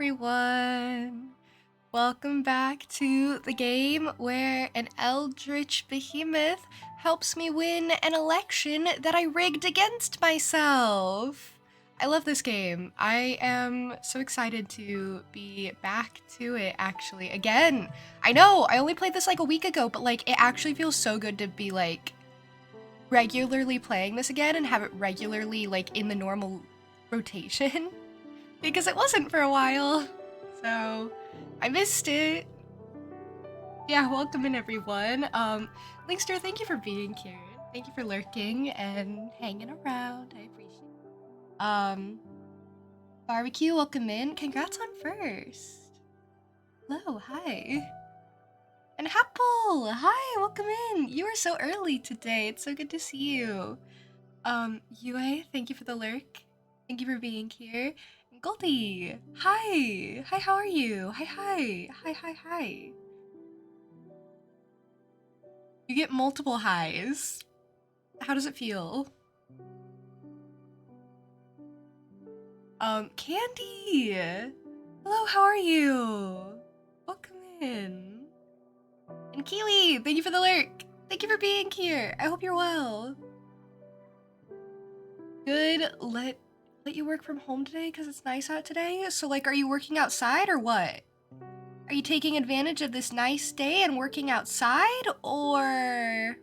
everyone! Welcome back to the game where an eldritch behemoth helps me win an election that I rigged against myself. I love this game. I am so excited to be back to it actually. Again, I know I only played this like a week ago, but like it actually feels so good to be like regularly playing this again and have it regularly like in the normal rotation. Because it wasn't for a while. So I missed it. Yeah, welcome in everyone. Linkster, thank you for being here. Thank you for lurking and hanging around. I appreciate it. Barbecue, welcome in. Congrats on first. Hello, hi. And Apple, hi, welcome in. You are so early today. It's so good to see you. Yue, thank you for the lurk. Thank you for being here. Goldie, hi. Hi, how are you? Hi, hi. Hi, hi, hi. You get multiple highs. How does it feel? Candy. Hello, how are you? Welcome in. And Keely, thank you for the lurk. Thank you for being here. I hope you're well. Good. Let you work from home today because it's nice out today. So like, are you working outside or what? Are you taking advantage of this nice day and working outside, or?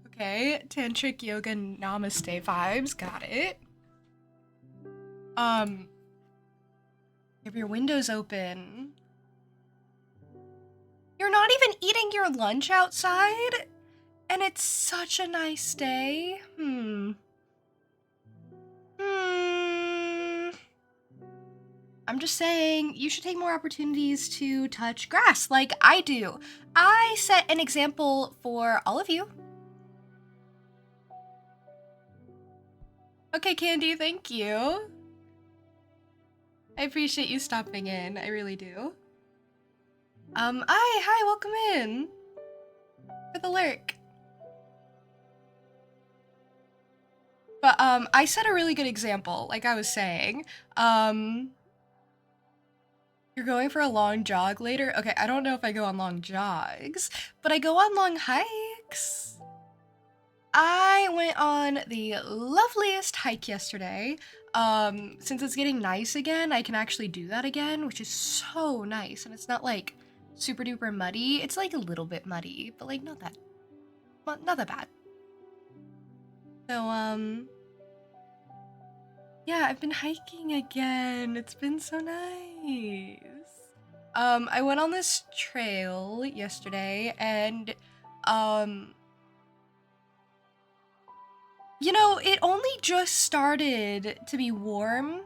Okay, tantric yoga namaste vibes, got it. You have your windows open. You're not even eating your lunch outside? And it's such a nice day? I'm just saying, you should take more opportunities to touch grass like I do. I set an example for all of you. Okay, Candy, thank you. I appreciate you stopping in, I really do. Hi, welcome in. For the lurk. But, I set a really good example, like I was saying. You're going for a long jog later? Okay, I don't know if I go on long jogs, but I go on long hikes. I went on the loveliest hike yesterday. Since it's getting nice again, I can actually do that again, which is so nice. And it's not like super duper muddy. It's like a little bit muddy, but like not that bad. So, yeah, I've been hiking again. It's been so nice. I went on this trail yesterday and, you know, it only just started to be warm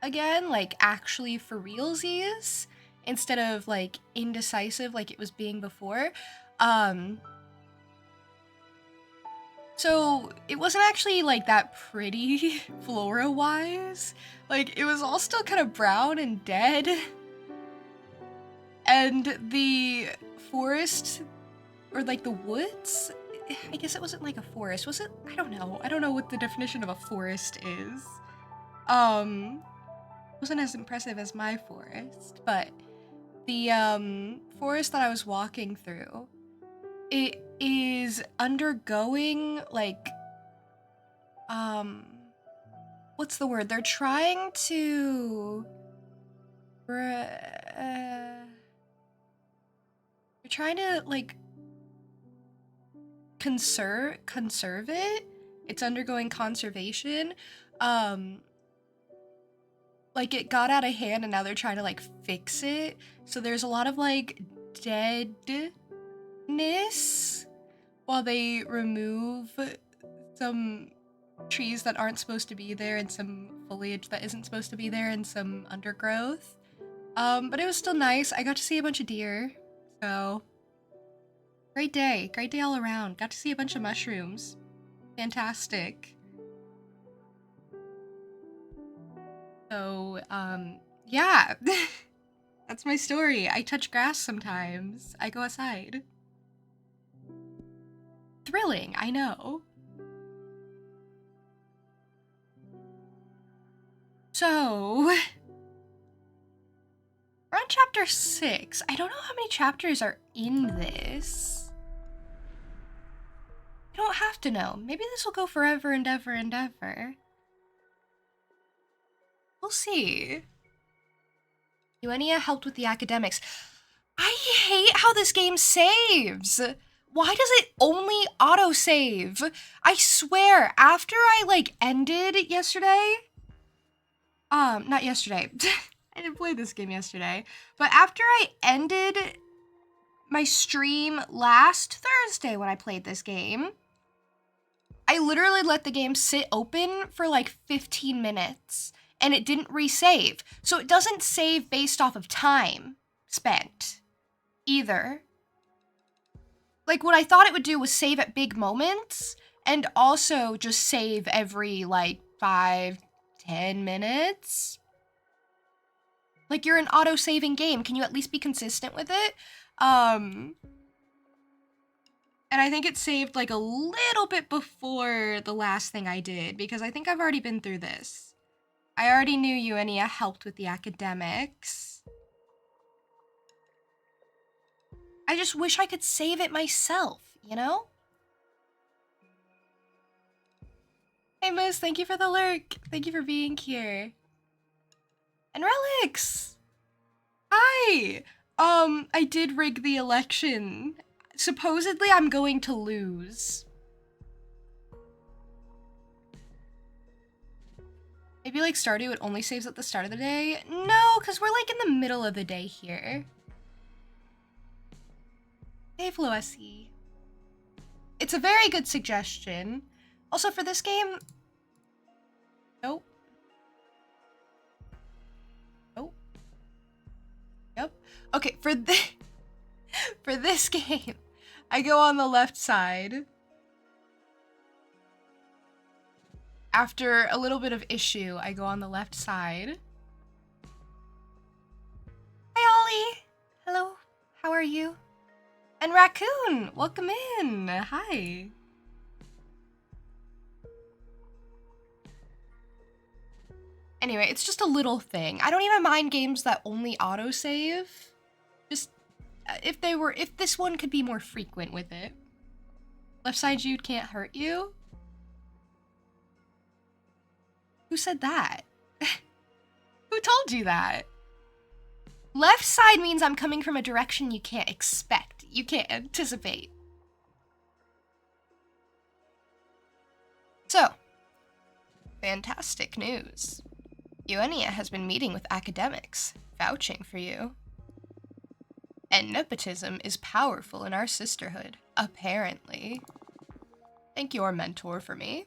again, like actually for realsies, instead of like indecisive like it was being before. So it wasn't actually like that pretty flora-wise. Like it was all still kind of brown and dead. And the forest, or like the woods, I guess it wasn't like a forest, was it? I don't know. I don't know what the definition of a forest is. Wasn't as impressive as my forest, but the forest that I was walking through, it is undergoing like what's the word? They're trying to they're trying to like conserve it. It's undergoing conservation. Like it got out of hand and now they're trying to like fix it. So there's a lot of like deadness while they remove some trees that aren't supposed to be there and some foliage that isn't supposed to be there and some undergrowth. But it was still nice. I got to see a bunch of deer. So great day all around. Got to see a bunch of mushrooms. Fantastic. So, yeah. That's my story. I touch grass sometimes. I go outside. Thrilling, I know. So, we're on chapter 6. I don't know how many chapters are in this. I don't have to know. Maybe this will go forever and ever and ever. We'll see. Eugenia helped with the academics. I hate how this game saves. Why does it only autosave? I swear, after I, ended yesterday... not yesterday. I didn't play this game yesterday. But after I ended my stream last Thursday when I played this game, I literally let the game sit open for 15 minutes. And it didn't resave. So it doesn't save based off of time spent either. What I thought it would do was save at big moments and also just save every 5-10 minutes. You're an auto-saving game. Can you at least be consistent with it? And I think it saved a little bit before the last thing I did because I think I've already been through this. I already knew Eugenia helped with the academics. I just wish I could save it myself, you know? Hey Moose, thank you for the lurk. Thank you for being here. And Relics! Hi! I did rig the election. Supposedly I'm going to lose. Maybe Stardew, it only saves at the start of the day? No, because we're in the middle of the day here. Hey Floessy. It's a very good suggestion. Also for this game... Nope. Nope. Yep. Okay, for this game, I go on the left side. After a little bit of issue, I go on the left side. Hi, Ollie. Hello. How are you? And Raccoon, welcome in. Hi. Anyway, it's just a little thing. I don't even mind games that only autosave. Just if this one could be more frequent with it. Left side Jude can't hurt you. Who said that? Who told you that? Left side means I'm coming from a direction you can't expect. You can't anticipate. So, fantastic news. Eugenia has been meeting with academics, vouching for you. And nepotism is powerful in our sisterhood, apparently. Thank your mentor for me.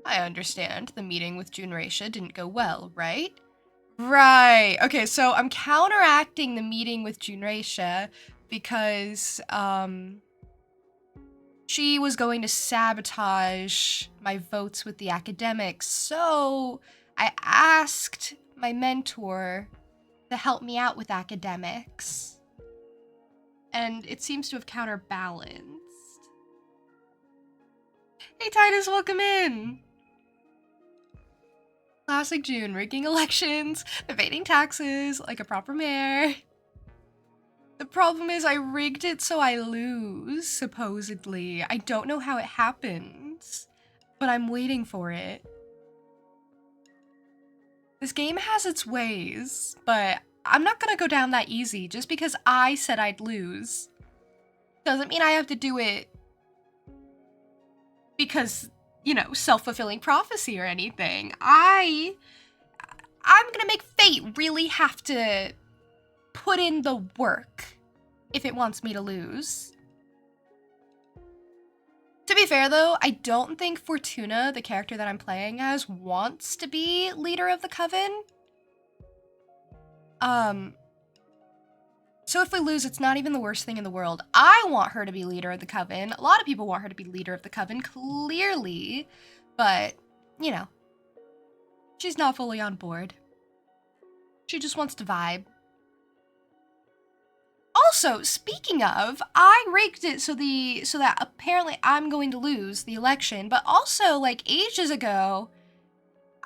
I understand the meeting with Junracia didn't go well, right? Right. Okay, so I'm counteracting the meeting with Junracia because, she was going to sabotage my votes with the academics, so I asked my mentor to help me out with academics. And it seems to have counterbalanced. Hey Titus, welcome in! Classic June, rigging elections, evading taxes like a proper mayor. The problem is I rigged it so I lose, supposedly. I don't know how it happens, but I'm waiting for it. This game has its ways, but I'm not gonna go down that easy just because I said I'd lose. Doesn't mean I have to do it because, you know, self-fulfilling prophecy or anything. I'm gonna make fate really have to put in the work if it wants me to lose. To be fair though, I don't think Fortuna, the character that I'm playing as, wants to be leader of the Coven. So if we lose, it's not even the worst thing in the world. I want her to be leader of the Coven. A lot of people want her to be leader of the Coven, clearly. But, you know, she's not fully on board. She just wants to vibe. Also, speaking of, I rigged it so that apparently I'm going to lose the election, but also, like, ages ago,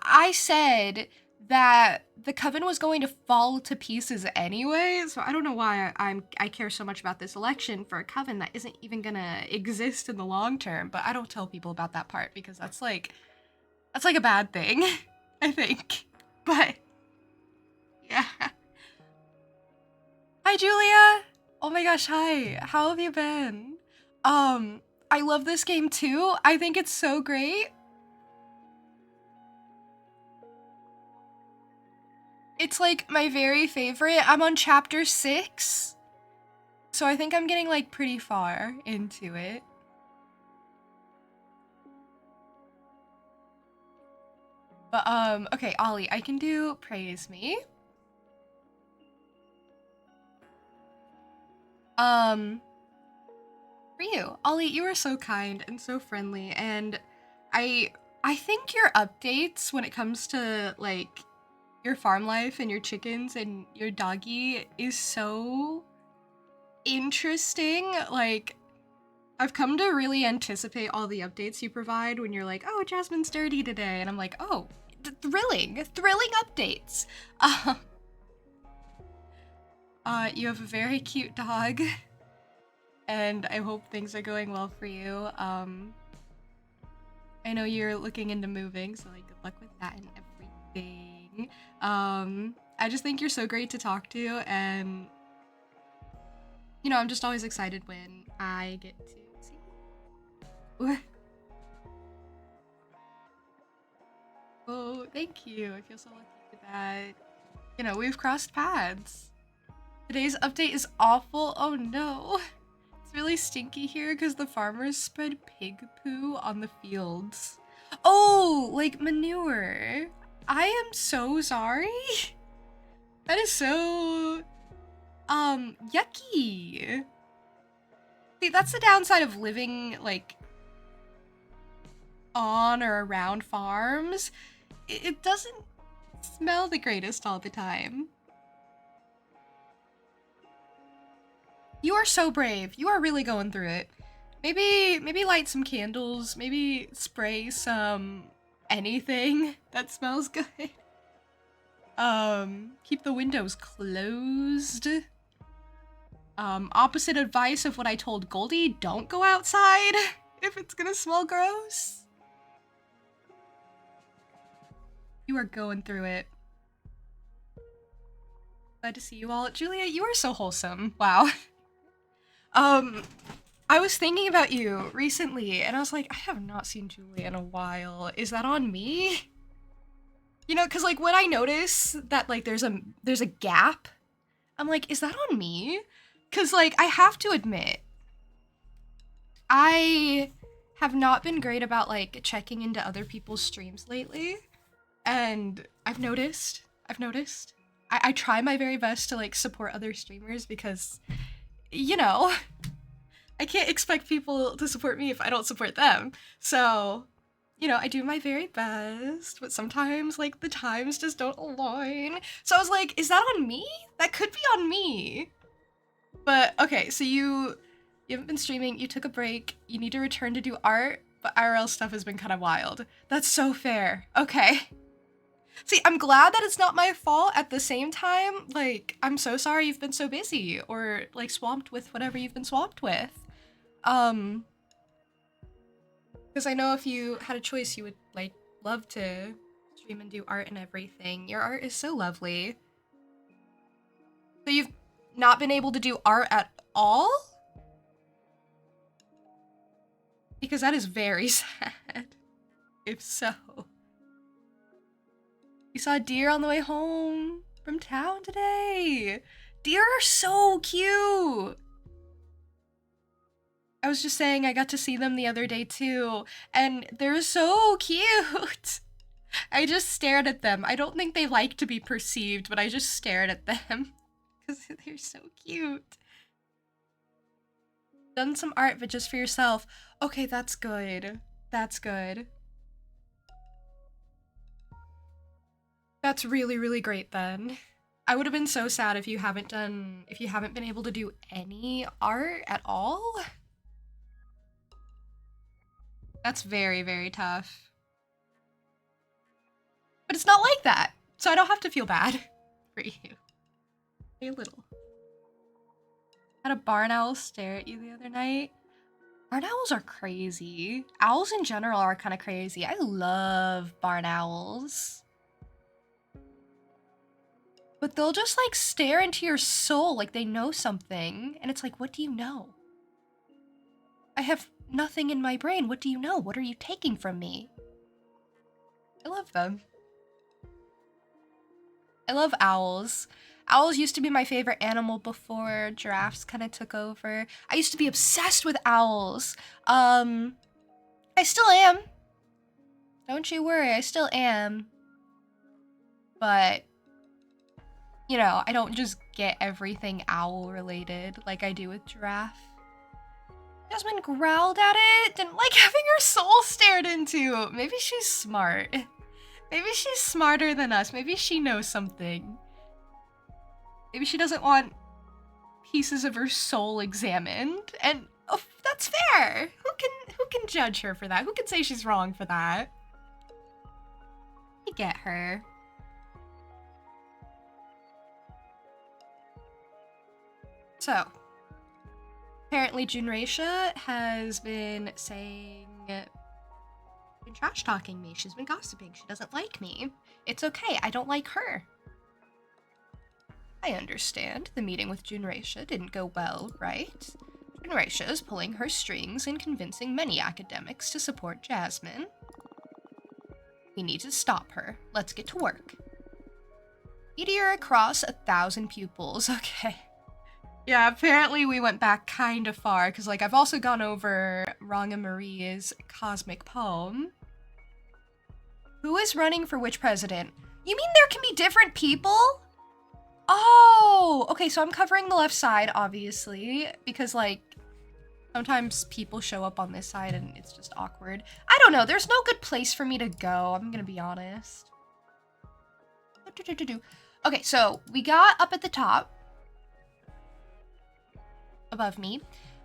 I said that the coven was going to fall to pieces anyway, so I don't know why I care so much about this election for a coven that isn't even gonna exist in the long term, but I don't tell people about that part because that's like a bad thing, I think. But yeah. Hi Julia! Oh my gosh, hi. How have you been? I love this game too. I think it's so great. It's like my very favorite. I'm on chapter 6. So I think I'm getting like pretty far into it. But okay, Ollie, I can do praise me. For you, Ollie, you are so kind and so friendly, and I think your updates when it comes to like your farm life and your chickens and your doggy is so interesting. Like, I've come to really anticipate all the updates you provide when you're like, oh, Jasmine's dirty today. And I'm like, oh, thrilling updates. You have a very cute dog. And I hope things are going well for you. I know you're looking into moving, so like good luck with that and everything. I just think you're so great to talk to, and you know, I'm just always excited when I get to see you. Oh, thank you. I feel so lucky that, you know, we've crossed paths. Today's update is awful. Oh no. It's really stinky here because the farmers spread pig poo on the fields. Oh, like manure. I am so sorry. That is so, yucky. See, that's the downside of living, like, on or around farms. It doesn't smell the greatest all the time. You are so brave. You are really going through it. Maybe light some candles, maybe spray some anything that smells good. Keep the windows closed. Opposite advice of what I told Goldie, don't go outside if it's gonna smell gross. You are going through it. Glad to see you all. Julia, you are so wholesome. Wow. I was thinking about you recently, and I was like, I have not seen Julia in a while. Is that on me? You know, because like when I notice that like there's a gap, I'm like, is that on me? Because like I have to admit, I have not been great about like checking into other people's streams lately, and I've noticed. I try my very best to like support other streamers because, you know, I can't expect people to support me if I don't support them. So, you know, I do my very best, but sometimes like the times just don't align. So I was like, is that on me? That could be on me. But okay, so you haven't been streaming, you took a break, you need to return to do art, but IRL stuff has been kind of wild. That's so fair. Okay. See, I'm glad that it's not my fault. At the same time, like, I'm so sorry you've been so busy or like swamped with whatever you've been swamped with. Because I know if you had a choice, you would like love to stream and do art and everything. Your art is so lovely. So you've not been able to do art at all? Because that is very sad. If so. You saw a deer on the way home from town today. Deer are so cute. I was just saying I got to see them the other day too, and they're so cute. I just stared at them. I don't think they like to be perceived, but I just stared at them because they're so cute. Done some art, but just for yourself. Okay, that's good. That's good. That's really, really great then. I would have been so sad if you haven't been able to do any art at all. That's very, very tough. But it's not like that. So I don't have to feel bad for you. A little. Had a barn owl stare at you the other night. Barn owls are crazy. Owls in general are kind of crazy. I love barn owls. But they'll just like stare into your soul like they know something. And it's like, what do you know? I have nothing in my brain. What do you know? What are you taking from me? I love them. I love owls. Owls used to be my favorite animal before giraffes kind of took over. I used to be obsessed with owls. I still am. Don't you worry, I still am. But, you know, I don't just get everything owl related like I do with giraffe. Jasmine growled at it, didn't like having her soul stared into. Maybe she's smart. Maybe she's smarter than us. Maybe she knows something. Maybe she doesn't want pieces of her soul examined. And oh, that's fair. Who can judge her for that? Who can say she's wrong for that? I get her. So, apparently Junraisha has been trash talking me. She's been gossiping. She doesn't like me. It's okay. I don't like her. I understand. The meeting with Junraisha didn't go well, right? Junraisha is pulling her strings and convincing many academics to support Jasmine. We need to stop her. Let's get to work. Meteor across 1,000 pupils. Okay. Yeah, apparently we went back kind of far, because, like, I've also gone over Ranga Marie's cosmic poem. Who is running for which president? You mean there can be different people? Oh, okay, so I'm covering the left side, obviously, because, like, sometimes people show up on this side and it's just awkward. I don't know, there's no good place for me to go, I'm gonna be honest. Okay, so we got up at the top. Above me.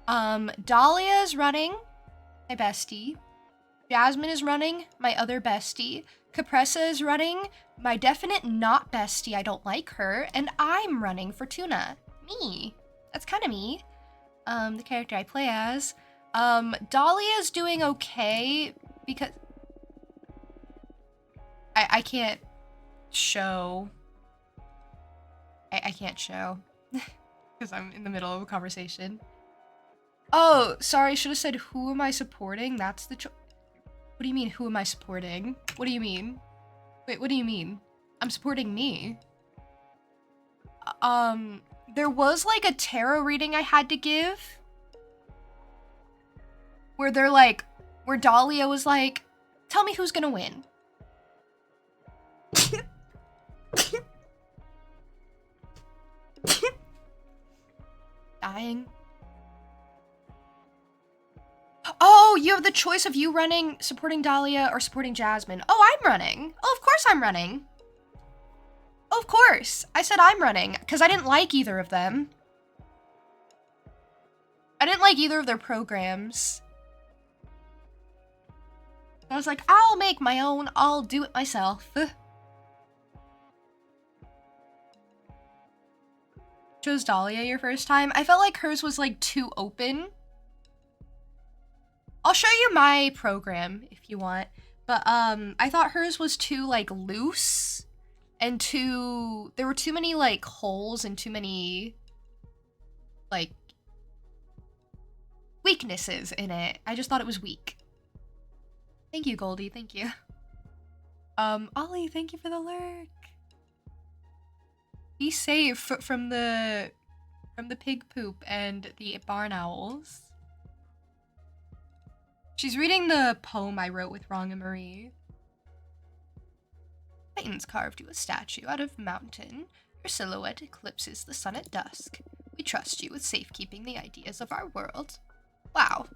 Dahlia is running, my bestie. Jasmine is running, my other bestie. Capressa is running, my definite not bestie, I don't like her. And I'm running for Tuna. Me. That's kind of me. The character I play as. Dahlia's doing okay because I can't show. I can't show. Because I'm in the middle of a conversation. Oh, sorry, I should have said, who am I supporting? That's the What do you mean, who am I supporting? What do you mean? Wait, what do you mean? I'm supporting me. There was like a tarot reading I had to give. Where they're like, where Dahlia was like, tell me who's gonna win. Dying. Oh, you have the choice of you running, supporting Dahlia, or supporting Jasmine. Oh, I'm running. Oh, of course I'm running. Oh, of course. I said I'm running, because I didn't like either of them. I didn't like either of their programs. I was like, I'll make my own, I'll do it myself. Chose Dahlia your first time? I felt like hers was like too open. I'll show you my program if you want, but I thought hers was too like loose and there were too many like holes and too many like weaknesses in it. I just thought it was weak. Thank you, Goldie, thank you. Ollie, thank you for the lurk. Be safe from the pig poop and the barn owls. She's reading the poem I wrote with Ranga Marie. Titans carved you a statue out of mountain. Your silhouette eclipses the sun at dusk. We trust you with safekeeping the ideas of our world. Wow,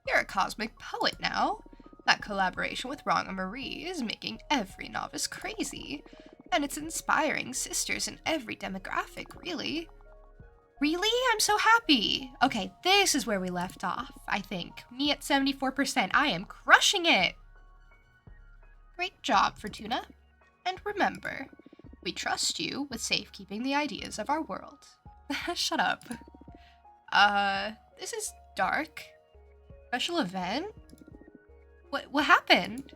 you're a cosmic poet now. That collaboration with Ranga Marie is making every novice crazy. And it's inspiring sisters in every demographic, really. Really? I'm so happy. Okay, this is where we left off, I think. Me at 74%. I am crushing it. Great job, Fortuna. And remember, We trust you with safekeeping the ideas of our world. Shut up. This is dark. Special event? What happened?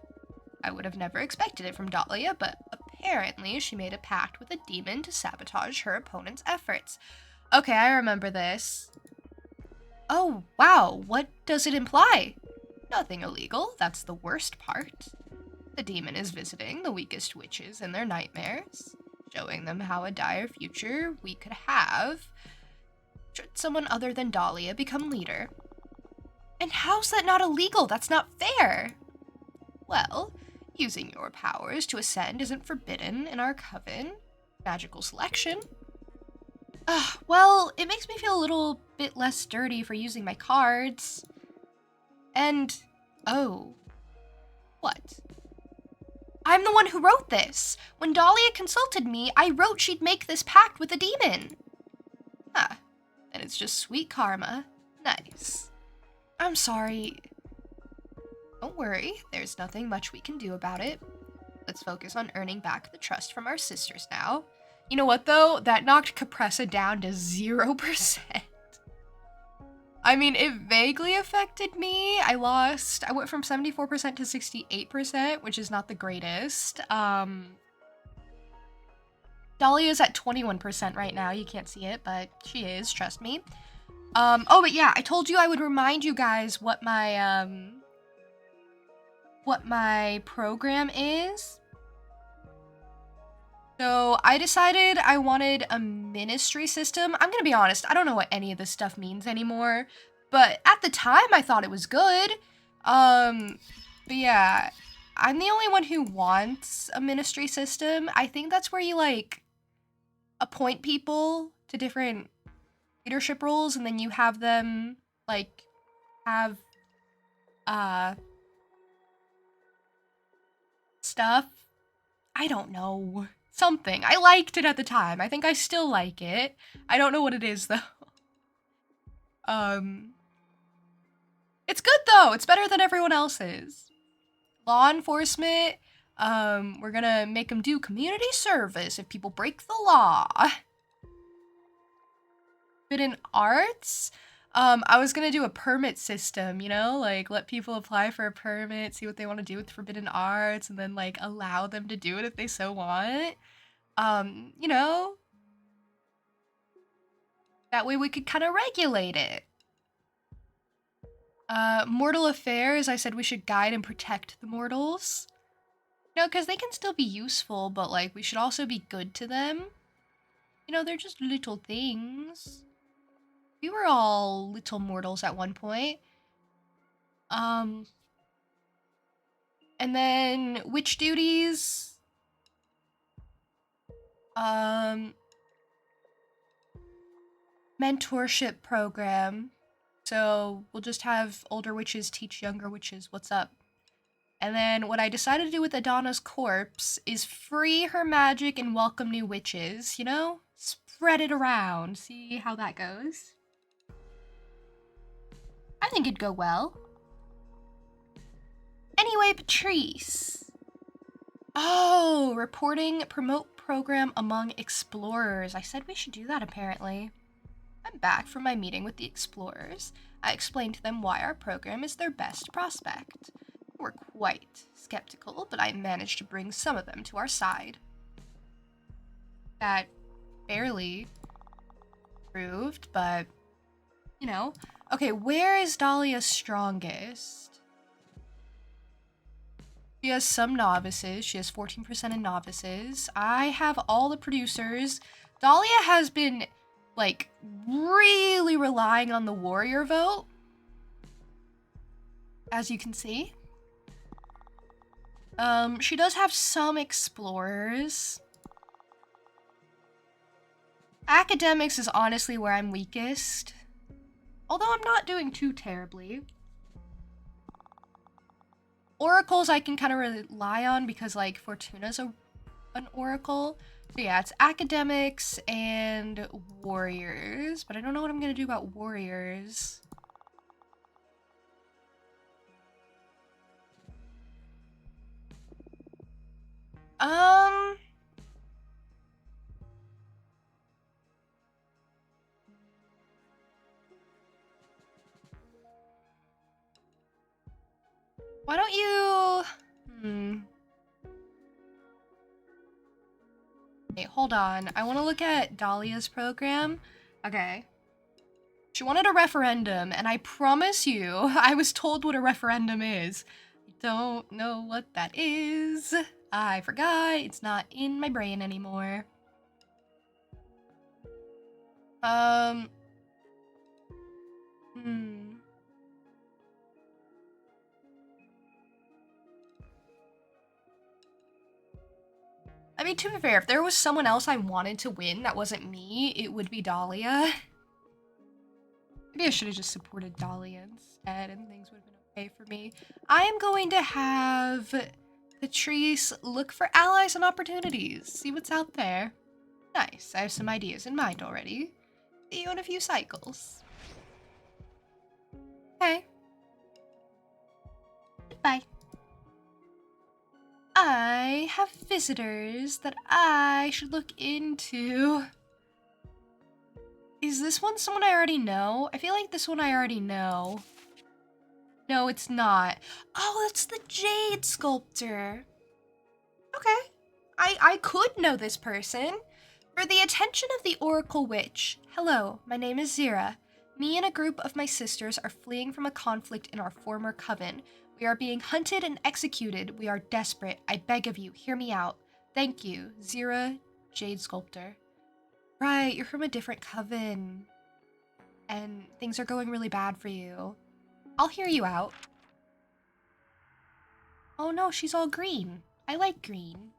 I would have never expected it from Dahlia, but apparently she made a pact with a demon to sabotage her opponent's efforts. Okay, I remember this. Oh, wow, what does it imply? Nothing illegal, that's the worst part. The demon is visiting the weakest witches in their nightmares, showing them how a dire future we could have should someone other than Dahlia become leader. And how's that not illegal? That's not fair. Well, using your powers to ascend isn't forbidden in our coven. Magical selection. Well, it makes me feel a little bit less dirty for using my cards. And, oh, what? I'm the one who wrote this. When Dahlia consulted me, I wrote she'd make this pact with a demon. Ah, and it's just sweet karma. Nice. I'm sorry. Don't worry, there's nothing much we can do about it. Let's focus on earning back the trust from our sisters now. You know what, though? That knocked Capressa down to 0%. I mean, it vaguely affected me. I went from 74% to 68%, which is not the greatest. Dahlia's at 21% right now. You can't see it, but she is, trust me. Oh, but yeah, I told you I would remind you guys what my program is. So I decided I wanted a ministry system. I'm gonna be honest, I don't know what any of this stuff means anymore, but at the time I thought it was good. But yeah, I'm the only one who wants a ministry system. I think that's where you like appoint people to different leadership roles and then you have them like have stuff. I don't know. Something. I liked it at the time. I think I still like it. I don't know what it is though. It's good though. It's better than everyone else's. Law enforcement. We're gonna make them do community service if people break the law. Forbidden arts. I was gonna do a permit system, you know, like let people apply for a permit, see what they want to do with forbidden arts, and then like allow them to do it if they so want. You know, that way we could kind of regulate it. Mortal affairs, I said we should guide and protect the mortals. You know, because they can still be useful, but like we should also be good to them. You know, they're just little things. We were all little mortals at one point. And then witch duties. Mentorship program. So we'll just have older witches teach younger witches what's up. And then what I decided to do with Adana's corpse is free her magic and welcome new witches, you know? Spread it around. See how that goes. I think it'd go well. Anyway, Patrice. Oh, reporting promote program among explorers. I said we should do that apparently. I'm back from my meeting with the explorers. I explained to them why our program is their best prospect. They were quite skeptical, but I managed to bring some of them to our side. That barely proved, but you know. Okay, where is Dahlia strongest? She has some novices. She has 14% in novices. I have all the producers. Dahlia has been, like, really relying on the warrior vote. As you can see. She does have some explorers. Academics is honestly where I'm weakest. Although I'm not doing too terribly. Oracles I can kind of rely on because, like, Fortuna's an oracle. So yeah, it's academics and warriors. But I don't know what I'm going to do about warriors. Why don't you... Wait, hold on. I want to look at Dahlia's program. Okay. She wanted a referendum, and I promise you, I was told what a referendum is. I don't know what that is. I forgot. It's not in my brain anymore. I mean, to be fair, if there was someone else I wanted to win that wasn't me, it would be Dahlia. Maybe I should have just supported Dahlia instead and things would have been okay for me. I am going to have Patrice look for allies and opportunities. See what's out there. Nice, I have some ideas in mind already. See you in a few cycles. Okay. Goodbye. I have visitors that I should look into. Is this one someone I already know? I feel like this one I already know. No, it's not. Oh, that's the Jade Sculptor. Okay. I could know this person. For the attention of the Oracle Witch. Hello, my name is Zira. Me and a group of my sisters are fleeing from a conflict in our former coven. We are being hunted and executed. We are desperate. I beg of you, hear me out. Thank you, Zira, Jade Sculptor. Right, you're from a different coven. And things are going really bad for you. I'll hear you out. Oh no, she's all green. I like green.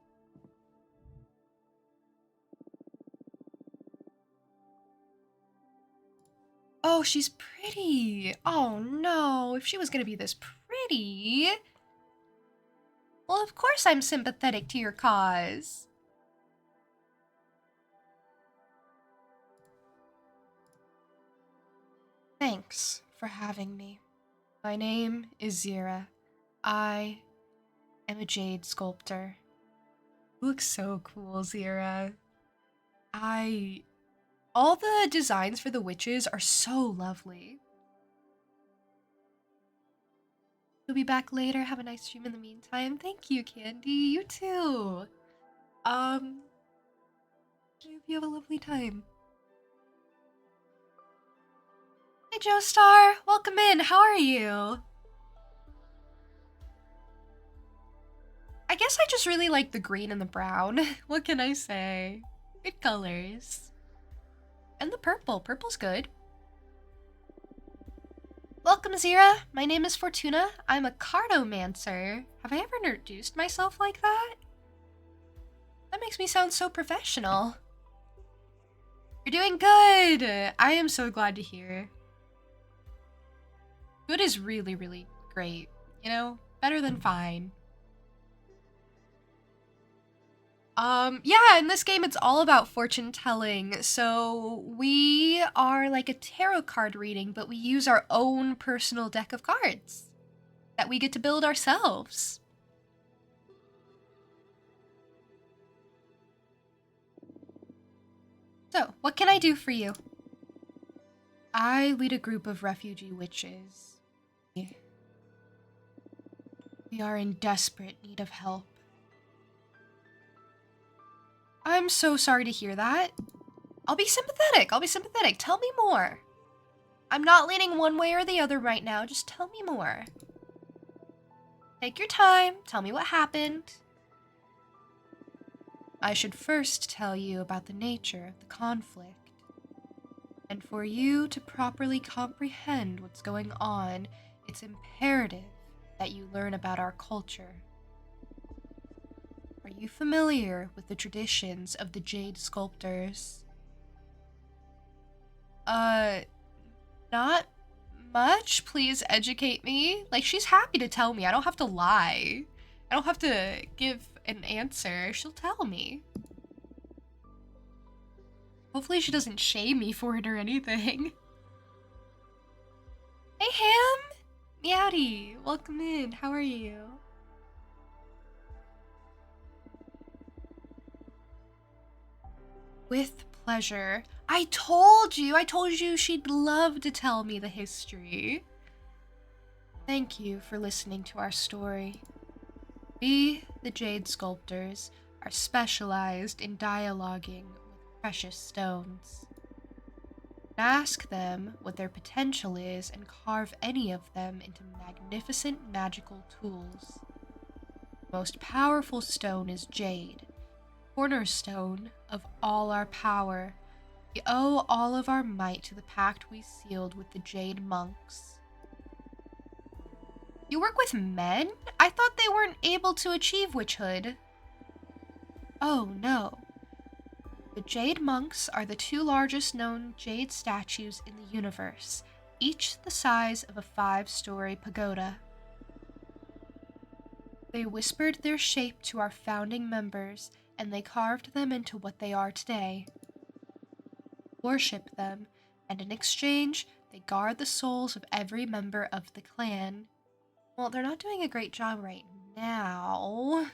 Oh, she's pretty. Oh no, if she was gonna be this pretty. Well, of course I'm sympathetic to your cause. Thanks for having me. My name is Zira. I am a Jade Sculptor. You look so cool, Zira. All the designs for the witches are so lovely. You'll be back later. Have a nice stream in the meantime. Thank you, Candy. You too. Hope you have a lovely time. Hey, Joestar. Welcome in. How are you? I guess I just really like the green and the brown. What can I say? Good colors. And the purple. Purple's good. Welcome, Zira. My name is Fortuna. I'm a cartomancer. Have I ever introduced myself like that? That makes me sound so professional. You're doing good. I am so glad to hear. Good is really, really great. You know, better than fine. Yeah, in this game it's all about fortune telling. So we are like a tarot card reading, but we use our own personal deck of cards that we get to build ourselves. So, what can I do for you? I lead a group of refugee witches. We are in desperate need of help. I'm so sorry to hear that. I'll be sympathetic. Tell me more. I'm not leaning one way or the other right now. Just tell me more. Take your time. Tell me what happened. I should first tell you about the nature of the conflict. And for you to properly comprehend what's going on, it's imperative that you learn about our culture. Are you familiar with the traditions of the Jade Sculptors? Not much. Please educate me. Like, she's happy to tell me. I don't have to lie. I don't have to give an answer. She'll tell me. Hopefully she doesn't shame me for it or anything. Hey, Ham! Meowdy, welcome in. How are you? With pleasure. I told you she'd love to tell me the history. Thank you for listening to our story. We, the Jade Sculptors, are specialized in dialoguing with precious stones. Ask them what their potential is and carve any of them into magnificent magical tools. The most powerful stone is jade, cornerstone of all our power. We owe all of our might to the pact we sealed with the Jade Monks. You work with men? I thought they weren't able to achieve witchhood. Oh no. The Jade Monks are the two largest known jade statues in the universe, each the size of a 5-story pagoda. They whispered their shape to our founding members, and they carved them into what they are today. Worship them, and in exchange, they guard the souls of every member of the clan. Well, they're not doing a great job right now.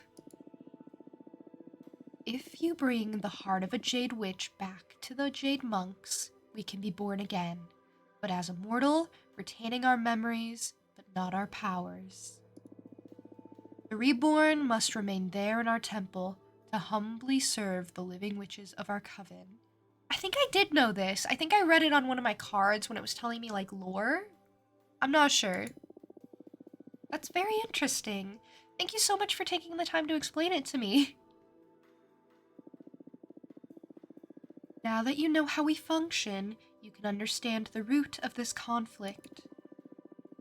If you bring the heart of a Jade Witch back to the Jade Monks, we can be born again, but as a mortal, retaining our memories, but not our powers. The reborn must remain there in our temple to humbly serve the living witches of our coven. I think I did know this. I think I read it on one of my cards when it was telling me, like, lore. I'm not sure. That's very interesting. Thank you so much for taking the time to explain it to me. Now that you know how we function, you can understand the root of this conflict.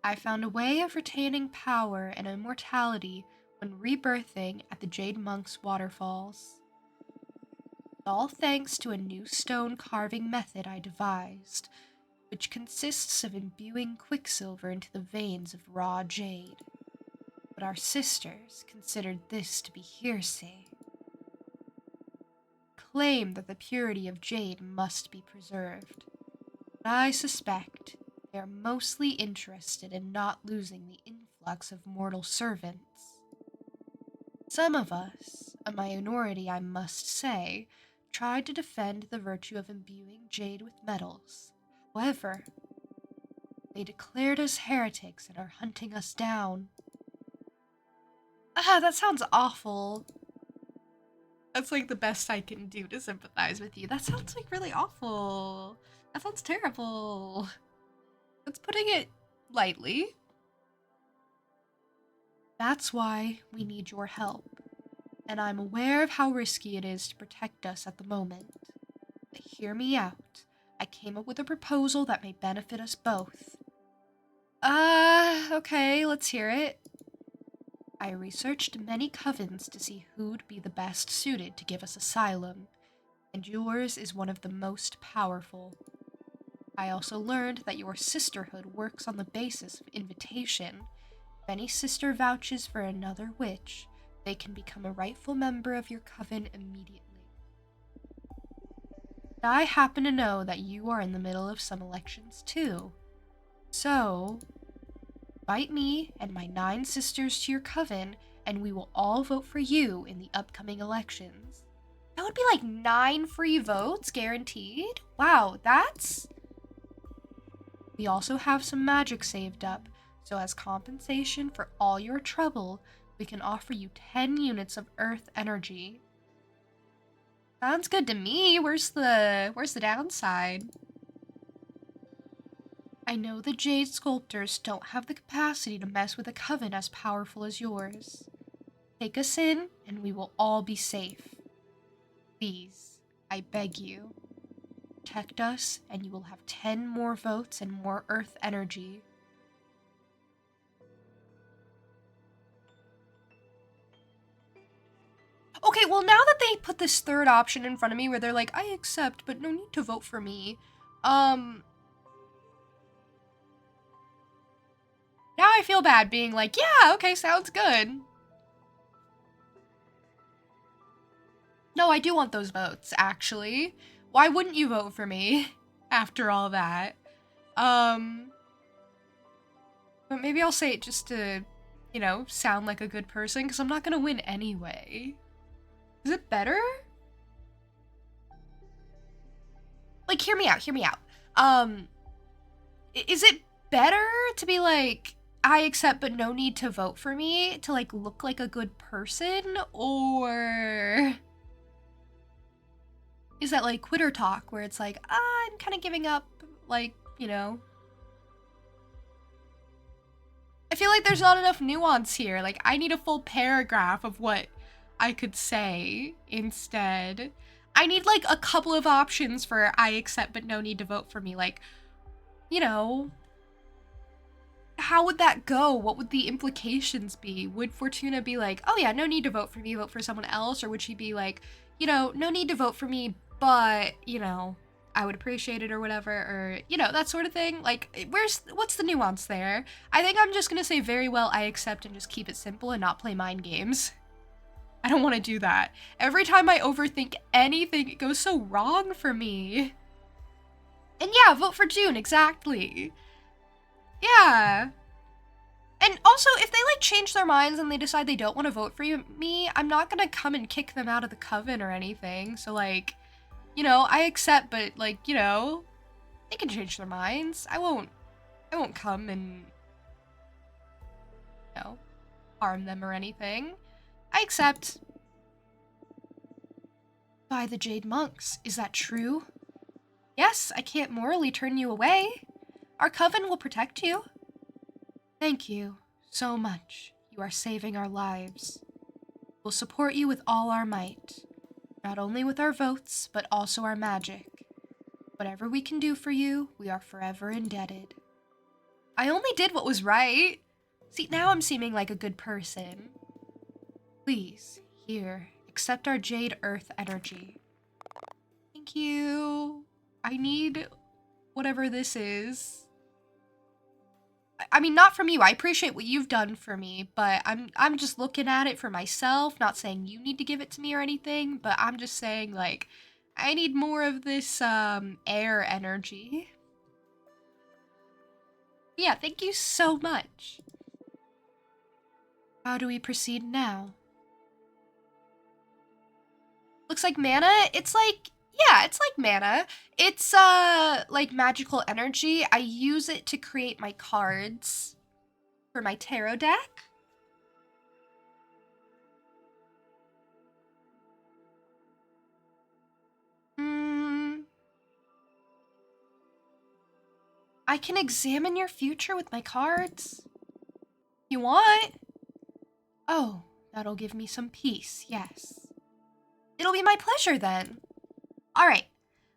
I found a way of retaining power and immortality when rebirthing at the Jade Monk's waterfalls. All thanks to a new stone carving method I devised, which consists of imbuing quicksilver into the veins of raw jade. But our sisters considered this to be hearsay. Claim that the purity of jade must be preserved. But I suspect they are mostly interested in not losing the influx of mortal servants. Some of us, a minority I must say, tried to defend the virtue of imbuing jade with metals. However, they declared us heretics and are hunting us down. That sounds awful. That's like the best I can do to sympathize with you. That sounds like really awful. That sounds terrible. That's putting it lightly. That's why we need your help, and I'm aware of how risky it is to protect us at the moment. But hear me out. I came up with a proposal that may benefit us both. Okay, let's hear it. I researched many covens to see who'd be the best suited to give us asylum, and yours is one of the most powerful. I also learned that your sisterhood works on the basis of invitation. If any sister vouches for another witch, they can become a rightful member of your coven immediately. I happen to know that you are in the middle of some elections too. So, invite me and my 9 sisters to your coven, and we will all vote for you in the upcoming elections. That would be like 9 free votes guaranteed? Wow, that's... We also have some magic saved up, so as compensation for all your trouble, we can offer you 10 units of earth energy. Sounds good to me. Where's the downside? I know the Jade Sculptors don't have the capacity to mess with a coven as powerful as yours. Take us in, and we will all be safe. Please, I beg you. Protect us, and you will have 10 more votes and more earth energy. Okay, well, now that they put this third option in front of me where they're like, I accept, but no need to vote for me, now I feel bad being like, yeah, okay, sounds good. No, I do want those votes, actually. Why wouldn't you vote for me after all that? But maybe I'll say it just to, you know, sound like a good person, because I'm not gonna win anyway. Is it better? Like, hear me out. Is it better to be like, I accept but no need to vote for me to like look like a good person, or is that like quitter talk where it's like, I'm kind of giving up, like, you know? I feel like there's not enough nuance here. Like, I need a full paragraph of what I could say instead. I need like a couple of options for I accept but no need to vote for me. Like, you know, how would that go? What would the implications be? Would Fortuna be like, oh yeah, no need to vote for me, vote for someone else? Or would she be like, you know, no need to vote for me, but, you know, I would appreciate it or whatever, or, you know, that sort of thing? Like, what's the nuance there? I think I'm just gonna say very well, I accept, and just keep it simple and not play mind games. I don't want to do that. Every time I overthink anything, it goes so wrong for me. And yeah, vote for June, exactly. Yeah. And also, if they like change their minds and they decide they don't want to vote for me, I'm not gonna come and kick them out of the coven or anything. So like, you know, I accept, but like, you know, they can change their minds. I won't come and, you know, harm them or anything. I accept. By the Jade Monks, is that true? Yes, I can't morally turn you away. Our coven will protect you. Thank you so much. You are saving our lives. We'll support you with all our might. Not only with our votes, but also our magic. Whatever we can do for you, we are forever indebted. I only did what was right. See, now I'm seeming like a good person. Please, here, accept our Jade Earth energy. Thank you. I need whatever this is. I mean, not from you. I appreciate what you've done for me, but I'm just looking at it for myself, not saying you need to give it to me or anything, but I'm just saying, like, I need more of this, air energy. Yeah, thank you so much. How do we proceed now? Looks like mana? It's like, yeah, it's like mana. It's, like magical energy. I use it to create my cards for my tarot deck. I can examine your future with my cards. You want? Oh, that'll give me some peace, yes. It'll be my pleasure then. All right,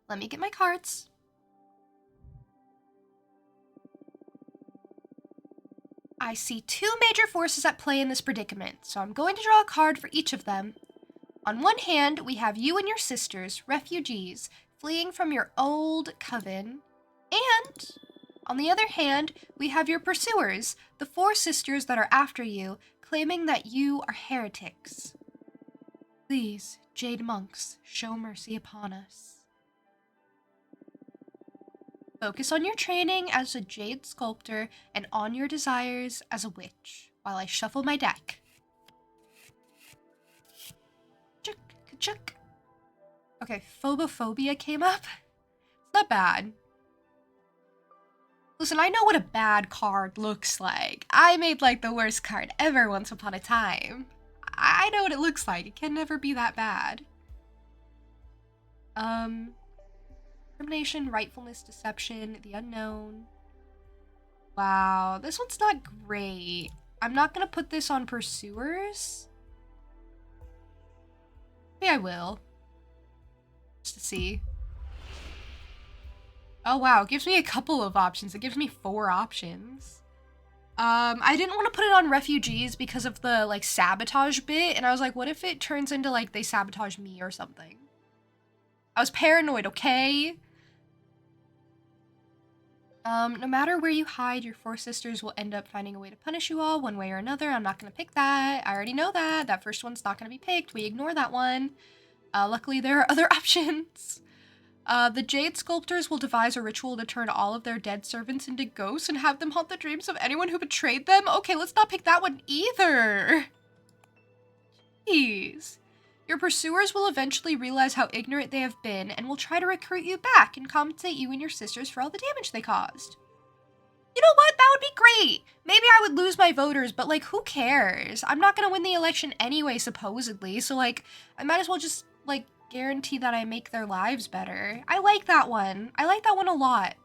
let me get my cards. I see two major forces at play in this predicament, so I'm going to draw a card for each of them. On one hand, we have you and your sisters, refugees, fleeing from your old coven. And on the other hand, we have your pursuers, the four sisters that are after you, claiming that you are heretics. Please, Jade Monks, show mercy upon us. Focus on your training as a Jade Sculptor and on your desires as a witch, while I shuffle my deck. Chuk, chuk. Okay, Phobophobia came up. It's not bad. Listen, I know what a bad card looks like. I made like the worst card ever once upon a time. I know what it looks like. It can never be that bad. Discrimination, rightfulness, deception, the unknown. Wow, this one's not great. I'm not gonna put this on pursuers. Maybe I will. Just to see. Oh wow, it gives me a couple of options. It gives me 4 options. I didn't want to put it on refugees because of the, like, sabotage bit, and I was like, what if it turns into, like, they sabotage me or something? I was paranoid, okay? No matter where you hide, your 4 sisters will end up finding a way to punish you all one way or another. I'm not gonna pick that. I already know that. That first one's not gonna be picked. We ignore that one. Luckily, there are other options. The Jade Sculptors will devise a ritual to turn all of their dead servants into ghosts and have them haunt the dreams of anyone who betrayed them. Okay, let's not pick that one either. Jeez. Your pursuers will eventually realize how ignorant they have been and will try to recruit you back and compensate you and your sisters for all the damage they caused. You know what? That would be great. Maybe I would lose my voters, but like, who cares? I'm not gonna win the election anyway, supposedly. So like, I might as well just like guarantee that I make their lives better. I like that one. I like that one a lot.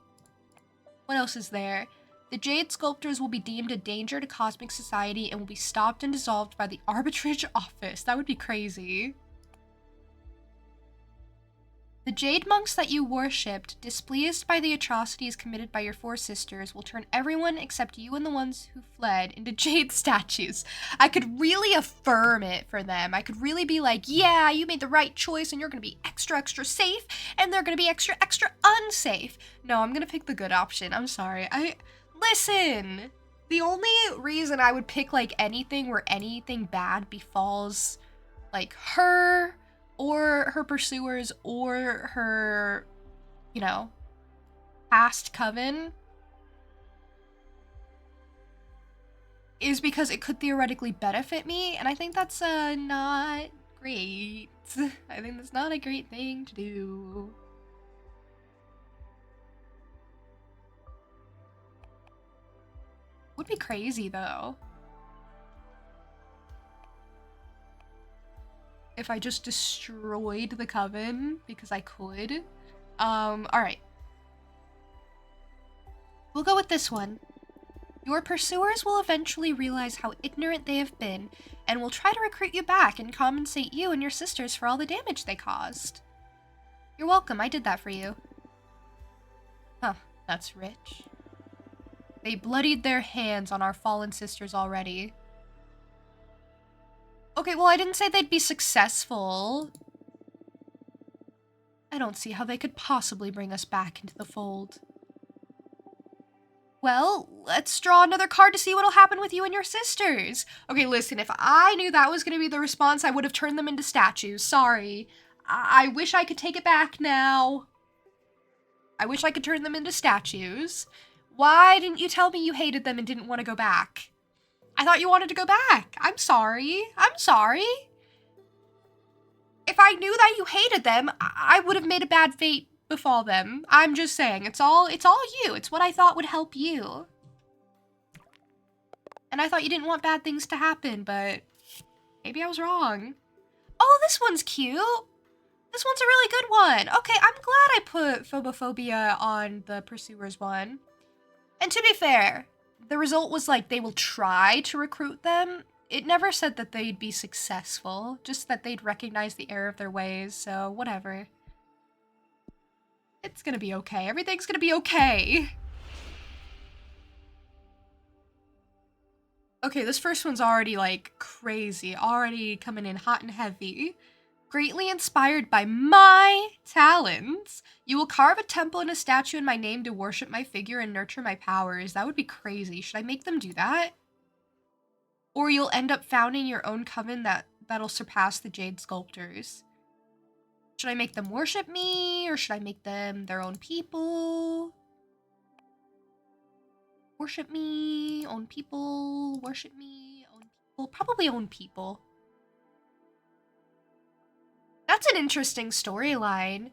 What else is there? The Jade Sculptors will be deemed a danger to cosmic society and will be stopped and dissolved by the Arbitrage Office. That would be crazy. The Jade Monks that you worshipped, displeased by the atrocities committed by your four sisters, will turn everyone except you and the ones who fled into Jade statues. I could really affirm it for them. I could really be like, yeah, you made the right choice and you're gonna be extra, extra safe, and they're gonna be extra, extra unsafe. No, I'm gonna pick the good option. I'm sorry. Listen! The only reason I would pick, like, anything where anything bad befalls, like, her or her pursuers or her, you know, past coven is because it could theoretically benefit me, and I think that's not great. I think that's not a great thing to do. Would be crazy though if I just destroyed the coven because I could. All right. We'll go with this one. Your pursuers will eventually realize how ignorant they have been and will try to recruit you back and compensate you and your sisters for all the damage they caused. You're welcome, I did that for you. Huh, that's rich. They bloodied their hands on our fallen sisters already. Okay, well, I didn't say they'd be successful. I don't see how they could possibly bring us back into the fold. Well, let's draw another card to see what'll happen with you and your sisters. Okay, listen, if I knew that was gonna be the response, I would have turned them into statues. Sorry. I wish I could take it back now. I wish I could turn them into statues. Why didn't you tell me you hated them and didn't want to go back? I thought you wanted to go back. I'm sorry. I'm sorry. If I knew that you hated them, I would have made a bad fate befall them. I'm just saying, it's all you. It's what I thought would help you. And I thought you didn't want bad things to happen, but maybe I was wrong. Oh, this one's cute. This one's a really good one. Okay, I'm glad I put Phobophobia on the Pursuers one. And to be fair, the result was like they will try to recruit them. It never said that they'd be successful, just that they'd recognize the error of their ways, so whatever. It's gonna be okay. Everything's gonna be okay. Okay, this first one's already like crazy, already coming in hot and heavy. Greatly inspired by my talents, you will carve a temple and a statue in my name to worship my figure and nurture my powers. That would be crazy. Should I make them do that? Or you'll end up founding your own coven that'll surpass the Jade Sculptors. Should I make them worship me, or should I make them their own people? Worship me, own people, worship me, own people. Probably own people. That's an interesting storyline.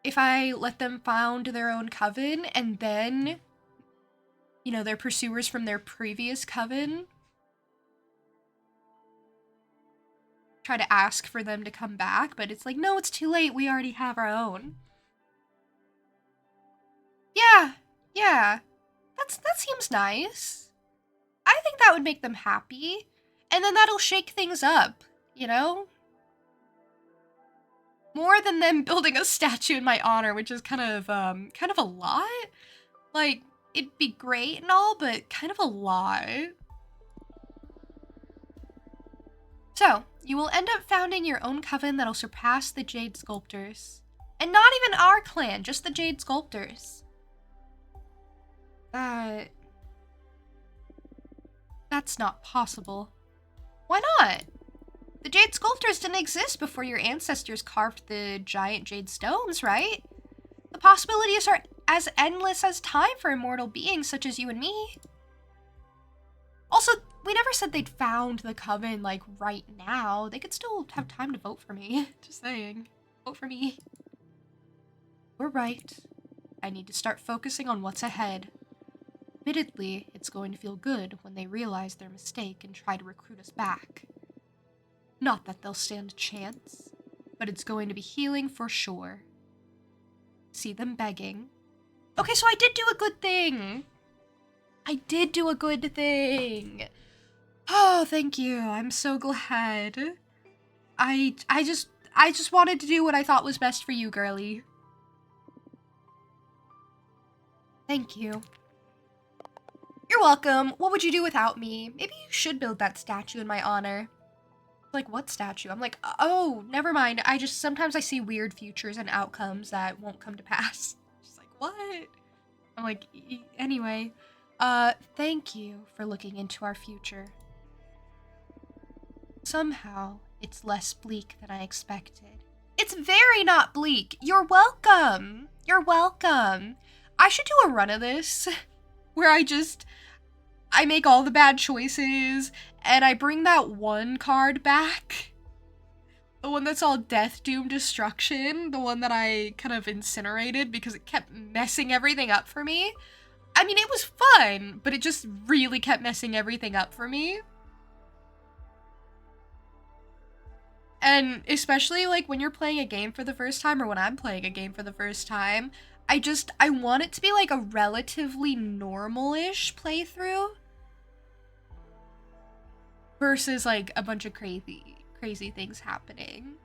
If I let them found their own coven and then, you know, their pursuers from their previous coven try to ask for them to come back, but it's like, no, it's too late. We already have our own. Yeah. That seems nice. I think that would make them happy. And then that'll shake things up, you know? More than them building a statue in my honor, which is kind of a lot. Like, it'd be great and all, but kind of a lot. So, you will end up founding your own coven that'll surpass the Jade Sculptors. And not even our clan, just the Jade Sculptors. That's not possible. Why not? The Jade Sculptors didn't exist before your ancestors carved the giant jade stones, right? The possibilities are as endless as time for immortal beings such as you and me. Also, we never said they'd found the coven, like, right now. They could still have time to vote for me. Just saying. Vote for me. We're right. I need to start focusing on what's ahead. Admittedly, it's going to feel good when they realize their mistake and try to recruit us back. Not that they'll stand a chance, but it's going to be healing for sure. See them begging. Okay, so I did do a good thing. I did do a good thing. Oh, thank you. I'm so glad. I just wanted to do what I thought was best for you, girly. Thank you. You're welcome. What would you do without me? Maybe you should build that statue in my honor. Like, what statue? I'm like, oh, never mind. Sometimes I see weird futures and outcomes that won't come to pass. She's like, what? I'm like, anyway. Thank you for looking into our future. Somehow, it's less bleak than I expected. It's very not bleak. You're welcome. You're welcome. I should do a run of this where I make all the bad choices and I bring that one card back. The one that's all death, doom, destruction. The one that I kind of incinerated because it kept messing everything up for me. I mean, it was fun, but it just really kept messing everything up for me. And especially, like, when you're playing a game for the first time, or when I'm playing a game for the first time, I want it to be, like, a relatively normal-ish playthrough. Versus, like, a bunch of crazy things happening.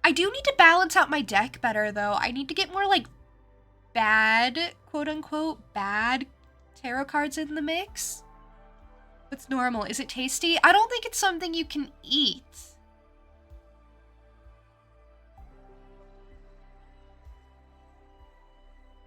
I do need to balance out my deck better, though. I need to get more, like, bad, quote-unquote, bad tarot cards in the mix. What's normal? Is it tasty? I don't think it's something you can eat.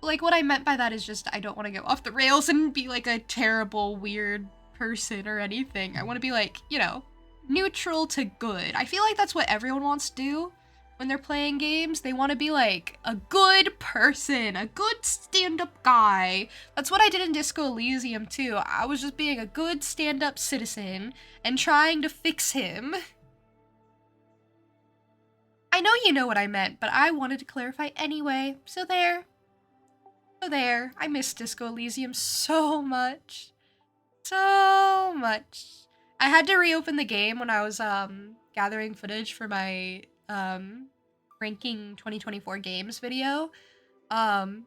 Like, what I meant by that is just I don't want to go off the rails and be like a terrible, weird person or anything. I want to be like, you know, neutral to good. I feel like that's what everyone wants to do when they're playing games. They want to be like a good person, a good stand-up guy. That's what I did in Disco Elysium too. I was just being a good stand-up citizen and trying to fix him. I know you know what I meant, but I wanted to clarify anyway. So there. I miss Disco Elysium so much. So much. I had to reopen the game when I was gathering footage for my ranking 2024 games video. And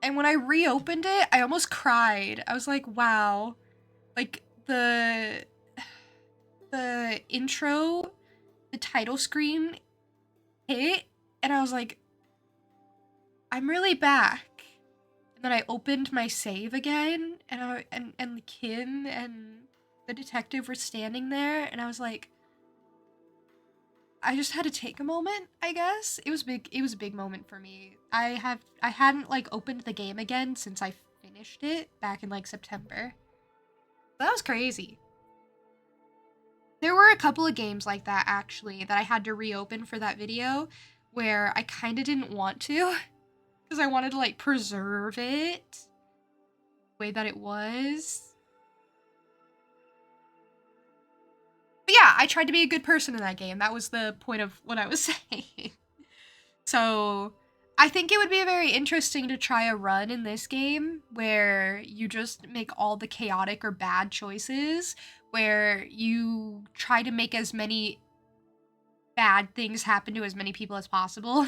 when I reopened it, I almost cried. I was like, wow. Like the intro, the title screen hit, and I was like, I'm really back. And then I opened my save again, and and Kim and the detective were standing there, and I was like, I just had to take a moment, I guess. It was a big moment for me. I hadn't like opened the game again since I finished it back in like September. That was crazy. There were a couple of games like that actually that I had to reopen for that video where I kind of didn't want to because I wanted to like preserve it the way that it was. But yeah, I tried to be a good person in that game. That was the point of what I was saying. So I think it would be very interesting to try a run in this game where you just make all the chaotic or bad choices, where you try to make as many bad things happen to as many people as possible.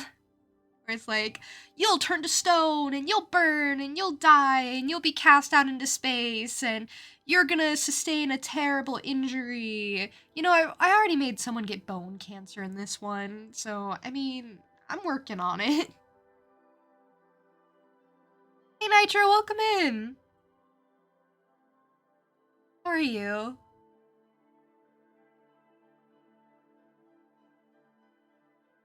Where it's like, you'll turn to stone, and you'll burn, and you'll die, and you'll be cast out into space, and you're gonna sustain a terrible injury. You know, I already made someone get bone cancer in this one, so, I mean, I'm working on it. Hey, Nitro, welcome in! How are you?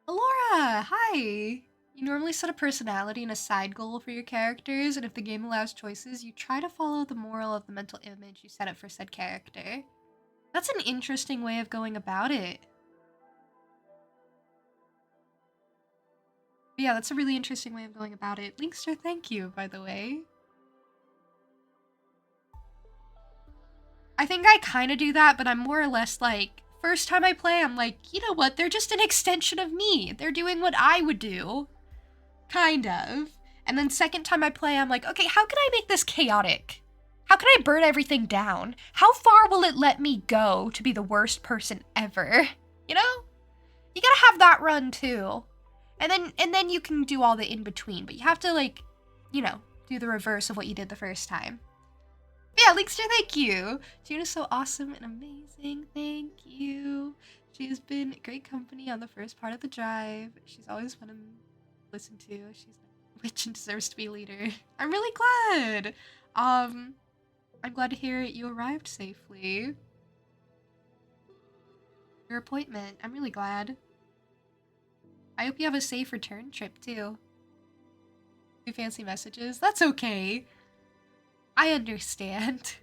Alora, hi! You normally set a personality and a side goal for your characters, and if the game allows choices, you try to follow the moral of the mental image you set up for said character. That's an interesting way of going about it. But yeah, that's a really interesting way of going about it. Linkster, thank you, by the way. I think I kind of do that, but I'm more or less like, first time I play, I'm like, you know what, they're just an extension of me. They're doing what I would do. Kind of. And then second time I play, I'm like, okay, how can I make this chaotic? How can I burn everything down? How far will it let me go to be the worst person ever? You know? You gotta have that run too. And then you can do all the in-between, but you have to, like, you know, do the reverse of what you did the first time. But yeah, Linkster, thank you. Juna's so awesome and amazing. Thank you. She has been great company on the first part of the drive. She's always fun to listen to. She's a witch and deserves to be a leader. I'm really glad. I'm glad to hear you arrived safely. Your appointment. I'm really glad. I hope you have a safe return trip, too. Too fancy messages? That's okay. I understand.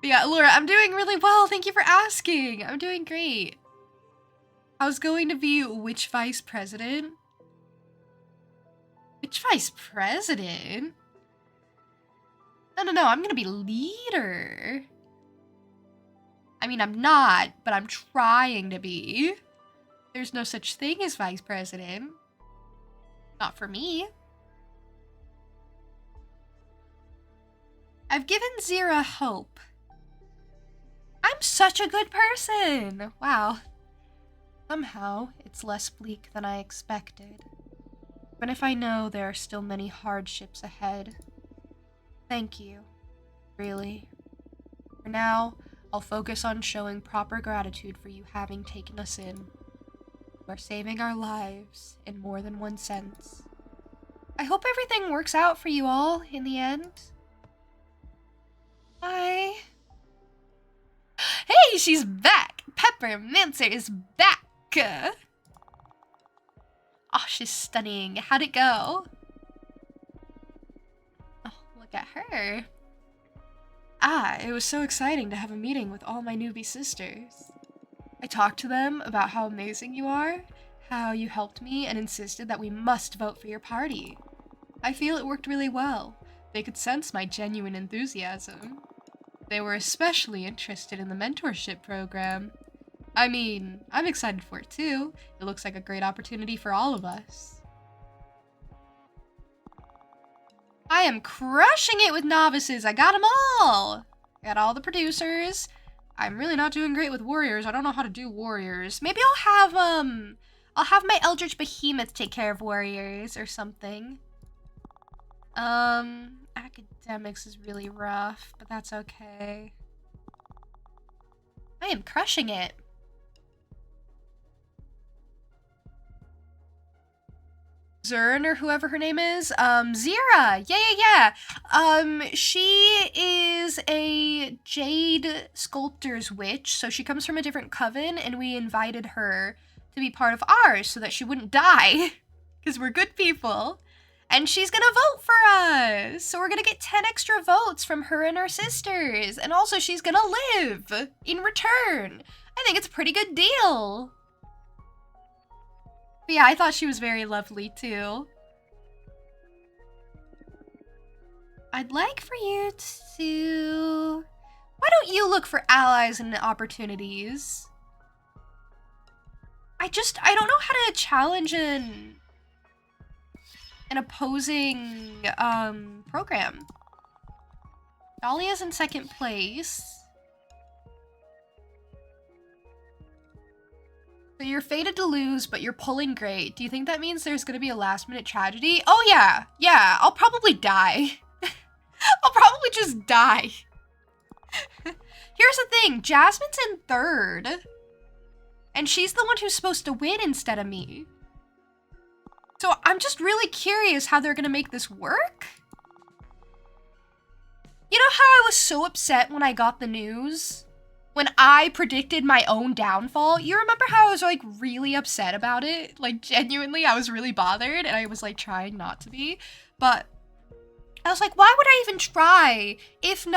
But yeah, Laura, I'm doing really well. Thank you for asking. I'm doing great. I was going to be which vice president? Which vice president? No, I'm gonna be leader. I mean, I'm not, but I'm trying to be. There's no such thing as vice president. Not for me. I've given Zira hope. I'm such a good person. Wow. Somehow, it's less bleak than I expected. Even if I know there are still many hardships ahead. Thank you. Really. For now, I'll focus on showing proper gratitude for you having taken us in. You are saving our lives in more than one sense. I hope everything works out for you all in the end. Bye. Hey, she's back! Peppermincer is back! Oh, she's stunning. How'd it go? Oh, look at her. It was so exciting to have a meeting with all my newbie sisters. I talked to them about how amazing you are, how you helped me and insisted that we must vote for your party. I feel it worked really well. They could sense my genuine enthusiasm. They were especially interested in the mentorship program. I mean, I'm excited for it too. It looks like a great opportunity for all of us. I am crushing it with novices. I got them all. I got all the producers. I'm really not doing great with warriors. I don't know how to do warriors. Maybe I'll have my Eldritch Behemoth take care of warriors or something. Academics is really rough, but that's okay. I am crushing it. Zern or whoever her name is, Zira, yeah. She is a jade sculptor's witch, so she comes from a different coven, and we invited her to be part of ours so that she wouldn't die, because we're good people. And she's gonna vote for us, so we're gonna get 10 extra votes from her and her sisters, and also she's gonna live in return. I think it's a pretty good deal. But yeah, I thought she was very lovely too. I'd like for you to... Why don't you look for allies and opportunities? I don't know how to challenge an opposing program. Dahlia's in second place. So you're fated to lose, but you're pulling great. Do you think that means there's gonna be a last-minute tragedy? Oh yeah, I'll probably die. I'll probably just die. Here's the thing, Jasmine's in third. And she's the one who's supposed to win instead of me. So I'm just really curious how they're gonna make this work. You know how I was so upset when I got the news? When I predicted my own downfall? You remember how I was like really upset about it? Like genuinely, I was really bothered and I was like trying not to be. But I was like, why would I even try if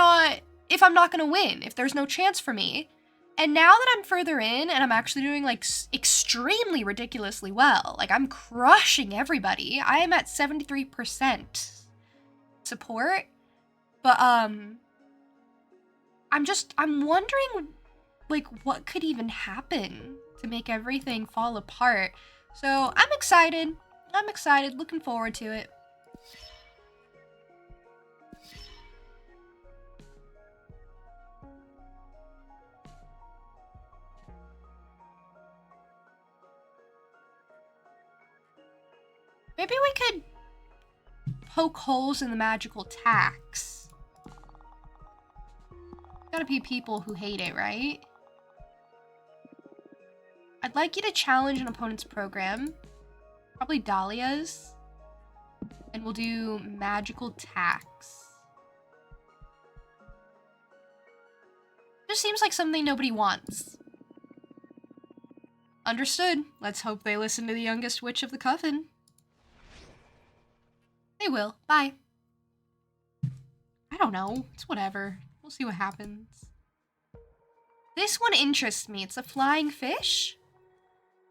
I'm not gonna win, if there's no chance for me? And now that I'm further in and I'm actually doing like extremely ridiculously well, like I'm crushing everybody. I am at 73% support, but I'm wondering like, what could even happen to make everything fall apart? So I'm excited. I'm excited. Looking forward to it. Maybe we could poke holes in the magical tax. Gotta be people who hate it, right? I'd like you to challenge an opponent's program. Probably Dahlia's. And we'll do magical tax. Just seems like something nobody wants. Understood. Let's hope they listen to the youngest witch of the coven. They will. Bye. I don't know. It's whatever. We'll see what happens. This one interests me. It's a flying fish.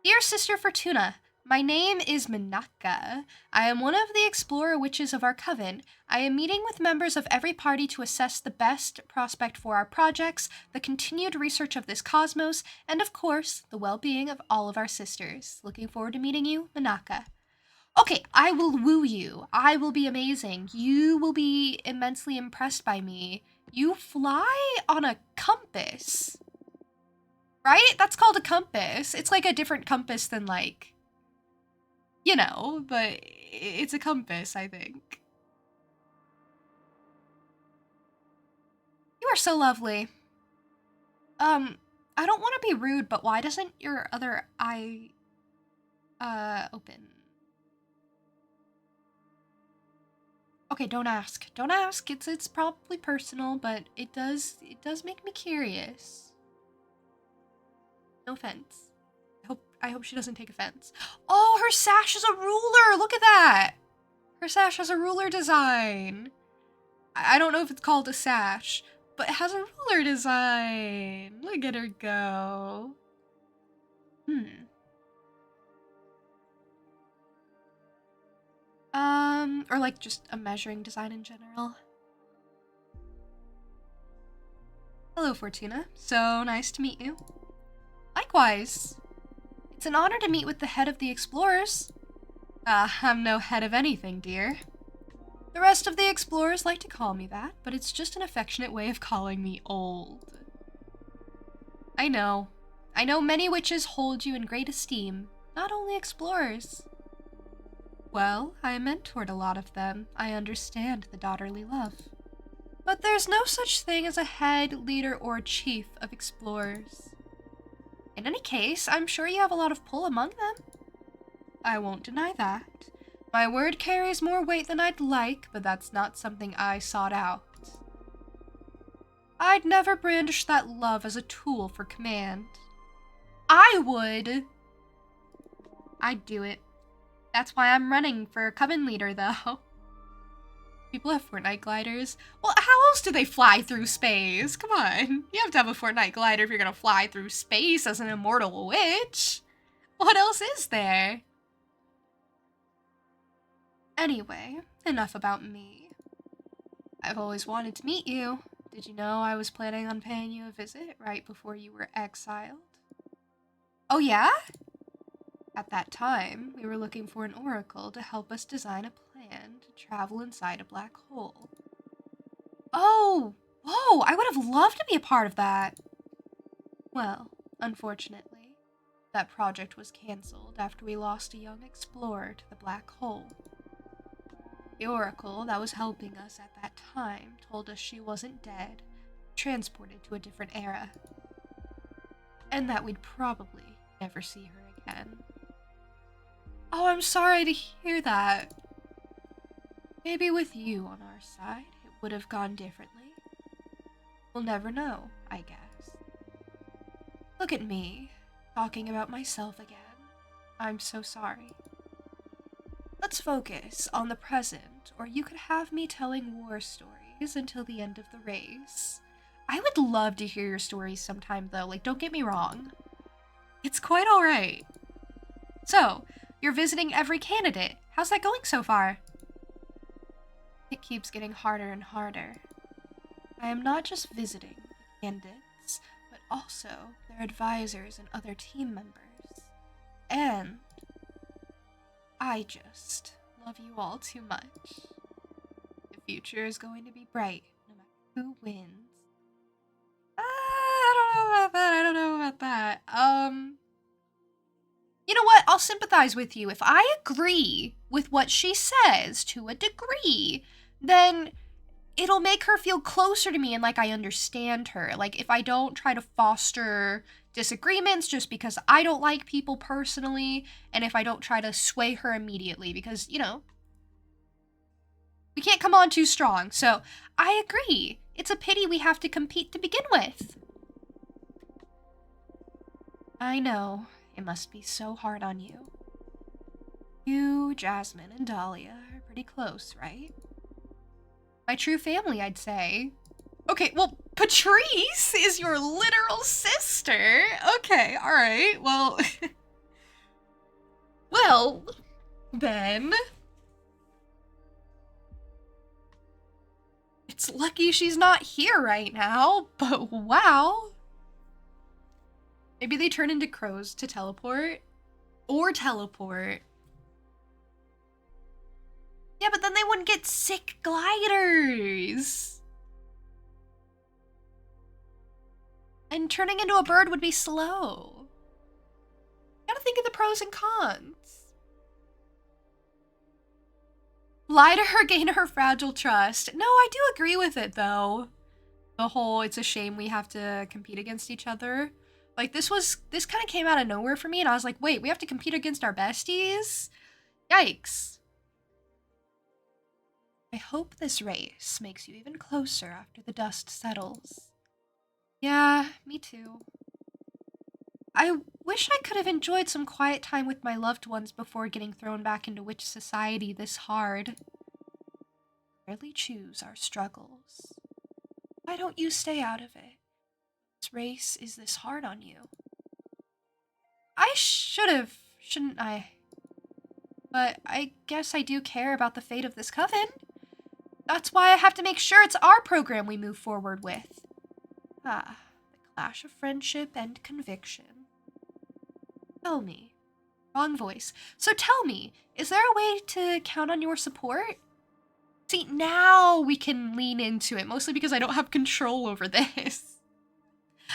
Dear Sister Fortuna, my name is Minaka. I am one of the explorer witches of our coven. I am meeting with members of every party to assess the best prospect for our projects, the continued research of this cosmos, and of course, the well-being of all of our sisters. Looking forward to meeting you, Minaka. Okay, I will woo you. I will be amazing. You will be immensely impressed by me. You fly on a compass. Right? That's called a compass. It's like a different compass than like, you know, but it's a compass, I think. You are so lovely. I don't want to be rude, but why doesn't your other eye, open? Okay, don't ask. Don't ask. It's probably personal, but it does make me curious. No offense. I hope she doesn't take offense. Oh, her sash is a ruler. Look at that. Her sash has a ruler design. I don't know if it's called a sash, but it has a ruler design. Look at her go. Or like just a measuring design in general. Hello, Fortuna. So nice to meet you. Likewise. It's an honor to meet with the head of the Explorers. I'm no head of anything, dear. The rest of the Explorers like to call me that, but it's just an affectionate way of calling me old. I know. I know many witches hold you in great esteem, not only Explorers. Well, I mentored a lot of them. I understand the daughterly love. But there's no such thing as a head, leader, or chief of Explorers. In any case, I'm sure you have a lot of pull among them. I won't deny that. My word carries more weight than I'd like, but that's not something I sought out. I'd never brandish that love as a tool for command. I would. I'd do it. That's why I'm running for coven leader, though. People have Fortnite gliders. Well, how else do they fly through space? Come on. You have to have a Fortnite glider if you're gonna fly through space as an immortal witch. What else is there? Anyway, enough about me. I've always wanted to meet you. Did you know I was planning on paying you a visit right before you were exiled? Oh yeah? At that time, we were looking for an oracle to help us design a plan to travel inside a black hole. Oh, whoa, I would have loved to be a part of that. Well, unfortunately, that project was cancelled after we lost a young explorer to the black hole. The oracle that was helping us at that time told us she wasn't dead, transported to a different era, and that we'd probably never see her again. Oh, I'm sorry to hear that. Maybe with you on our side, it would have gone differently. We'll never know, I guess. Look at me, talking about myself again. I'm so sorry. Let's focus on the present, or you could have me telling war stories until the end of the race. I would love to hear your stories sometime, though. Like, don't get me wrong. It's quite alright. So, you're visiting every candidate. How's that going so far? It keeps getting harder and harder. I am not just visiting the candidates, but also their advisors and other team members. And I just love you all too much. The future is going to be bright, no matter who wins. I don't know about that. I don't know about that. You know what? I'll sympathize with you. If I agree with what she says to a degree, then it'll make her feel closer to me and like I understand her. Like, if I don't try to foster disagreements just because I don't like people personally, and if I don't try to sway her immediately, because, you know, we can't come on too strong. So, I agree. It's a pity we have to compete to begin with. I know. It must be so hard on you. You, Jasmine, and Dahlia are pretty close, right? My true family, I'd say. Okay, well, Patrice is your literal sister. Okay, alright, well... well, then... It's lucky she's not here right now, but wow. Maybe they turn into crows to teleport? Or teleport. Yeah, but then they wouldn't get sick gliders. And turning into a bird would be slow. You gotta think of the pros and cons. Lie to her, gain her fragile trust. No, I do agree with it, though. The whole, it's a shame we have to compete against each other. Like, this kind of came out of nowhere for me, and I was like, wait, we have to compete against our besties? Yikes. I hope this race makes you even closer after the dust settles. Yeah, me too. I wish I could have enjoyed some quiet time with my loved ones before getting thrown back into witch society this hard. We rarely choose our struggles. Why don't you stay out of it? This race is this hard on you. I should've, shouldn't I? But I guess I do care about the fate of this coven. That's why I have to make sure it's our program we move forward with. Ah, the clash of friendship and conviction. Tell me. Wrong voice. So tell me, is there a way to count on your support? See, now we can lean into it, mostly because I don't have control over this.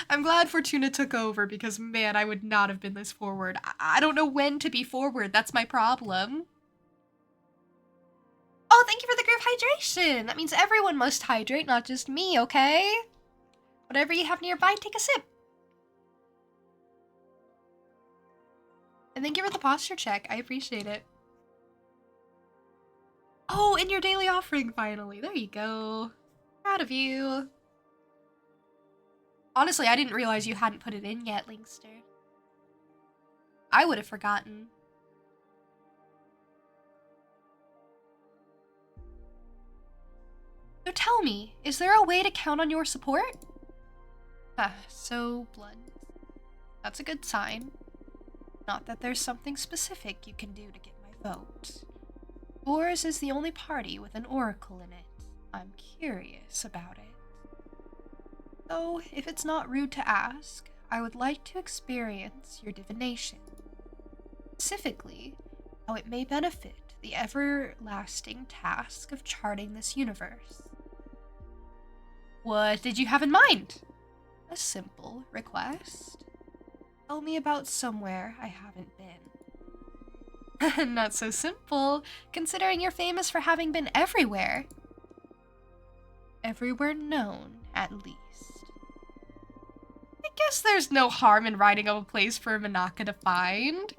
I'm glad Fortuna took over because, man, I would not have been this forward. I don't know when to be forward. That's my problem. Oh, thank you for the group hydration. That means everyone must hydrate, not just me, okay? Whatever you have nearby, take a sip. And thank you for the posture check. I appreciate it. Oh, and your daily offering, finally. There you go. Proud of you. Honestly, I didn't realize you hadn't put it in yet, Linkster. I would have forgotten. So tell me, is there a way to count on your support? Ah, so blunt. That's a good sign. Not that there's something specific you can do to get my vote. Yours is the only party with an oracle in it. I'm curious about it. So, if it's not rude to ask, I would like to experience your divination. Specifically, how it may benefit the everlasting task of charting this universe. What did you have in mind? A simple request. Tell me about somewhere I haven't been. Not so simple, considering you're famous for having been everywhere. Everywhere known, at least. I guess there's no harm in writing up a place for Minaka to find.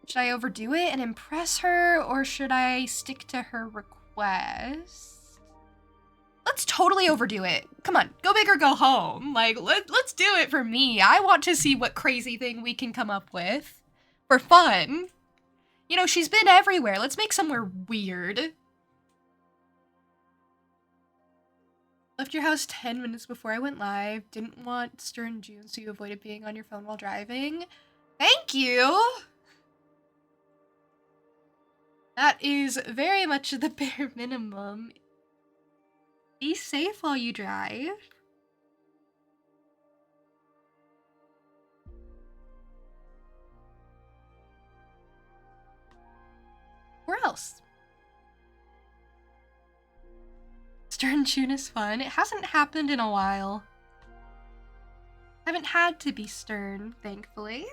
Should I overdo it and impress her, or should I stick to her request? Let's totally overdo it. Come on, go big or go home. Like, let's do it for me. I want to see what crazy thing we can come up with for fun. You know, she's been everywhere. Let's make somewhere weird. Left your house 10 minutes before I went live. Didn't want stern June, so you avoided being on your phone while driving. Thank you! That is very much the bare minimum. Be safe while you drive. else? Stern June is fun. It hasn't happened in a while. I haven't had to be stern, thankfully.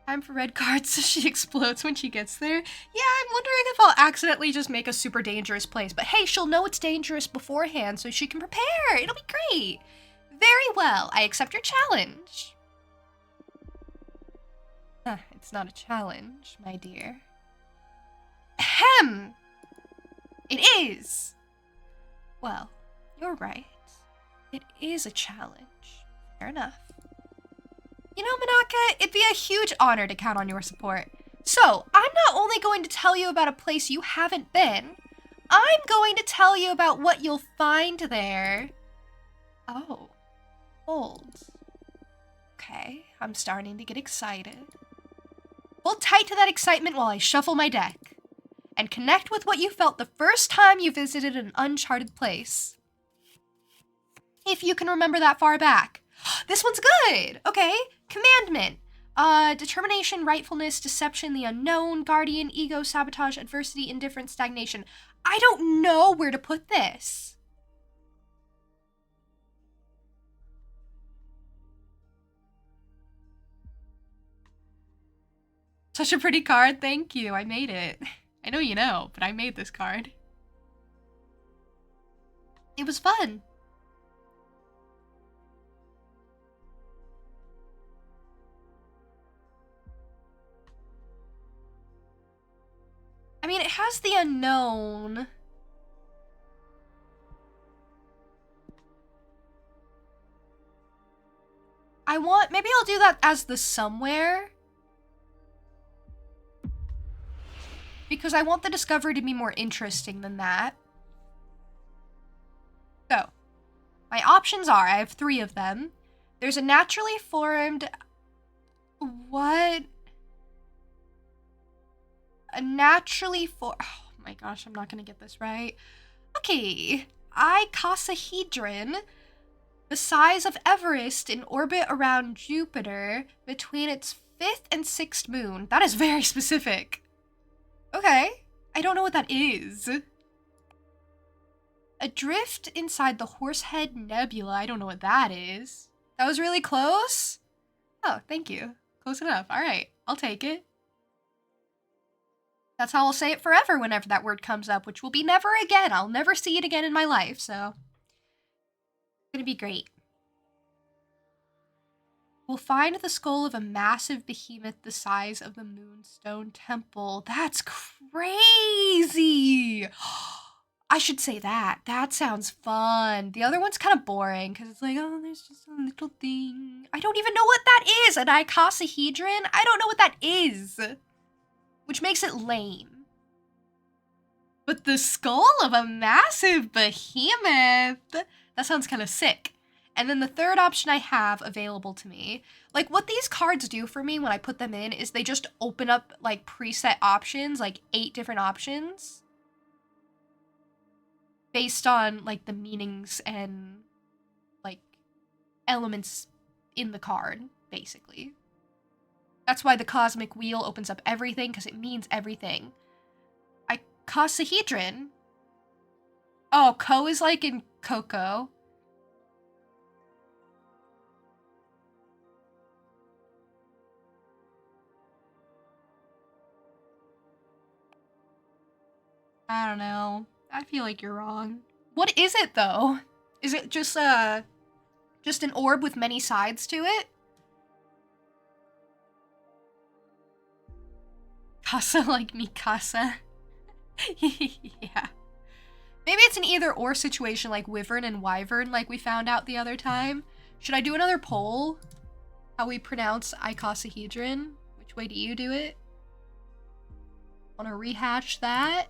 Time for red cards so she explodes when she gets there. Yeah, I'm wondering if I'll accidentally just make a super dangerous place. But hey, she'll know it's dangerous beforehand so she can prepare. It'll be great. Very well. I accept your challenge. It's not a challenge, my dear. Ahem! It is! Well, you're right. It is a challenge. Fair enough. You know, Manaka, it'd be a huge honor to count on your support. So, I'm not only going to tell you about a place you haven't been, I'm going to tell you about what you'll find there. Oh. Hold. Okay, I'm starting to get excited. Hold tight to that excitement while I shuffle my deck. And connect with what you felt the first time you visited an uncharted place. If you can remember that far back. This one's good! Okay. Commandment. Determination, rightfulness, deception, the unknown, guardian, ego, sabotage, adversity, indifference, stagnation. I don't know where to put this. Such a pretty card. Thank you. I made it. I know you know, but I made this card. It was fun. I mean, it has the unknown. Maybe I'll do that as the somewhere. Because I want the discovery to be more interesting than that. So, my options are, I have 3 of them. There's a naturally formed... What? A naturally for... Oh my gosh, I'm not gonna get this right. Okay. Icosahedron, the size of Everest in orbit around Jupiter between its 5th and 6th moon. That is very specific. Okay. I don't know what that is. Adrift inside the Horsehead Nebula. I don't know what that is. That was really close? Oh, thank you. Close enough. All right. I'll take it. That's how I'll say it forever whenever that word comes up, which will be never again. I'll never see it again in my life, so... It's gonna be great. We'll find the skull of a massive behemoth the size of the Moonstone Temple. That's crazy! I should say that. That sounds fun. The other one's kind of boring, because it's like, oh, there's just a little thing. I don't even know what that is! An icosahedron? I don't know what that is! Which makes it lame. But the skull of a massive behemoth! That sounds kind of sick. And then the third option I have available to me, like what these cards do for me when I put them in is they just open up like preset options, like 8 different options. Based on like the meanings and like elements in the card, basically. That's why the Cosmic Wheel opens up everything, because it means everything. Icosahedron. Oh, Ko is like in Coco. I don't know. I feel like you're wrong. What is it, though? Is it just an orb with many sides to it? Casa like Mikasa. Yeah. Maybe it's an either-or situation like Wyvern and Wyvern like we found out the other time. Should I do another poll? How we pronounce icosahedron? Which way do you do it? Wanna rehash that?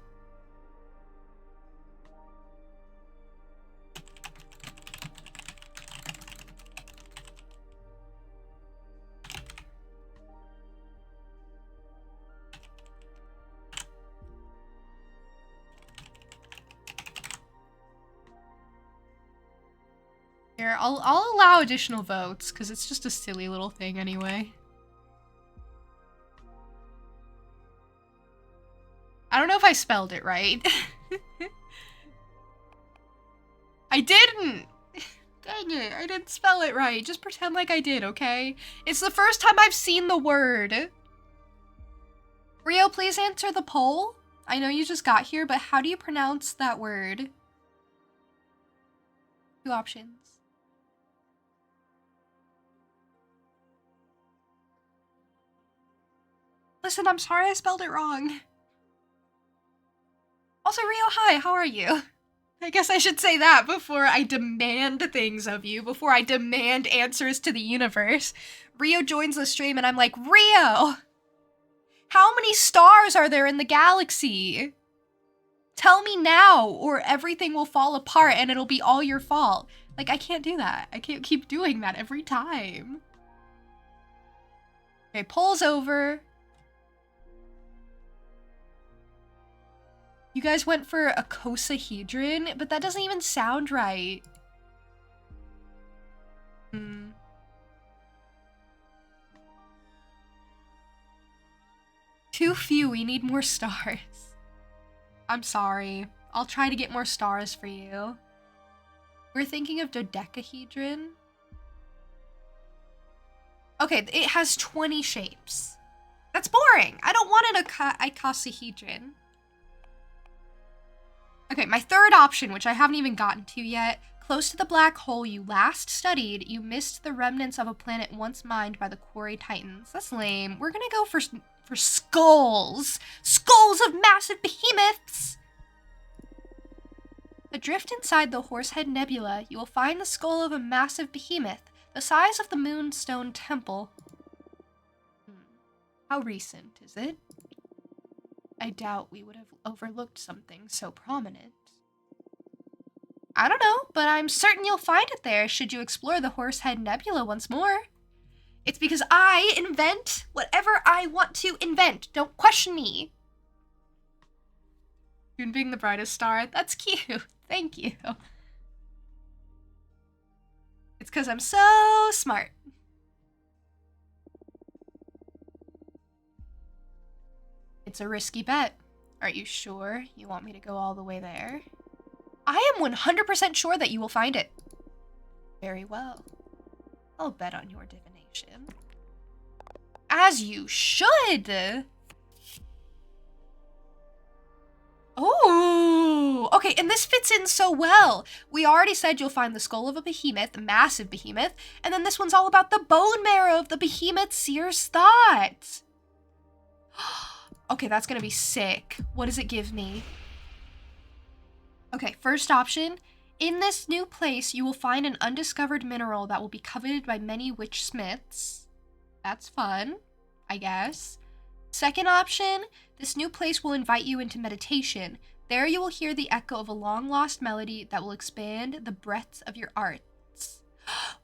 Here, I'll allow additional votes, because it's just a silly little thing anyway. know if I spelled it right. I didn't! Dang it, I didn't spell it right. Just pretend like I did, okay? It's the first time I've seen the word. Rio, please answer the poll. I know you just got here, but how do you pronounce that word? 2 options. Listen, I'm sorry I spelled it wrong. Also, Rio, hi, how are you? I guess I should say that before I demand things of you, before I demand answers to the universe. Rio joins the stream and I'm like, Rio, how many stars are there in the galaxy? Tell me now, or everything will fall apart and it'll be all your fault. Like, I can't do that. I can't keep doing that every time. Okay, poll's over. You guys went for a icosahedron, but that doesn't even sound right. Too few, we need more stars. I'm sorry. I'll try to get more stars for you. We're thinking of dodecahedron. Okay, it has 20 shapes. That's boring. I don't want an icosahedron. Okay, my third option, which I haven't even gotten to yet. Close to the black hole you last studied, you missed the remnants of a planet once mined by the quarry titans. That's lame. We're gonna go for skulls. Skulls of massive behemoths! Adrift inside the Horsehead Nebula, you will find the skull of a massive behemoth, the size of the Moonstone Temple. How recent is it? I doubt we would have overlooked something so prominent. I don't know, but I'm certain you'll find it there should you explore the Horsehead Nebula once more. It's because I invent whatever I want to invent. Don't question me. Moon being the brightest star. That's cute. Thank you. It's because I'm so smart. It's a risky bet. Are you sure you want me to go all the way there? I am 100% sure that you will find it. Very well. I'll bet on your divination. As you should! Oh, okay, and this fits in so well. We already said you'll find the skull of a behemoth, a massive behemoth, and then this one's all about the bone marrow of the behemoth seer's thought. Okay, that's gonna be sick. What does it give me? Okay, first option. In this new place, you will find an undiscovered mineral that will be coveted by many witch smiths. That's fun, I guess. Second option, this new place will invite you into meditation. There you will hear the echo of a long-lost melody that will expand the breadth of your arts.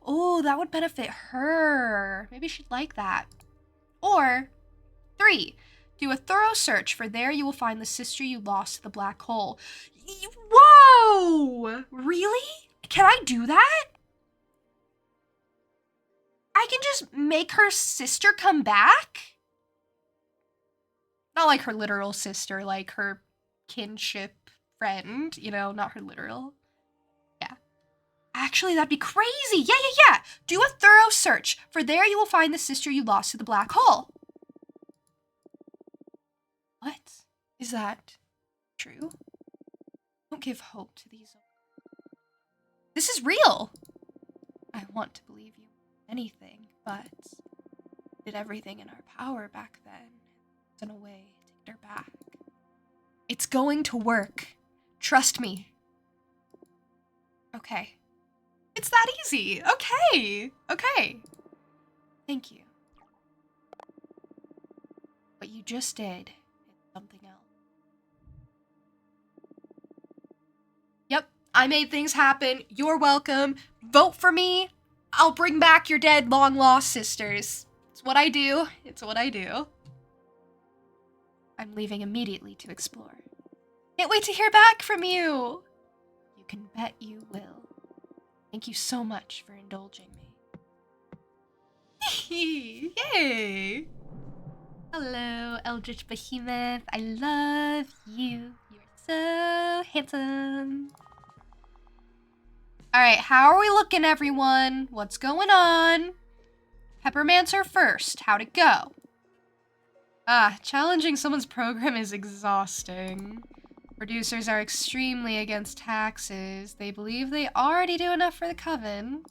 Oh, that would benefit her. Maybe she'd like that. Or 3, do a thorough search, for there you will find the sister you lost to the black hole. Whoa! Really? Can I do that? I can just make her sister come back? Not like her literal sister, like her kinship friend, you know, not her literal. Yeah. Actually, that'd be crazy. Yeah. Do a thorough search, for there you will find the sister you lost to the black hole. What? Is that true? Don't give hope to these. This is real. I want to believe you anything, but did everything in our power back then. In a way to get her back. It's going to work. Trust me. Okay. It's that easy. Okay. Thank you. What you just did is something else. Yep, I made things happen. You're welcome. Vote for me. I'll bring back your dead, long-lost sisters. It's what I do. I'm leaving immediately to explore. Can't wait to hear back from you! You can bet you will. Thank you so much for indulging me. Yay! Hello, Eldritch Behemoth. I love you. You're so handsome. All right, how are we looking, everyone? What's going on? Peppermancer first. How'd it go? Challenging someone's program is exhausting. Producers are extremely against taxes. They believe they already do enough for the coven.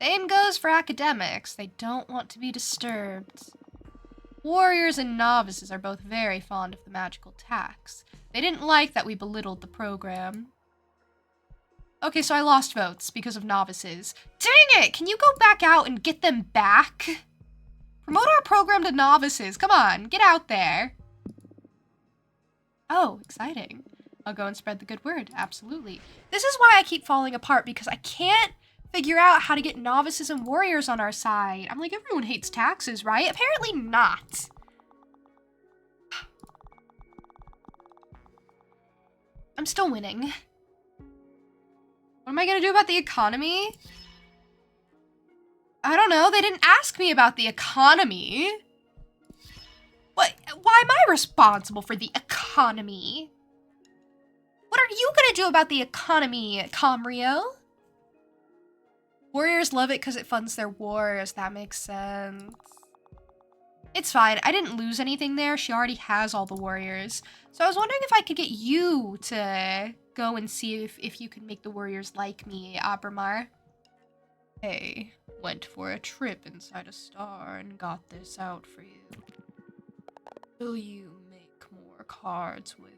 Same goes for academics. They don't want to be disturbed. Warriors and novices are both very fond of the magical tax. They didn't like that we belittled the program. Okay, so I lost votes because of novices. Dang it! Can you go back out and get them back? Promote our program to novices. Come on, get out there. Oh, exciting. I'll go and spread the good word. Absolutely. This is why I keep falling apart, because I can't figure out how to get novices and warriors on our side. I'm like, everyone hates taxes, right? Apparently not. I'm still winning. What am I gonna do about the economy? I don't know. They didn't ask me about the economy. What? Why am I responsible for the economy? What are you gonna do about the economy, Comrio? Warriors love it because it funds their wars. That makes sense. It's fine. I didn't lose anything there. She already has all the warriors. So I was wondering if I could get you to go and see if you can make the warriors like me, Abramar. Hey, went for a trip inside a star and got this out for you. Will you make more cards with?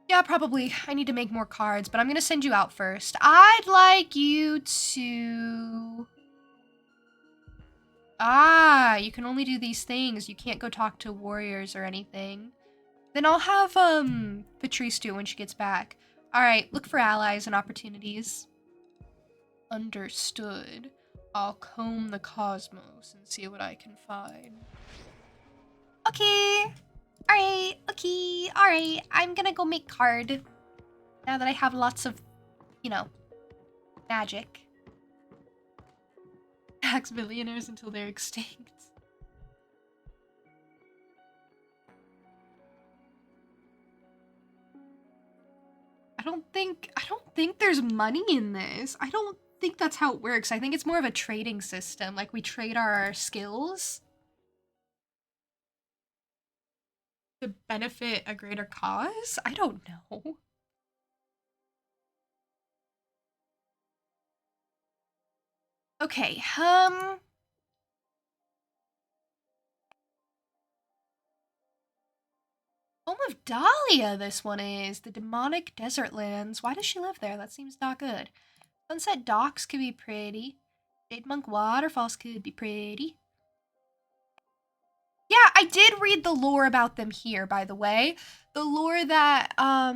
Yeah, probably. I need to make more cards, but I'm gonna send you out first. I'd like you to... you can only do these things. You can't go talk to warriors or anything. Then I'll have, Patrice do it when she gets back. Alright, look for allies and opportunities. Understood. I'll comb the cosmos and see what I can find. Okay. Alright, okay, alright. I'm gonna go make card. Now that I have lots of, you know, magic. Tax billionaires until they're extinct. I don't think there's money in this. I don't think that's how it works. I think it's more of a trading system. Like, we trade our skills to benefit a greater cause? I don't know. Okay, Home of Dahlia, this one is. The demonic desert lands. Why does she live there? That seems not good. Sunset Docks could be pretty. Jade Monk Waterfalls could be pretty. Yeah, I did read the lore about them here, by the way. The lore that, I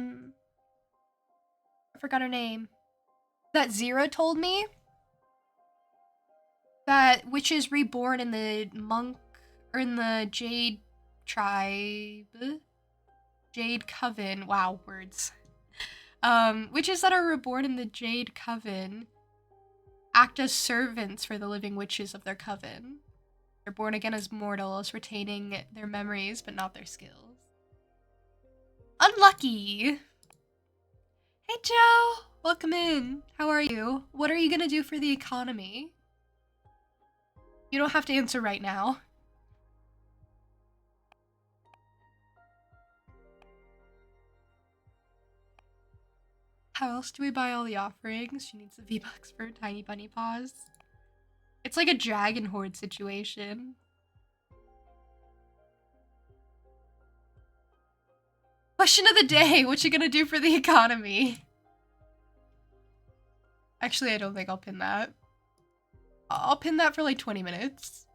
forgot her name. That Zira told me. That witches reborn in the monk, or in the Jade tribe. Jade Coven. Wow, words. Witches that are reborn in the Jade Coven act as servants for the living witches of their coven. They're born again as mortals, retaining their memories but not their skills. Unlucky! Hey Joe! Welcome in. How are you? What are you gonna do for the economy? You don't have to answer right now. How else do we buy all the offerings? She needs the V-Bucks for Tiny Bunny Paws. It's like a dragon horde situation. Question of the day, what you gonna do for the economy? Actually, I don't think I'll pin that. I'll pin that for like 20 minutes.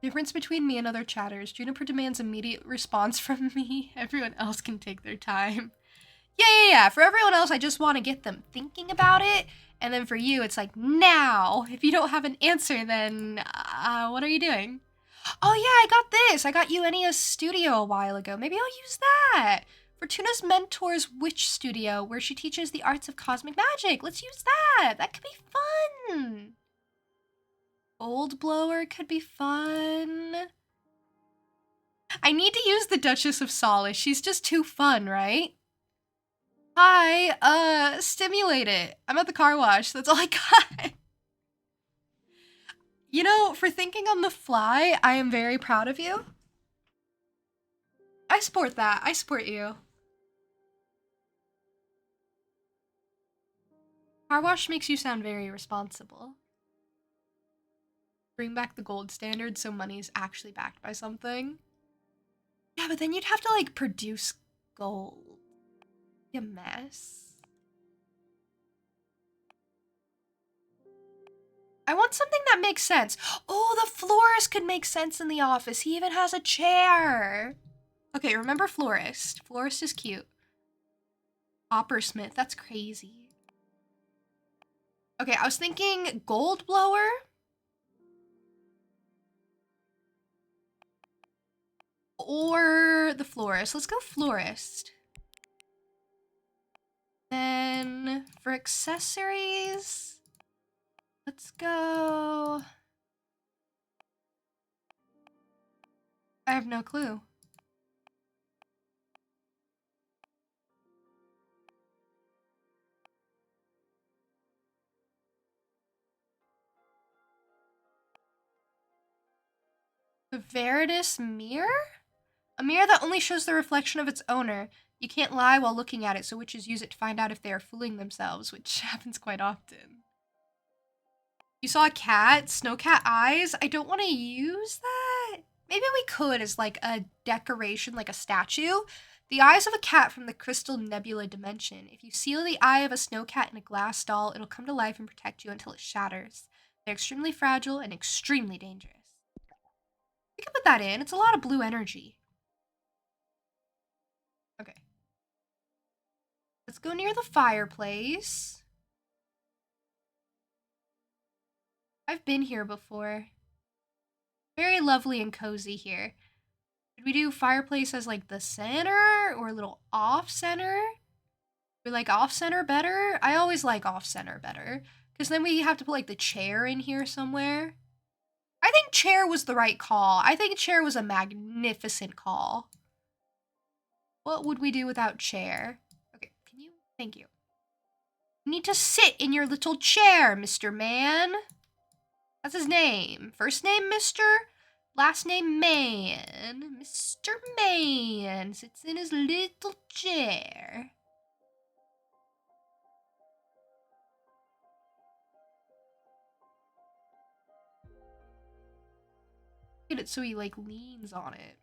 Difference between me and other chatters. Juniper demands immediate response from me. Everyone else can take their time. Yeah. For everyone else, I just want to get them thinking about it. And then for you, it's like, now. If you don't have an answer, then what are you doing? Oh yeah, I got this. I got you NES Studio a while ago. Maybe I'll use that Fortuna's mentor's witch studio, where she teaches the arts of cosmic magic. Let's use that. That could be fun. Gold blower could be fun. I need to use the Duchess of Solace. She's just too fun, right? Hi, stimulate it. I'm at the car wash. That's all I got. You know, for thinking on the fly, I am very proud of you. I support that. I support you. Car wash makes you sound very responsible. Bring back the gold standard so money's actually backed by something. Yeah, but then you'd have to, like, produce gold. You mess. I want something that makes sense. Oh, the florist could make sense in the office. He even has a chair. Okay, remember florist. Florist is cute. Coppersmith, that's crazy. Okay, I was thinking gold blower. Or the florist. Let's go florist. Then for accessories, let's go. I have no clue. The Veritas mirror? A mirror that only shows the reflection of its owner. You can't lie while looking at it, so witches use it to find out if they are fooling themselves, which happens quite often. You saw a cat? Snowcat eyes? I don't want to use that. Maybe we could as like a decoration, like a statue. The eyes of a cat from the Crystal Nebula dimension. If you seal the eye of a snowcat in a glass doll, it'll come to life and protect you until it shatters. They're extremely fragile and extremely dangerous. We can put that in. It's a lot of blue energy. Okay. Let's go near the fireplace. I've been here before. Very lovely and cozy here. Should we do fireplace as like the center or a little off center? We like off center better? I always like off center better. Because then we have to put like the chair in here somewhere. I think chair was the right call. I think chair was a magnificent call. What would we do without chair? Okay, can you? Thank you. You need to sit in your little chair, Mr. Man. That's his name. First name, Mr. Last name, Man. Mr. Man sits in his little chair. Get it so he, like, leans on it.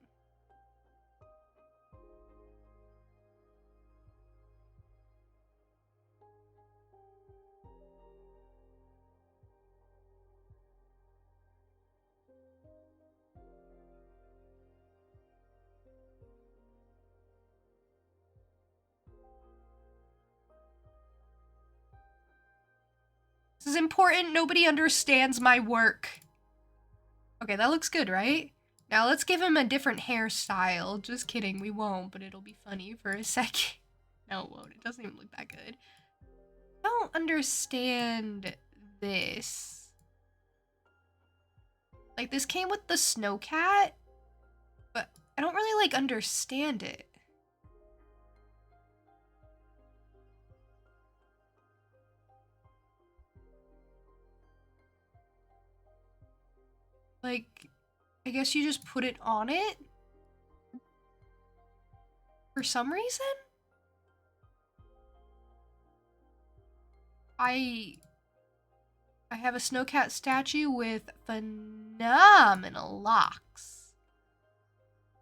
This is important. Nobody understands my work. Okay, that looks good, right? Now let's give him a different hairstyle. Just kidding, we won't, but it'll be funny for a second. No, it won't. It doesn't even look that good. I don't understand this. Like, this came with the snowcat, but I don't really, like, understand it. Like, I guess you just put it on it? For some reason? I have a snowcat statue with phenomenal locks.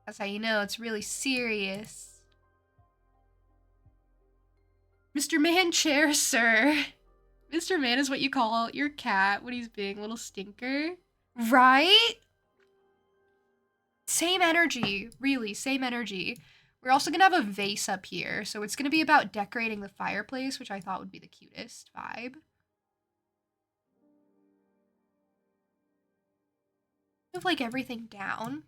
That's how you know it's really serious. Mr. Man chair, sir. Mr. Man is what you call your cat when he's being a little stinker. Right? Same energy, really, same energy. We're also gonna have a vase up here, so it's gonna be about decorating the fireplace, which I thought would be the cutest vibe. Move like everything down.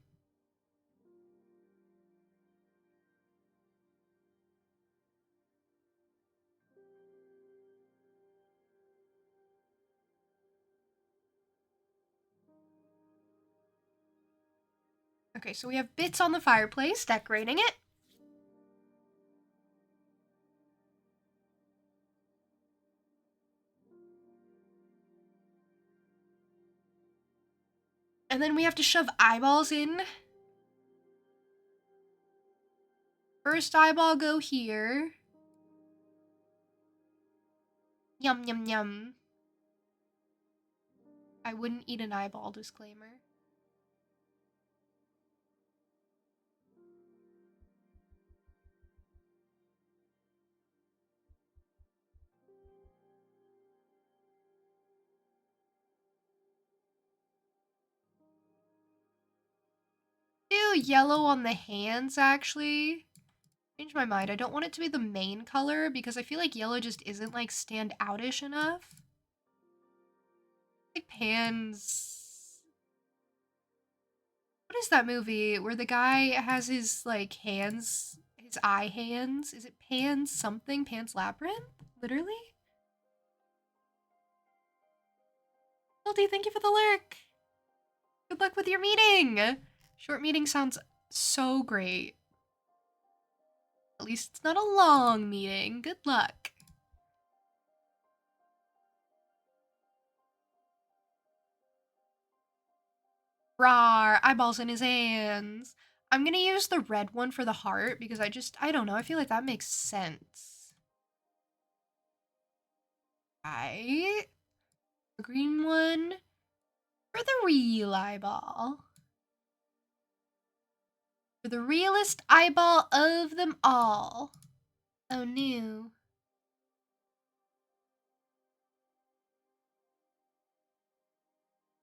Okay, so we have bits on the fireplace, decorating it. And then we have to shove eyeballs in. First eyeball go here. Yum, yum, yum. I wouldn't eat an eyeball, disclaimer. Do yellow on the hands, actually. Change my mind. I don't want it to be the main color because I feel like yellow just isn't like stand outish enough. Like Pan's. What is that movie where the guy has his like hands, his eye hands? Is it Pan's something? Pan's Labyrinth? Literally? Goldie, thank you for the lurk. Good luck with your meeting. Short meeting sounds so great. At least it's not a long meeting. Good luck. Rawr, eyeballs in his hands. I'm gonna use the red one for the heart because I don't know, I feel like that makes sense. Right? The green one for the real eyeball. For the realest eyeball of them all. Oh no.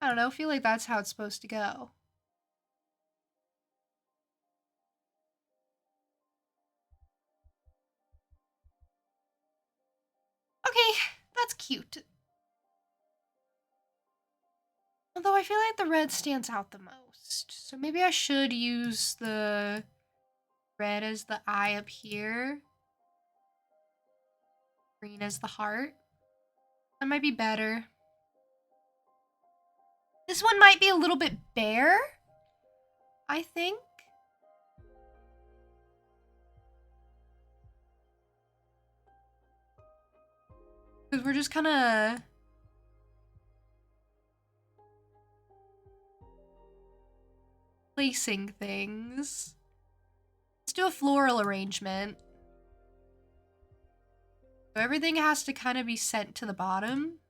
I don't know, I feel like that's how it's supposed to go. Okay, that's cute. Although I feel like the red stands out the most. So maybe I should use the red as the eye up here. Green as the heart. That might be better. This one might be a little bit bare, I think. Because we're just kind of... placing things. Let's do a floral arrangement. So everything has to kind of be sent to the bottom.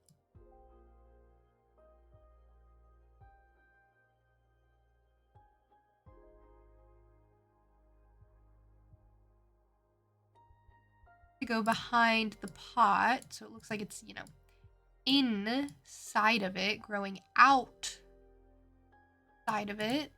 To go behind the pot, so it looks like it's, you know, inside of it, growing out side of it.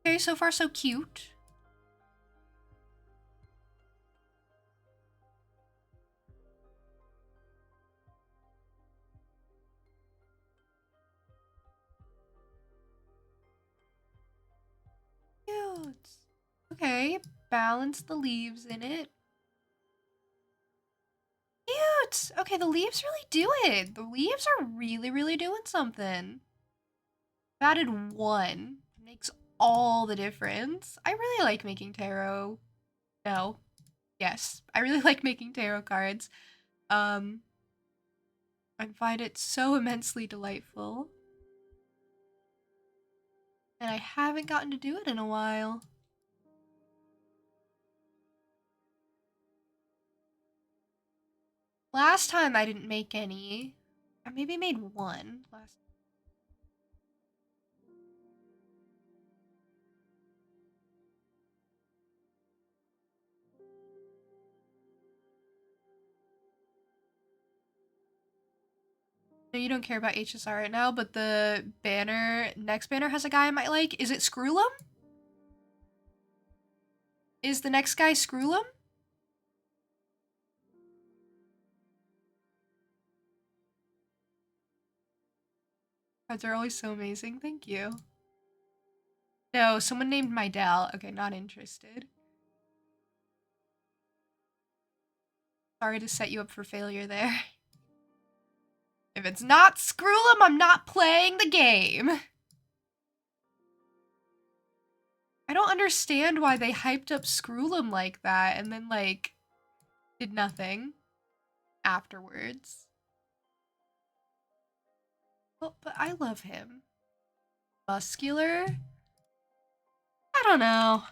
Okay, so far so cute. Cute. Okay, balance the leaves in it. Cute! Okay, the leaves really do it. The leaves are really, really doing something. I've added one. It makes all the difference. I really like making tarot. No. Yes. I really like making tarot cards. I find it so immensely delightful. And I haven't gotten to do it in a while. Last time I didn't make any. I maybe made one last. No, you don't care about HSR right now, but the banner, next banner has a guy I might like. Is it Screwlum? Is the next guy Scroolum? Cards are always so amazing. Thank you. No, someone named Mydell. Okay, not interested. Sorry to set you up for failure there. If it's not Scroolum, I'm not playing the game. I don't understand why they hyped up Scroolum like that and then, like, did nothing afterwards. Well, but I love him. Muscular? I don't know.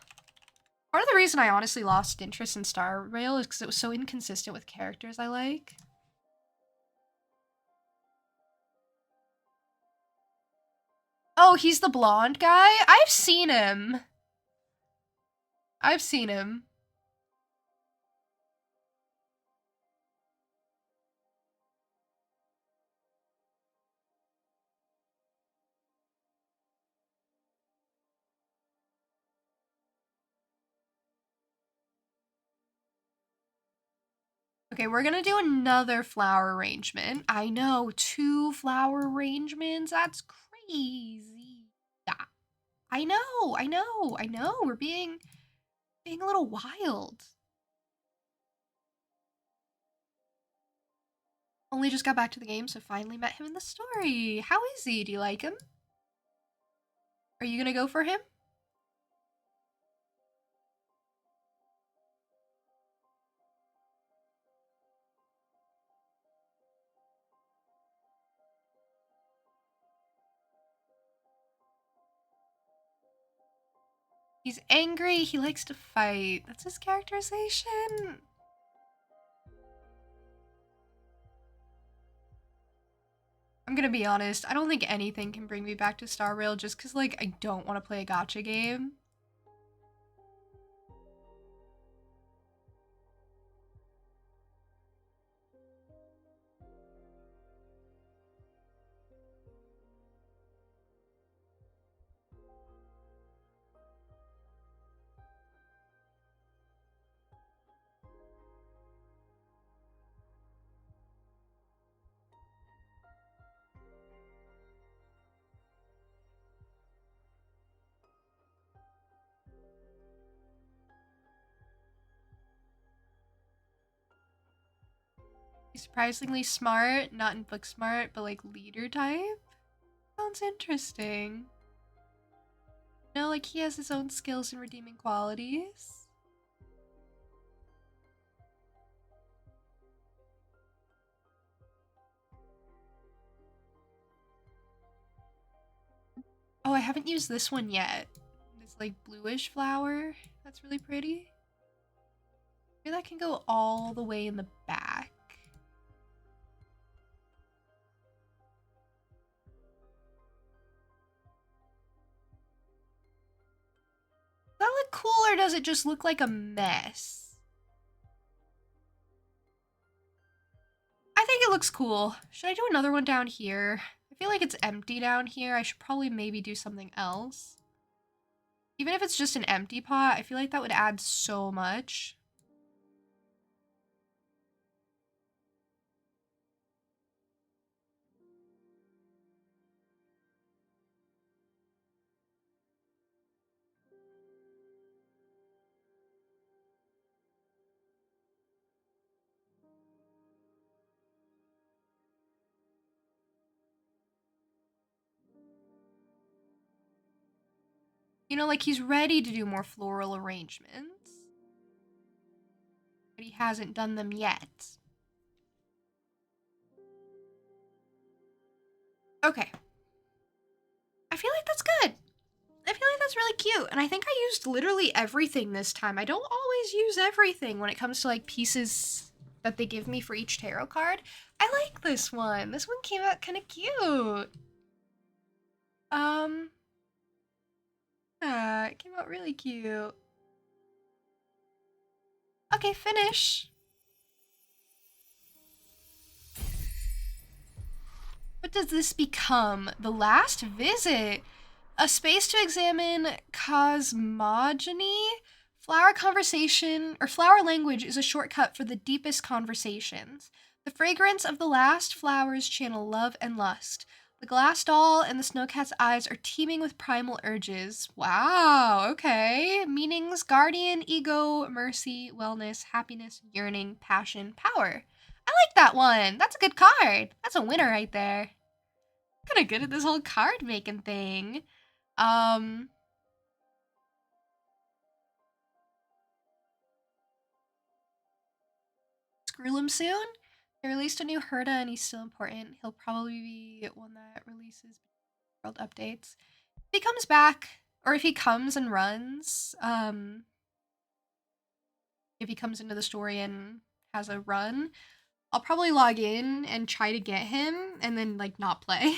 Part of the reason I honestly lost interest in Star Rail is because it was so inconsistent with characters I like. Oh, he's the blonde guy? I've seen him. I've seen him. Okay, we're gonna do another flower arrangement. I know, 2 flower arrangements? That's crazy. Yeah. I know. We're being a little wild. Only just got back to the game, so finally met him in the story. How is he? Do you like him? Are you gonna go for him? He's angry, he likes to fight. That's his characterization. I'm gonna be honest, I don't think anything can bring me back to Star Rail just because, like, I don't want to play a gacha game. He's surprisingly smart, not in book smart, but like leader type. Sounds interesting. You know, like he has his own skills and redeeming qualities. Oh, I haven't used this one yet. This like bluish flower. That's really pretty. Maybe that can go all the way in the back. Does that look cool or does it just look like a mess? I think it looks cool. Should I do another one down here? I feel like it's empty down here. I should probably maybe do something else. Even if it's just an empty pot, I feel like that would add so much. You know, like he's ready to do more floral arrangements. But he hasn't done them yet. Okay. I feel like that's good. I feel like that's really cute. And I think I used literally everything this time. I don't always use everything when it comes to like pieces that they give me for each tarot card. I like this one. This one came out kind of cute. Yeah, it came out really cute. Okay, finish. What does this become? The last visit. A space to examine cosmogony, Flower conversation, or flower language, is a shortcut for the deepest conversations. The fragrance of the last flowers channel love and lust. The glass doll and the snowcat's eyes are teeming with primal urges. Wow, okay. Meanings: guardian, ego, mercy, wellness, happiness, yearning, passion, power. I like that one. That's a good card. That's a winner right there. Kind of good at this whole card making thing. Screwlum soon. They released a new Herda and he's still important. He'll probably be one that releases world updates. If he comes back, or if he comes and runs, if he comes into the story and has a run, I'll probably log in and try to get him and then, like, not play.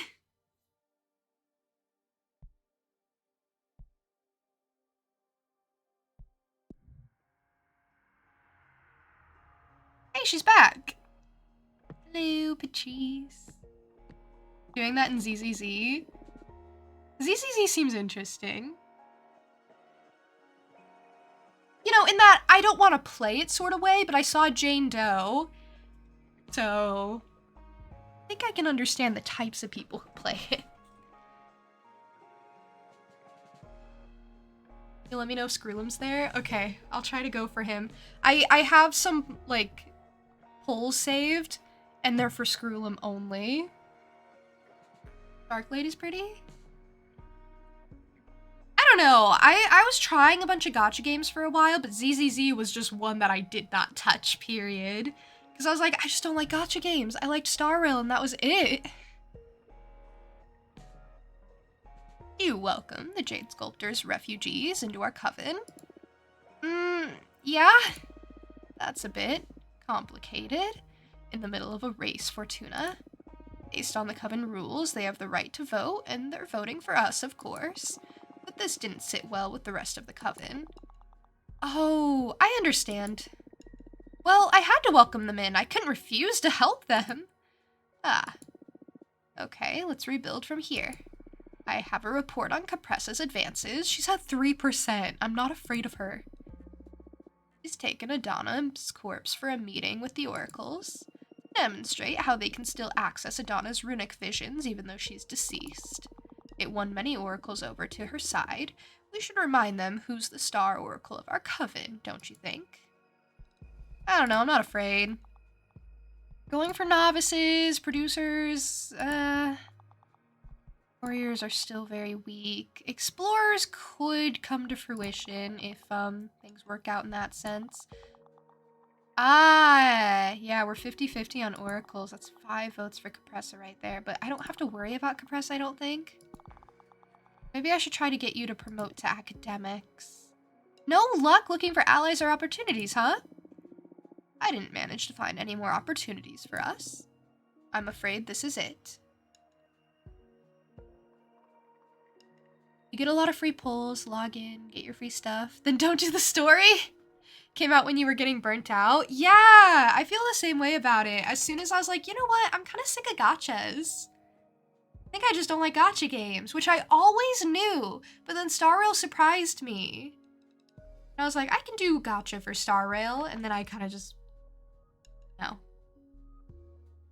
Hey, she's back! Hello, Patrice. Doing that in ZZZ? ZZZ seems interesting. You know, in that I don't want to play it sort of way, but I saw Jane Doe, so I think I can understand the types of people who play it. You let me know if Screwlum's there? Okay, I'll try to go for him. I have some, like, polls saved, and they're for Screwlum only. Dark Lady's pretty? I don't know. I was trying a bunch of gacha games for a while, but ZZZ was just one that I did not touch, period. Because I was like, I just don't like gacha games. I liked Star Rail, and that was it. You welcome the Jade Sculptor's refugees into our coven. Yeah? That's a bit complicated. In the middle of a race, Fortuna. Based on the coven rules, they have the right to vote, and they're voting for us, of course. But this didn't sit well with the rest of the coven. Oh, I understand. Well, I had to welcome them in. I couldn't refuse to help them. Ah. Okay, let's rebuild from here. I have a report on Capressa's advances. She's at 3%. I'm not afraid of her. She's taken Adana's corpse for a meeting with the oracles. Demonstrate how they can still access Adana's runic visions even though she's deceased. It won many oracles over to her side. We should remind them who's the star oracle of our coven, don't you think? I don't know, I'm not afraid. Going for novices, producers, warriors are still very weak. Explorers could come to fruition if things work out in that sense. Ah, yeah, we're 50-50 on oracles. That's 5 votes for Capressa right there, but I don't have to worry about Capressa, I don't think. Maybe I should try to get you to promote to academics. No luck looking for allies or opportunities, huh? I didn't manage to find any more opportunities for us. I'm afraid this is it. You get a lot of free pulls, log in, get your free stuff, then don't do the story? Came out when you were getting burnt out? Yeah, I feel the same way about it. As soon as I was like, you know what, I'm kind of sick of gachas. I think I just don't like gacha games, which I always knew, but then Star Rail surprised me. And I was like, I can do gacha for Star Rail, and then I kind of just, no.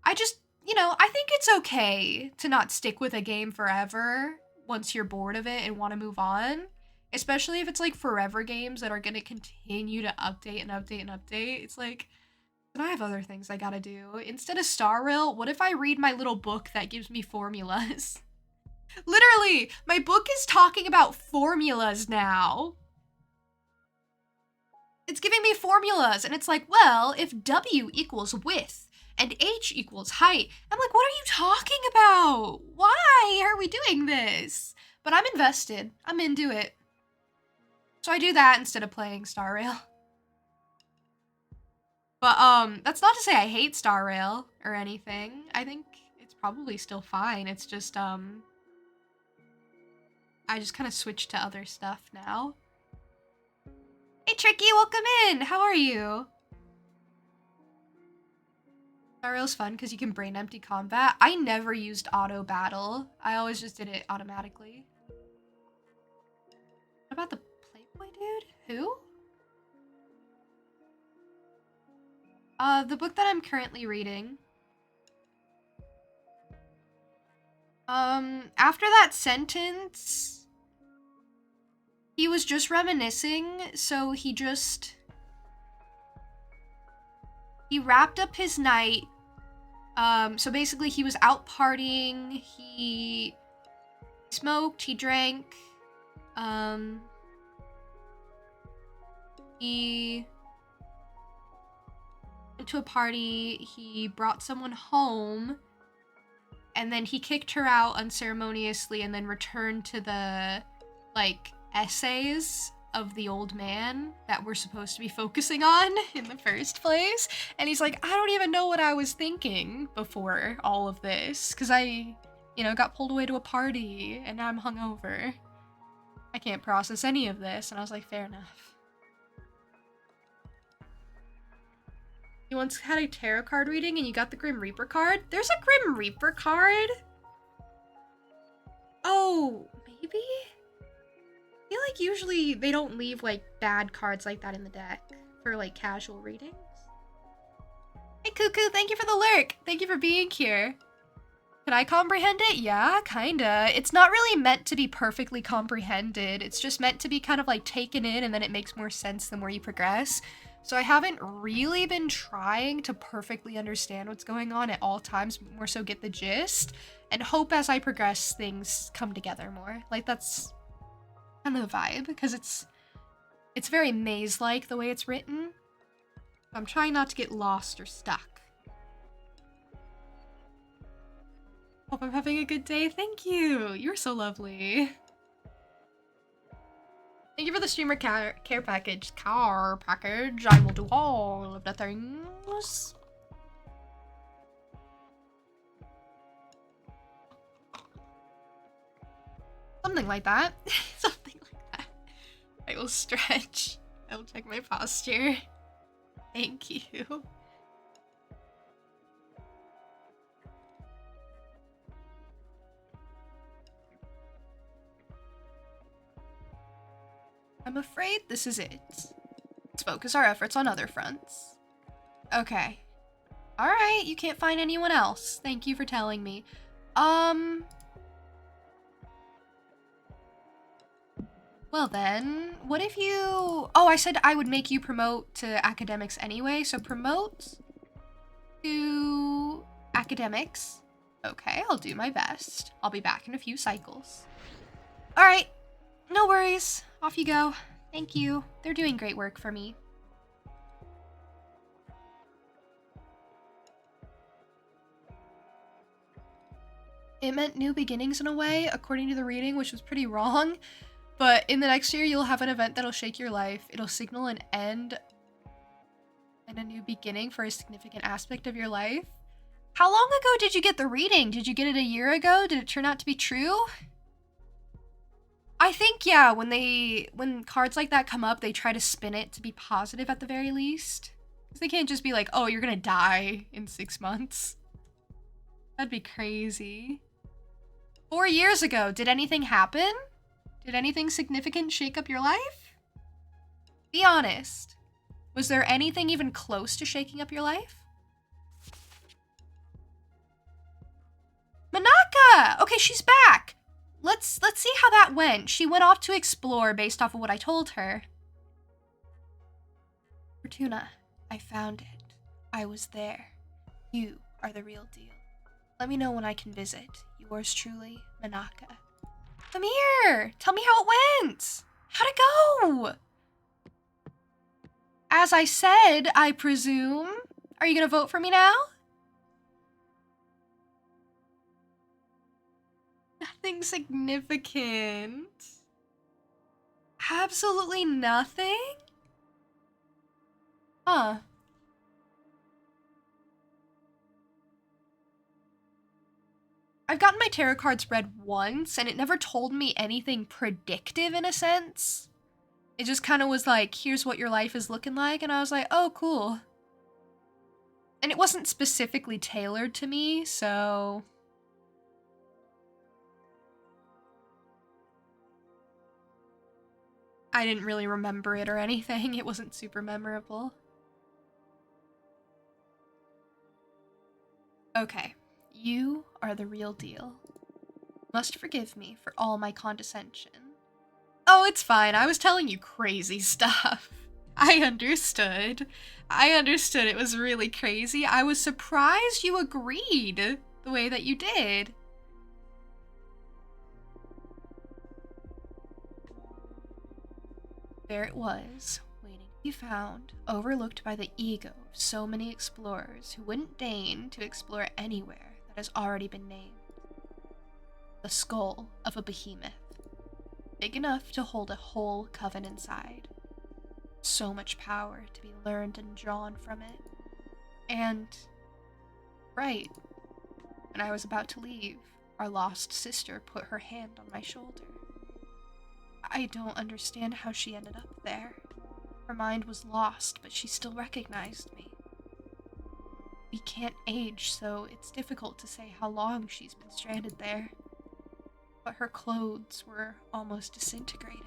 I just, you know, I think it's okay to not stick with a game forever once you're bored of it and want to move on. Especially if it's like forever games that are going to continue to update and update and update. It's like, but I have other things I gotta do. Instead of Star Rail, what if I read my little book that gives me formulas? Literally, my book is talking about formulas now. It's giving me formulas, and it's like, well, if W equals width and H equals height, I'm like, what are you talking about? Why are we doing this? But I'm invested. I'm into it. So I do that instead of playing Star Rail. But, that's not to say I hate Star Rail or anything. I think it's probably still fine. It's just, I just kind of switched to other stuff now. Hey, Tricky, welcome in! How are you? Star Rail's fun because you can brain empty combat. I never used auto battle. I always just did it automatically. What about the Playboy dude? Who? The book that I'm currently reading. After that sentence, he was just reminiscing, so he wrapped up his night. So basically he was out partying, he smoked, he drank, he went to a party, he brought someone home, and then he kicked her out unceremoniously and then returned to the, like, essays of the old man that we're supposed to be focusing on in the first place. And he's like, I don't even know what I was thinking before all of this, because I, got pulled away to a party and now I'm hungover. I can't process any of this. And I was like, fair enough. You once had a tarot card reading and you got the Grim Reaper card? There's a Grim Reaper card? Oh, maybe? I feel like usually they don't leave, like, bad cards like that in the deck for, like, casual readings. Hey, Cuckoo, thank you for the lurk. Thank you for being here. Can I comprehend it? Yeah, kinda. It's not really meant to be perfectly comprehended. It's just meant to be kind of, like, taken in, and then it makes more sense the more you progress. So I haven't really been trying to perfectly understand what's going on at all times, more so get the gist, and hope as I progress things come together more. Like, that's kind of the vibe, because it's very maze-like the way it's written. I'm trying not to get lost or stuck. Hope I'm having a good day. Thank you. You're so lovely. Thank you for the streamer care package. Car package. I will do all of the things. Something like that. Something like that. I will stretch. I will check my posture. Thank you. I'm afraid this is it. Let's focus our efforts on other fronts. Okay. Alright, you can't find anyone else. Thank you for telling me. Well then, what if you... Oh, I said I would make you promote to academics anyway, so promote to academics. Okay, I'll do my best. I'll be back in a few cycles. Alright, no worries. Off you go. Thank you. They're doing great work for me. It meant new beginnings in a way, according to the reading, which was pretty wrong. But in the next year, you'll have an event that'll shake your life. It'll signal an end and a new beginning for a significant aspect of your life. How long ago did you get the reading? Did you get it a year ago? Did it turn out to be true? I think, yeah, when cards like that come up, they try to spin it to be positive at the very least. Because they can't just be like, oh, you're gonna die in 6 months. That'd be crazy. 4 years ago, did anything happen? Did anything significant shake up your life? Be honest. Was there anything even close to shaking up your life? Manaka! Okay, she's back! Let's see how that went. She went off to explore based off of what I told her. Fortuna, I found it. I was there. You are the real deal. Let me know when I can visit. Yours truly, Manaka. Come here! Tell me how it went! How'd it go? As I said, I presume. Are you gonna vote for me now? Nothing significant. Absolutely nothing? Huh. I've gotten my tarot cards read once, and it never told me anything predictive in a sense. It just kind of was like, here's what your life is looking like, and I was like, oh, cool. And it wasn't specifically tailored to me, so... I didn't really remember it or anything. It wasn't super memorable. Okay, you are the real deal. Must forgive me for all my condescension. Oh, it's fine. I was telling you crazy stuff. I understood. I understood it was really crazy. I was surprised you agreed the way that you did. There it was, waiting to be found, overlooked by the ego of so many explorers who wouldn't deign to explore anywhere that has already been named. The skull of a behemoth, big enough to hold a whole coven inside. So much power to be learned and drawn from it. And, right, when I was about to leave, our lost sister put her hand on my shoulder. I don't understand how she ended up there. Her mind was lost, but she still recognized me. We can't age, so it's difficult to say how long she's been stranded there. But her clothes were almost disintegrating.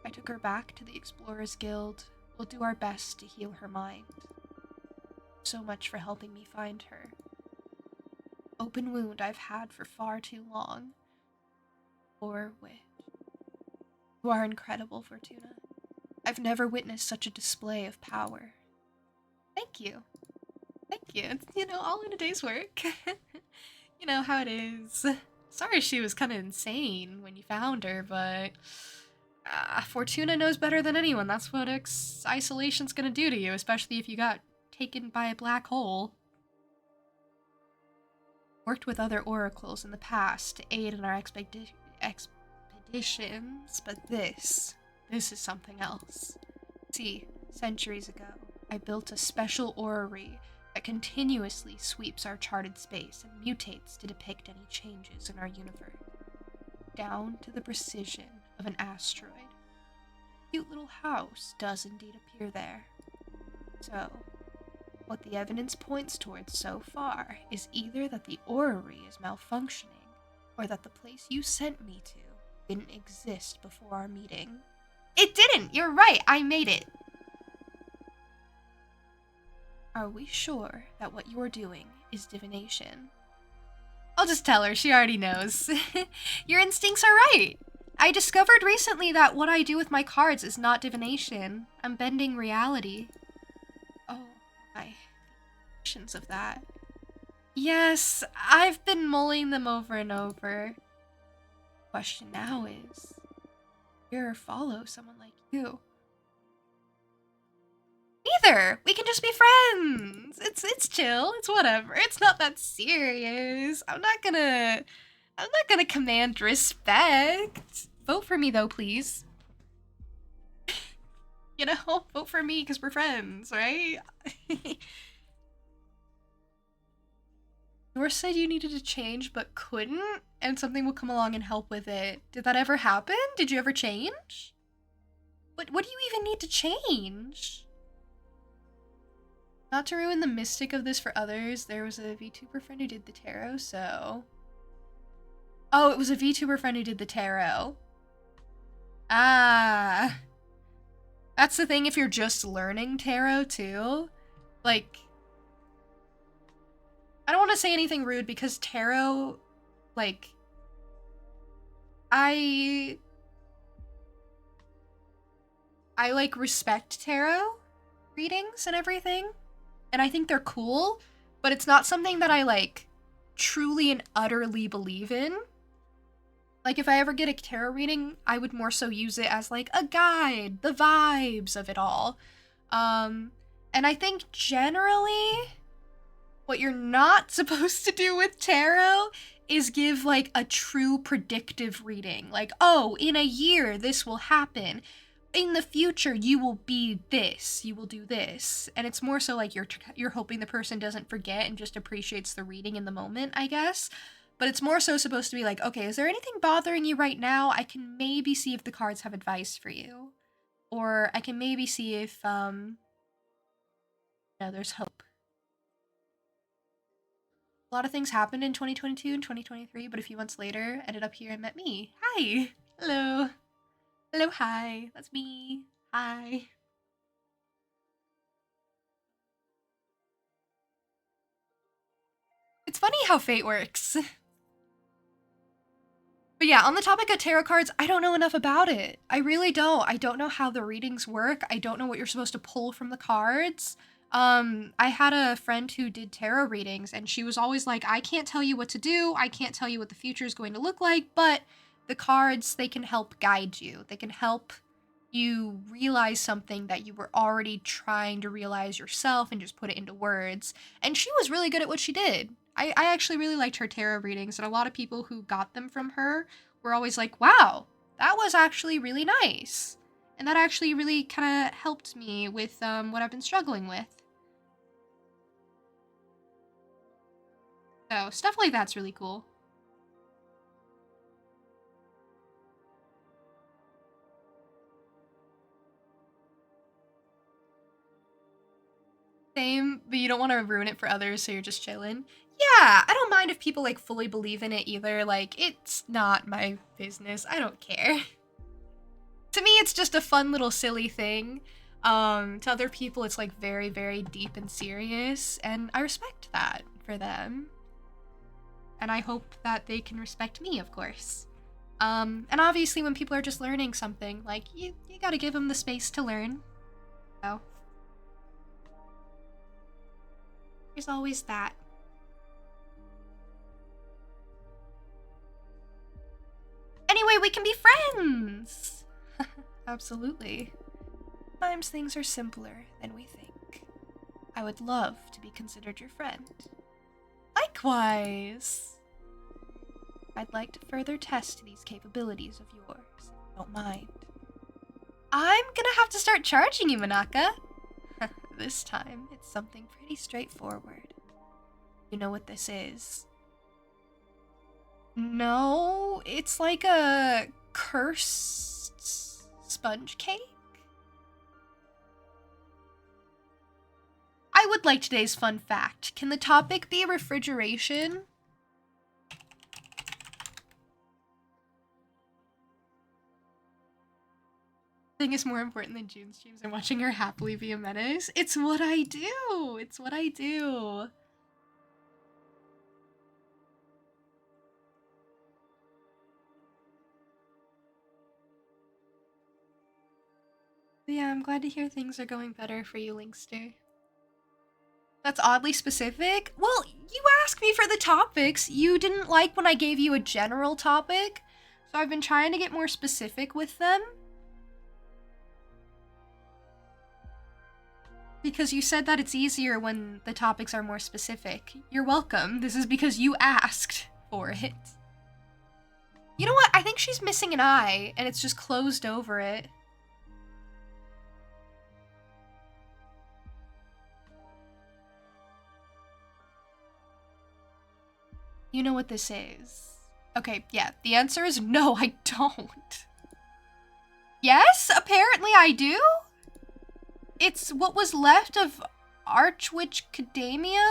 I took her back to the Explorers Guild. We'll do our best to heal her mind. So much for helping me find her. Open wound I've had for far too long. Poor witch. You are incredible, Fortuna. I've never witnessed such a display of power. Thank you. Thank you. It's, all in a day's work. You know how it is. Sorry she was kind of insane when you found her, but Fortuna knows better than anyone. That's what isolation's gonna do to you, especially if you got taken by a black hole. Worked with other oracles in the past to aid in our expeditions, but this is something else. See, centuries ago, I built a special orrery that continuously sweeps our charted space and mutates to depict any changes in our universe, down to the precision of an asteroid. A cute little house does indeed appear there. So, what the evidence points towards so far is either that the orrery is malfunctioning, or that the place you sent me to didn't exist before our meeting. It didn't! You're right! I made it! Are we sure that what you're doing is divination? I'll just tell her, she already knows. Your instincts are right! I discovered recently that what I do with my cards is not divination. I'm bending reality. Oh, my visions of that. Yes, I've been mulling them over and over. Question now is, hear or follow someone like you? Neither! We can just be friends! It's chill, it's whatever. It's not that serious. I'm not gonna command respect. Vote for me though, please. Vote for me because we're friends, right? Yours said you needed to change but couldn't, and something will come along and help with it. Did that ever happen? Did you ever change? What do you even need to change? Not to ruin the mystic of this for others, there was a VTuber friend who did the tarot, so... Oh, it was a VTuber friend who did the tarot. Ah. That's the thing if you're just learning tarot, too. Like... I don't want to say anything rude because tarot, like, I like respect tarot readings and everything, and I think they're cool, but it's not something that I like truly and utterly believe in. Like, if I ever get a tarot reading, I would more so use it as like a guide, the vibes of it all. And I think generally what you're not supposed to do with tarot is give, like, a true predictive reading. Like, oh, in a year, this will happen. In the future, you will be this. You will do this. And it's more so like you're hoping the person doesn't forget and just appreciates the reading in the moment, I guess. But it's more so supposed to be like, okay, is there anything bothering you right now? I can maybe see if the cards have advice for you. Or I can maybe see if, there's hope. A lot of things happened in 2022 and 2023, but a few months later, ended up here and met me. Hi! Hello. Hello, hi. That's me. Hi. It's funny how fate works. But yeah, on the topic of tarot cards, I don't know enough about it. I really don't. I don't know how the readings work. I don't know what you're supposed to pull from the cards. I had a friend who did tarot readings, and she was always like, I can't tell you what to do. I can't tell you what the future is going to look like, but the cards, they can help guide you. They can help you realize something that you were already trying to realize yourself and just put it into words. And she was really good at what she did. I actually really liked her tarot readings, and a lot of people who got them from her were always like, wow, that was actually really nice. And that actually really kind of helped me with what I've been struggling with. So stuff like that's really cool. Same, but you don't want to ruin it for others, so you're just chilling. Yeah, I don't mind if people like fully believe in it either. Like, it's not my business. I don't care. To me, it's just a fun little silly thing. To other people, it's like very, very deep and serious, and I respect that for them. And I hope that they can respect me, of course. And obviously when people are just learning something, like, you gotta give them the space to learn. So, there's always that. Anyway, we can be friends! Absolutely. Sometimes things are simpler than we think. I would love to be considered your friend. Likewise! I'd like to further test these capabilities of yours. Don't mind. I'm gonna have to start charging you, Manaka. This time, it's something pretty straightforward. You know what this is? No, it's like a cursed sponge cake? I would like today's fun fact. Can the topic be refrigeration? Thing is more important than June streams and watching her happily be a menace. It's what I do. It's what I do. But yeah, I'm glad to hear things are going better for you, Linkster. That's oddly specific? Well, you asked me for the topics. You didn't like when I gave you a general topic, so I've been trying to get more specific with them. Because you said that it's easier when the topics are more specific. You're welcome. This is because you asked for it. You know what? I think she's missing an eye, and it's just closed over it. You know what this is? Okay, yeah, the answer is no, I don't. Yes, apparently I do? It's what was left of Archwitch Cadamia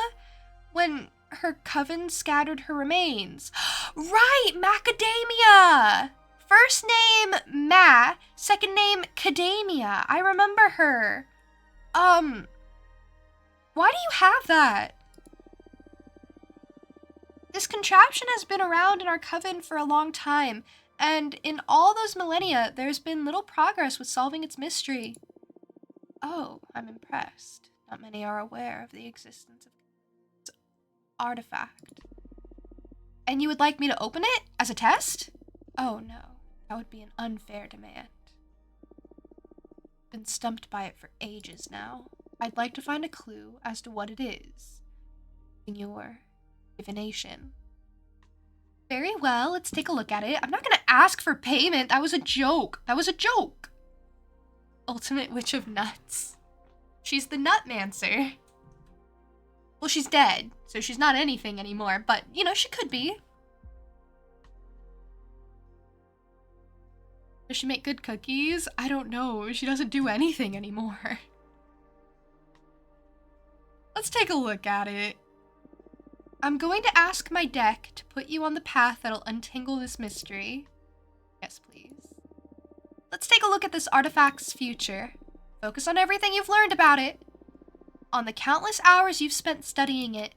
when her coven scattered her remains. Right, Macadamia! First name Ma, second name Cadamia. I remember her. Why do you have that? This contraption has been around in our coven for a long time, and in all those millennia, there's been little progress with solving its mystery. Oh, I'm impressed. Not many are aware of the existence of this artifact. And you would like me to open it as a test? Oh no, that would be an unfair demand. Been stumped by it for ages now. I'd like to find a clue as to what it is. In your divination. Very well, let's take a look at it. I'm not gonna ask for payment. That was a joke. That was a joke. Ultimate Witch of Nuts. She's the Nutmancer. Well, she's dead, so she's not anything anymore, but, you know, she could be. Does she make good cookies? I don't know. She doesn't do anything anymore. Let's take a look at it. I'm going to ask my deck to put you on the path that'll untangle this mystery. Yes, please. Let's take a look at this artifact's future. Focus on everything you've learned about it. On the countless hours you've spent studying it.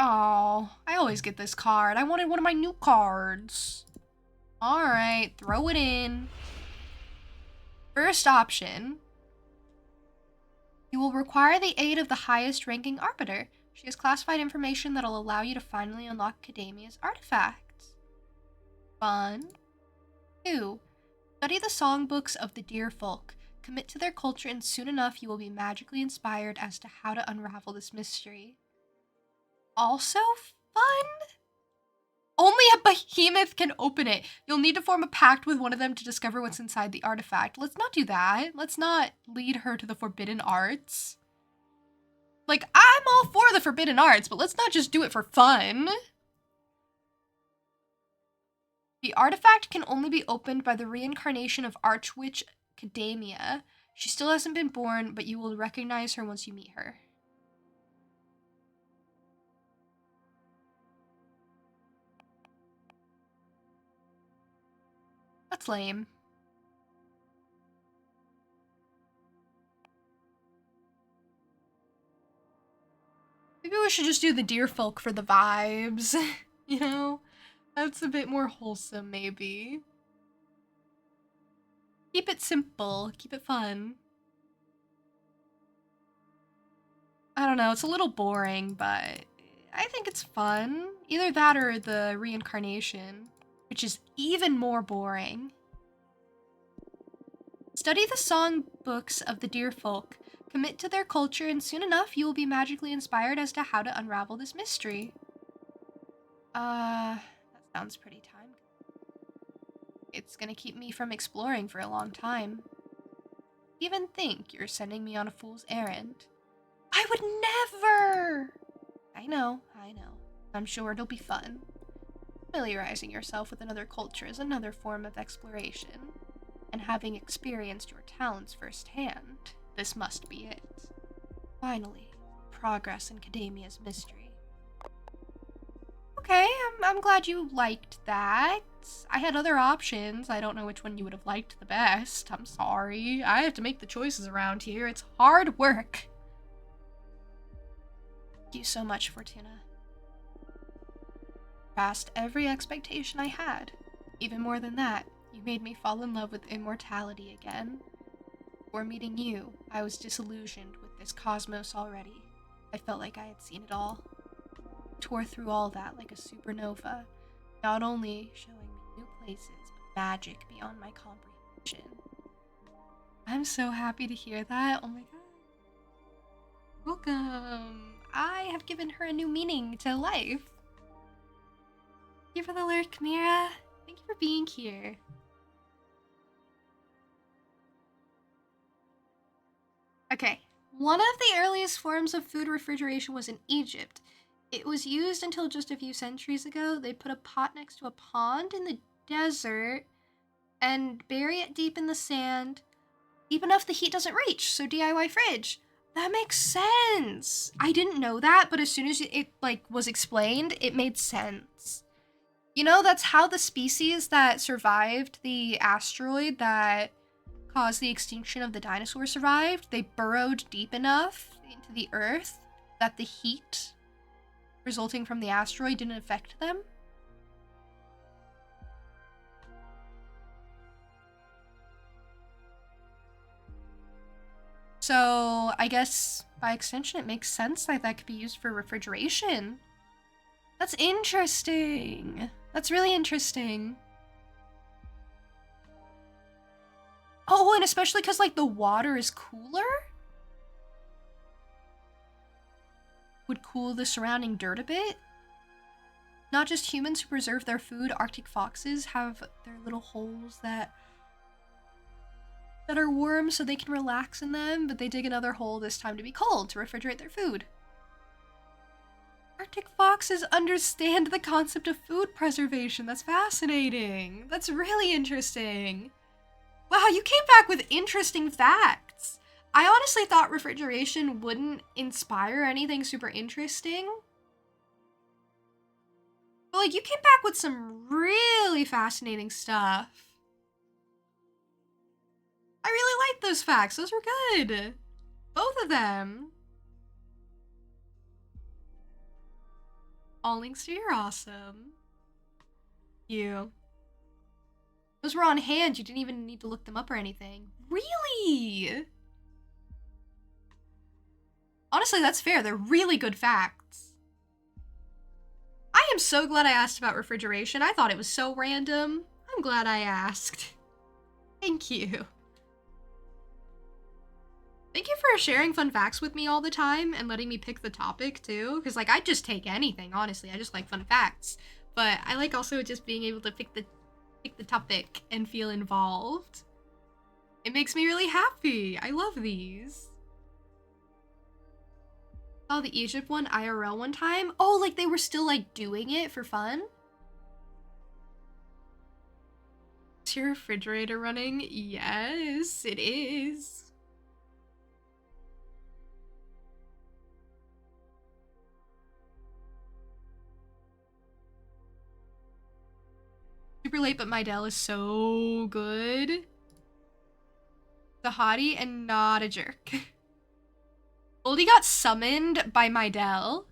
Oh, I always get this card. I wanted one of my new cards. Alright, throw it in. First option. You will require the aid of the highest ranking arbiter. She has classified information that'll allow you to finally unlock Academia's artifacts. Fun. 2. Study the songbooks of the deer folk. Commit to their culture, and soon enough you will be magically inspired as to how to unravel this mystery. Also fun? Only a behemoth can open it. You'll need to form a pact with one of them to discover what's inside the artifact. Let's not do that. Let's not lead her to the forbidden arts. Like, I'm all for the forbidden arts, but let's not just do it for fun. The artifact can only be opened by the reincarnation of Archwitch Academia. She still hasn't been born, but you will recognize her once you meet her. That's lame. Maybe we should just do the deer folk for the vibes, you know? That's a bit more wholesome, maybe. Keep it simple, keep it fun. I don't know, it's a little boring, but I think it's fun. Either that or the reincarnation, which is even more boring. Study the songbooks of the deer folk. Commit to their culture, and soon enough you will be magically inspired as to how to unravel this mystery. That sounds pretty time. It's gonna keep me from exploring for a long time. Even think you're sending me on a fool's errand. I would never! I know. I'm sure it'll be fun. Familiarizing yourself with another culture is another form of exploration. And having experienced your talents firsthand, this must be it. Finally, progress in Academia's mystery. Okay, I'm glad you liked that. I had other options. I don't know which one you would have liked the best. I'm sorry. I have to make the choices around here. It's hard work. Thank you so much, Fortuna. Past every expectation I had. Even more than that, you made me fall in love with immortality again. Before meeting you, I was disillusioned with this cosmos already. I felt like I had seen it all. Tore through all that like a supernova, not only showing me new places, but magic beyond my comprehension. I'm so happy to hear that. Oh my god. Welcome. I have given her a new meaning to life. Thank you for the lurk, Mira. Thank you for being here. Okay. One of the earliest forms of food refrigeration was in Egypt. It was used until just a few centuries ago. They put a pot next to a pond in the desert and bury it deep in the sand, deep enough the heat doesn't reach, so DIY fridge. That makes sense. I didn't know that, but as soon as it was explained, it made sense. You know, that's how the species that survived the asteroid that caused the extinction of the dinosaurs survived. They burrowed deep enough into the earth that the heat resulting from the asteroid didn't affect them. So I guess by extension it makes sense that that could be used for refrigeration. That's interesting. That's really interesting. Oh, and especially because like the water is cooler? Would cool the surrounding dirt a bit? Not just humans who preserve their food, Arctic foxes have their little holes that are warm so they can relax in them, but they dig another hole this time to be cold to refrigerate their food. Arctic foxes understand the concept of food preservation. That's fascinating. That's really interesting. Wow, you came back with interesting facts. I honestly thought refrigeration wouldn't inspire anything super interesting. But like, you came back with some really fascinating stuff. I really like those facts. Those were good. Both of them. All links to your awesome. You. Those were on hand. You didn't even need to look them up or anything. Really? Honestly, that's fair. They're really good facts. I am so glad I asked about refrigeration. I thought it was so random. I'm glad I asked. Thank you. Thank you for sharing fun facts with me all the time and letting me pick the topic too. Because like, I'd just take anything, honestly. I just like fun facts. But I like also just being able to pick the topic and feel involved. It makes me really happy. I love these. Saw the Egypt one IRL one time. Oh, like they were still like doing it for fun? Is your refrigerator running? Yes, it is. Super late, but Mydell is so good. The hottie and not a jerk. Goldie got summoned by Mydell.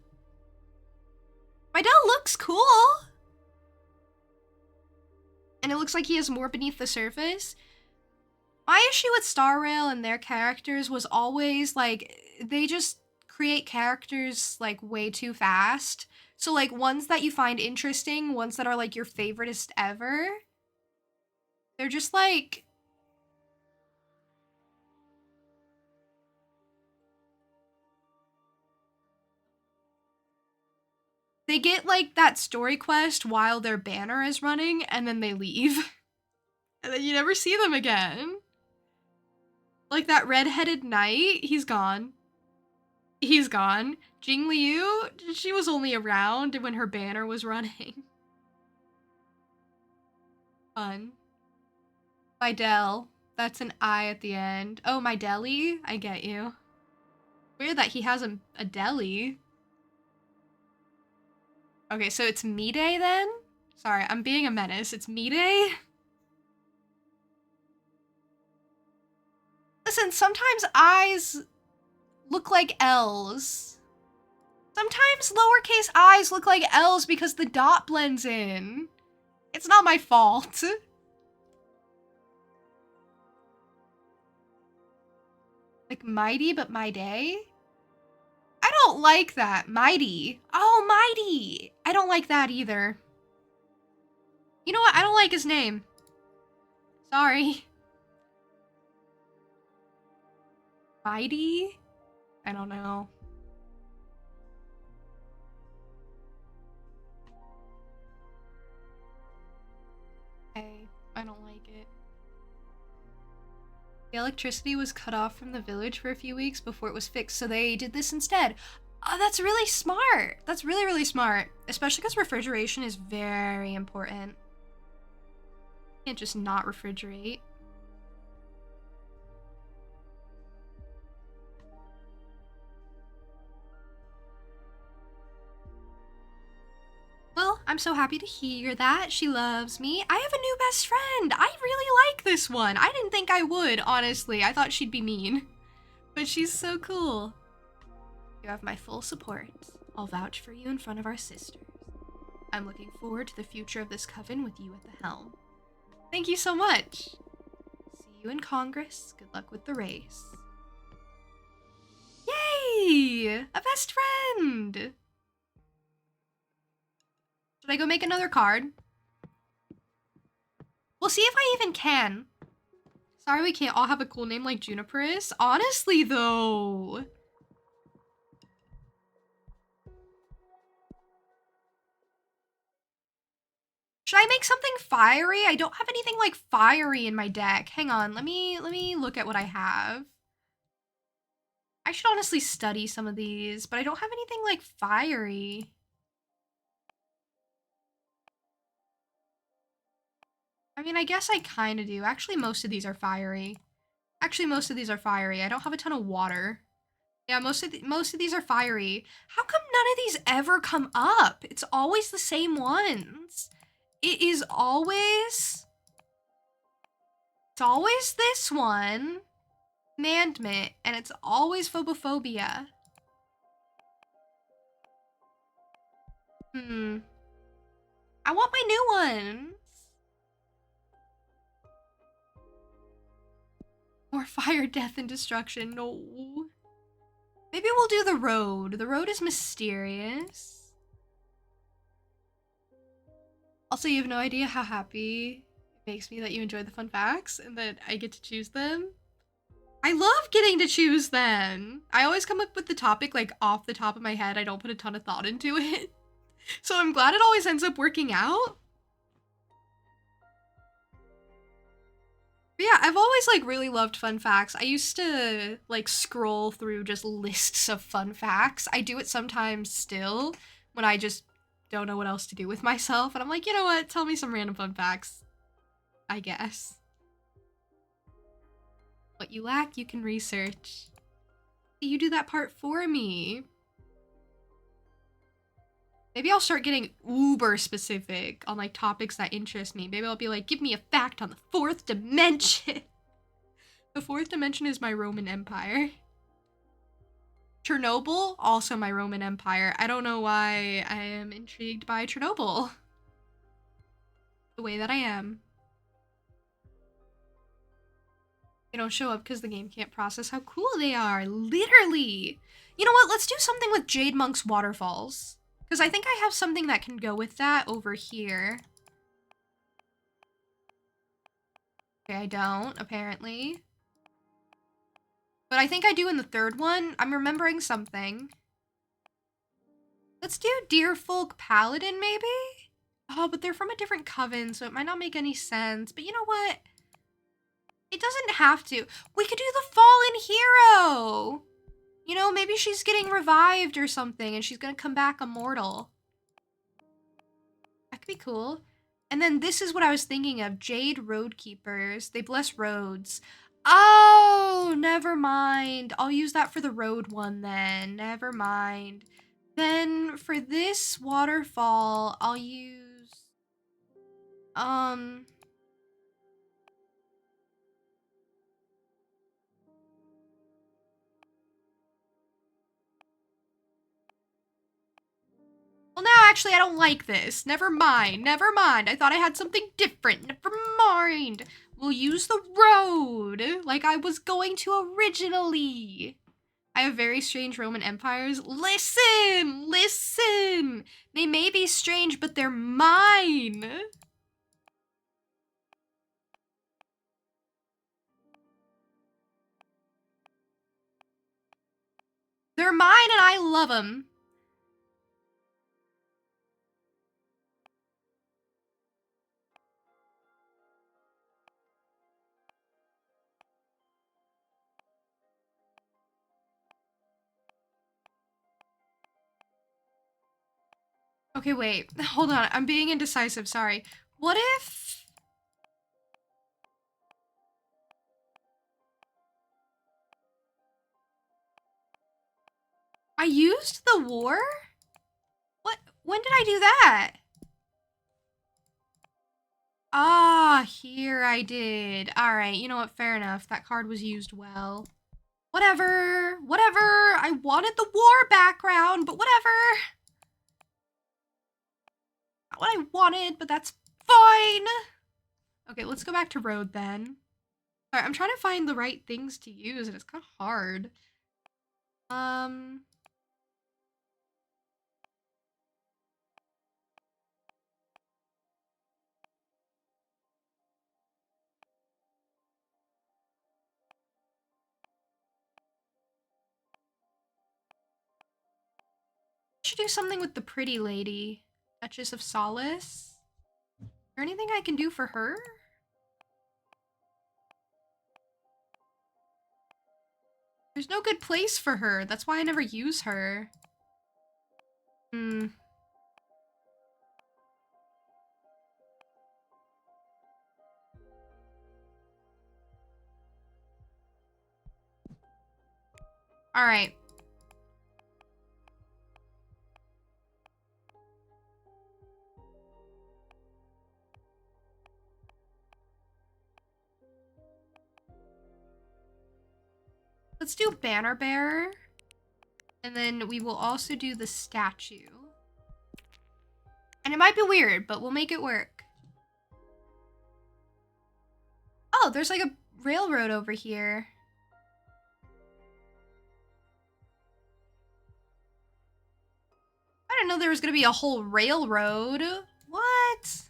Mydell looks cool. And it looks like he has more beneath the surface. My issue with Star Rail and their characters was always, like, they just create characters, like, way too fast. So, like, ones that you find interesting, ones that are, like, your favoritist ever, they're just, like... They get, like, that story quest while their banner is running, and then they leave. And then you never see them again. Like, that red-headed knight, he's gone. He's gone. Jing Liu, she was only around when her banner was running. Fun. Mydell. That's an I at the end. Oh, my deli? I get you. Weird that he has a deli. Okay, so it's me day then? Sorry, I'm being a menace. It's me day? Listen, sometimes I's look like L's. Sometimes lowercase i's look like L's because the dot blends in. It's not my fault. Like mighty, but my day? I don't like that. Mighty. Oh, mighty. I don't like that either. You know what? I don't like his name. Sorry. Mighty? I don't know. Hey, I don't like it. The electricity was cut off from the village for a few weeks before it was fixed, so they did this instead. Oh, that's really smart. That's really, really smart. Especially because refrigeration is very important. You can't just not refrigerate. Well, I'm so happy to hear that. She loves me. I have a new best friend. I really like this one. I didn't think I would, honestly. I thought she'd be mean. But she's so cool. You have my full support. I'll vouch for you in front of our sisters. I'm looking forward to the future of this coven with you at the helm. Thank you so much. See you in Congress. Good luck with the race. Yay! A best friend! Should I go make another card? We'll see if I even can. Sorry we can't all have a cool name like Juniperus. Honestly, though. Should I make something fiery? I don't have anything like fiery in my deck. Hang on, let me look at what I have. I should honestly study some of these, but I don't have anything like fiery. I mean, I guess I kind of do. Actually, most of these are fiery. I don't have a ton of water. Yeah, most of these are fiery. How come none of these ever come up? It's always the same ones. It's always this one, Commandment, and it's always Phobophobia. I want my new ones. More fire, death, and destruction. No. Maybe we'll do the road. The road is mysterious. Also, you have no idea how happy it makes me that you enjoy the fun facts and that I get to choose them. I love getting to choose them. I always come up with the topic like off the top of my head. I don't put a ton of thought into it. So I'm glad it always ends up working out. But yeah, I've always like really loved fun facts. I used to like scroll through just lists of fun facts. I do it sometimes still when I just don't know what else to do with myself. And I'm like, you know what? Tell me some random fun facts, I guess. What you lack, you can research. You do that part for me. Maybe I'll start getting uber specific on like topics that interest me. Maybe I'll be like, give me a fact on the fourth dimension. The fourth dimension is my Roman Empire. Chernobyl, also my Roman Empire. I don't know why I am intrigued by Chernobyl. The way that I am. They don't show up because the game can't process how cool they are. Literally. You know what? Let's do something with Jade Monk's waterfalls. Because I think I have something that can go with that over here. Okay, I don't, apparently. But I think I do in the third one. I'm remembering something. Let's do Deerfolk Paladin, maybe? Oh, but they're from a different coven, so it might not make any sense. But you know what? It doesn't have to. We could do the Fallen Hero! You know, maybe she's getting revived or something, and she's gonna come back immortal. That could be cool. And then this is what I was thinking of. Jade Roadkeepers. They bless roads. Oh, never mind. I'll use that for the road one then. Never mind. Then for this waterfall, I'll use... Well, now actually I don't like this. Never mind. Never mind. I thought I had something different. Never mind. We'll use the road like I was going to originally. I have very strange Roman empires. Listen! Listen! They may be strange, but they're mine. They're mine and I love them. Okay, wait. Hold on. I'm being indecisive. Sorry. What if... I used the war? What? When did I do that? Ah, here I did. All right, you know what? Fair enough. That card was used well. Whatever. Whatever. I wanted the war background, but whatever. Not what I wanted, but that's fine. Okay, let's go back to road then. Sorry, I'm trying to find the right things to use, and it's kind of hard. Should do something with the pretty lady, Duchess of Solace. Is there anything I can do for her? There's no good place for her. That's why I never use her. All right. Let's do Banner Bearer. And then we will also do the statue. And it might be weird, but we'll make it work. Oh, there's like a railroad over here. I didn't know there was gonna be a whole railroad. What?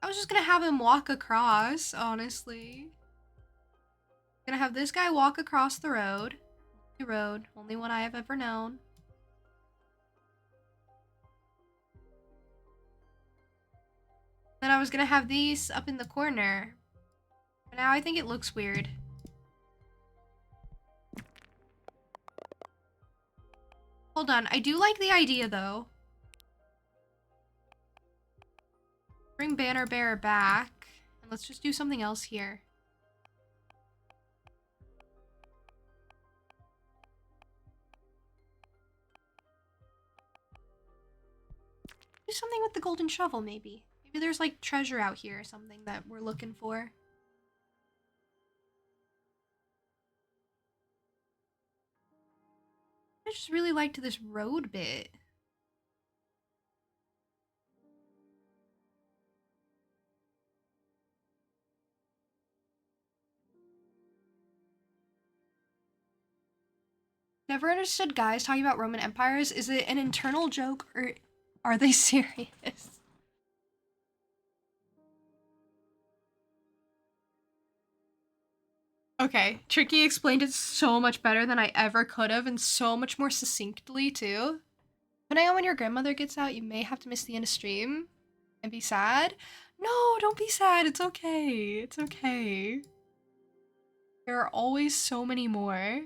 I was just gonna have him walk across, honestly. Gonna have this guy walk across the road. The road, only one I have ever known. Then I was gonna have these up in the corner. But now I think it looks weird. Hold on, I do like the idea though. Bring Banner Bearer back. And let's just do something else here. Do something with the golden shovel, maybe. Maybe there's like treasure out here or something that we're looking for. I just really liked this road bit. Never understood guys talking about Roman empires. Is it an internal joke or are they serious? Okay, Tricky explained it so much better than I ever could have and so much more succinctly too. Depending on when your grandmother gets out, you may have to miss the end of stream and be sad. No, don't be sad. It's okay. It's okay. There are always so many more.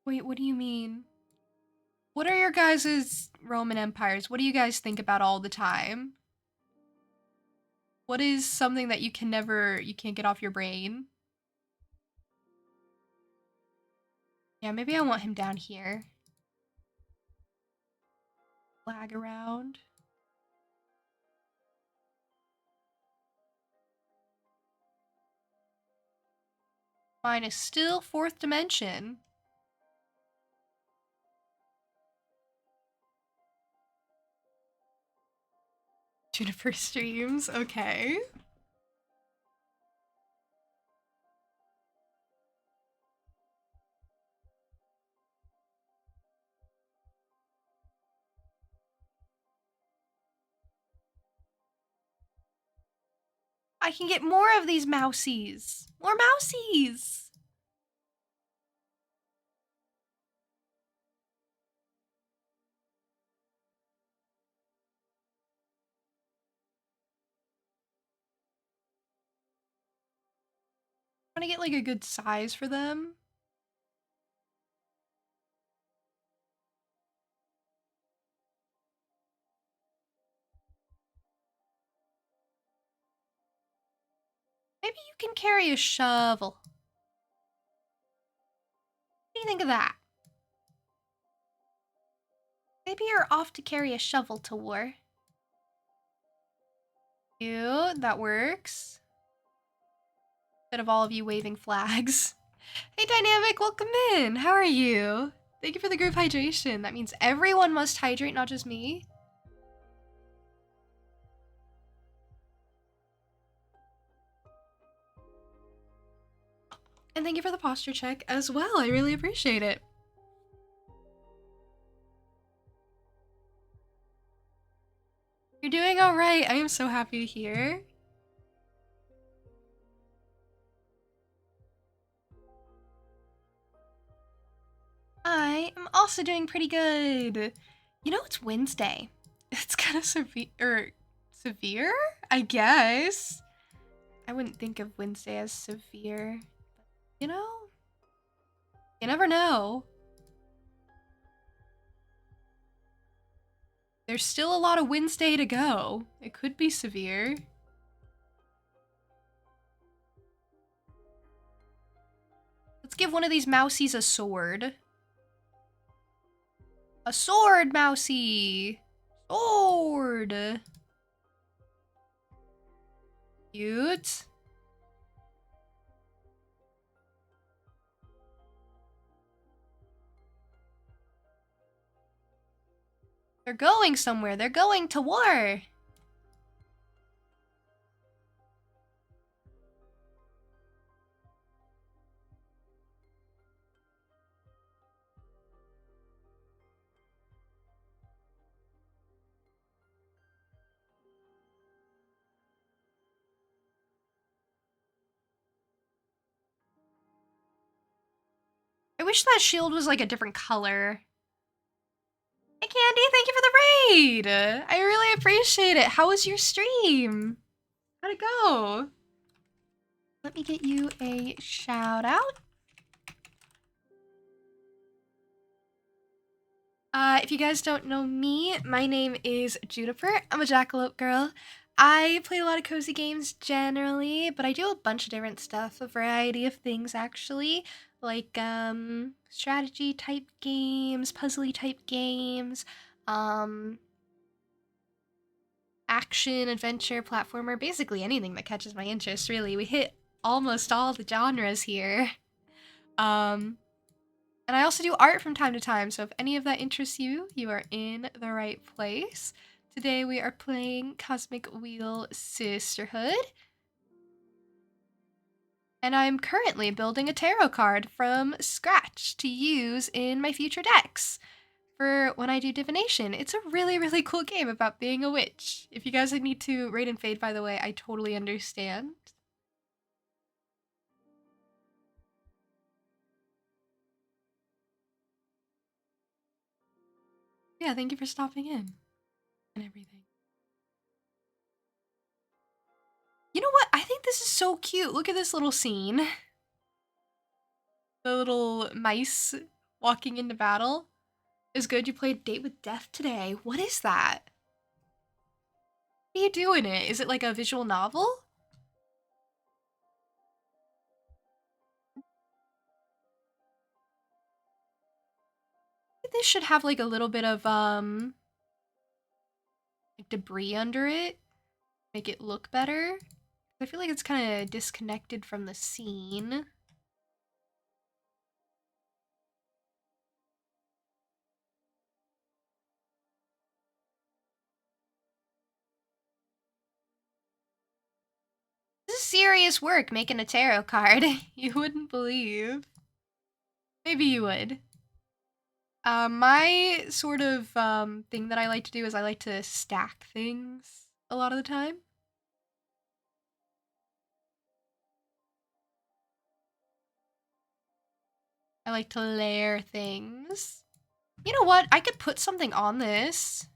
Wait, what do you mean? What are your guys' Roman empires? What do you guys think about all the time? What is something that you can't get off your brain? Yeah, maybe I want him down here. Flag around. Mine is still 4th dimension. Juniper streams, okay. I can get more of these mousies. More mousies. I want to get like a good size for them. Maybe you can carry a shovel. What do you think of that? Maybe you're off to carry a shovel to war. Cute, that works. Instead of all of you waving flags. Hey Dynamic, welcome in. How are you? Thank you for the group hydration. That means everyone must hydrate, not just me. And thank you for the posture check as well. I really appreciate it. You're doing all right. I am so happy to hear. I am also doing pretty good. You know, it's Wednesday. It's kind of severe, I guess. I wouldn't think of Wednesday as severe. But, you know, you never know. There's still a lot of Wednesday to go. It could be severe. Let's give one of these mousies a sword. A sword, mousie! Sword! Cute. They're going somewhere. They're going to war. I wish that shield was like a different color. Hey Candy, thank you for the raid! I really appreciate it. How was your stream? How'd it go? Let me get you a shout out. If you guys don't know me, my name is Juniper. I'm a Jackalope girl. I play a lot of cozy games generally, but I do a bunch of different stuff, a variety of things actually, like strategy type games, puzzly type games, action, adventure, platformer, basically anything that catches my interest really. We hit almost all the genres here. And I also do art from time to time, so if any of that interests you, you are in the right place. Today we are playing Cosmic Wheel Sisterhood. And I'm currently building a tarot card from scratch to use in my future decks for when I do divination. It's a really, really cool game about being a witch. If you guys need to raid and fade, by the way, I totally understand. Yeah, thank you for stopping in and everything. You know what? I think this is so cute. Look at this little scene. The little mice walking into battle is good. You played Date with Death today. What is that? What do you do in it? Is it like a visual novel? This should have like a little bit of like debris under it. Make it look better. I feel like it's kind of disconnected from the scene. This is serious work making a tarot card. You wouldn't believe. Maybe you would. My sort of thing that I like to do is I like to stack things a lot of the time. I like to layer things. You know what? I could put something on this.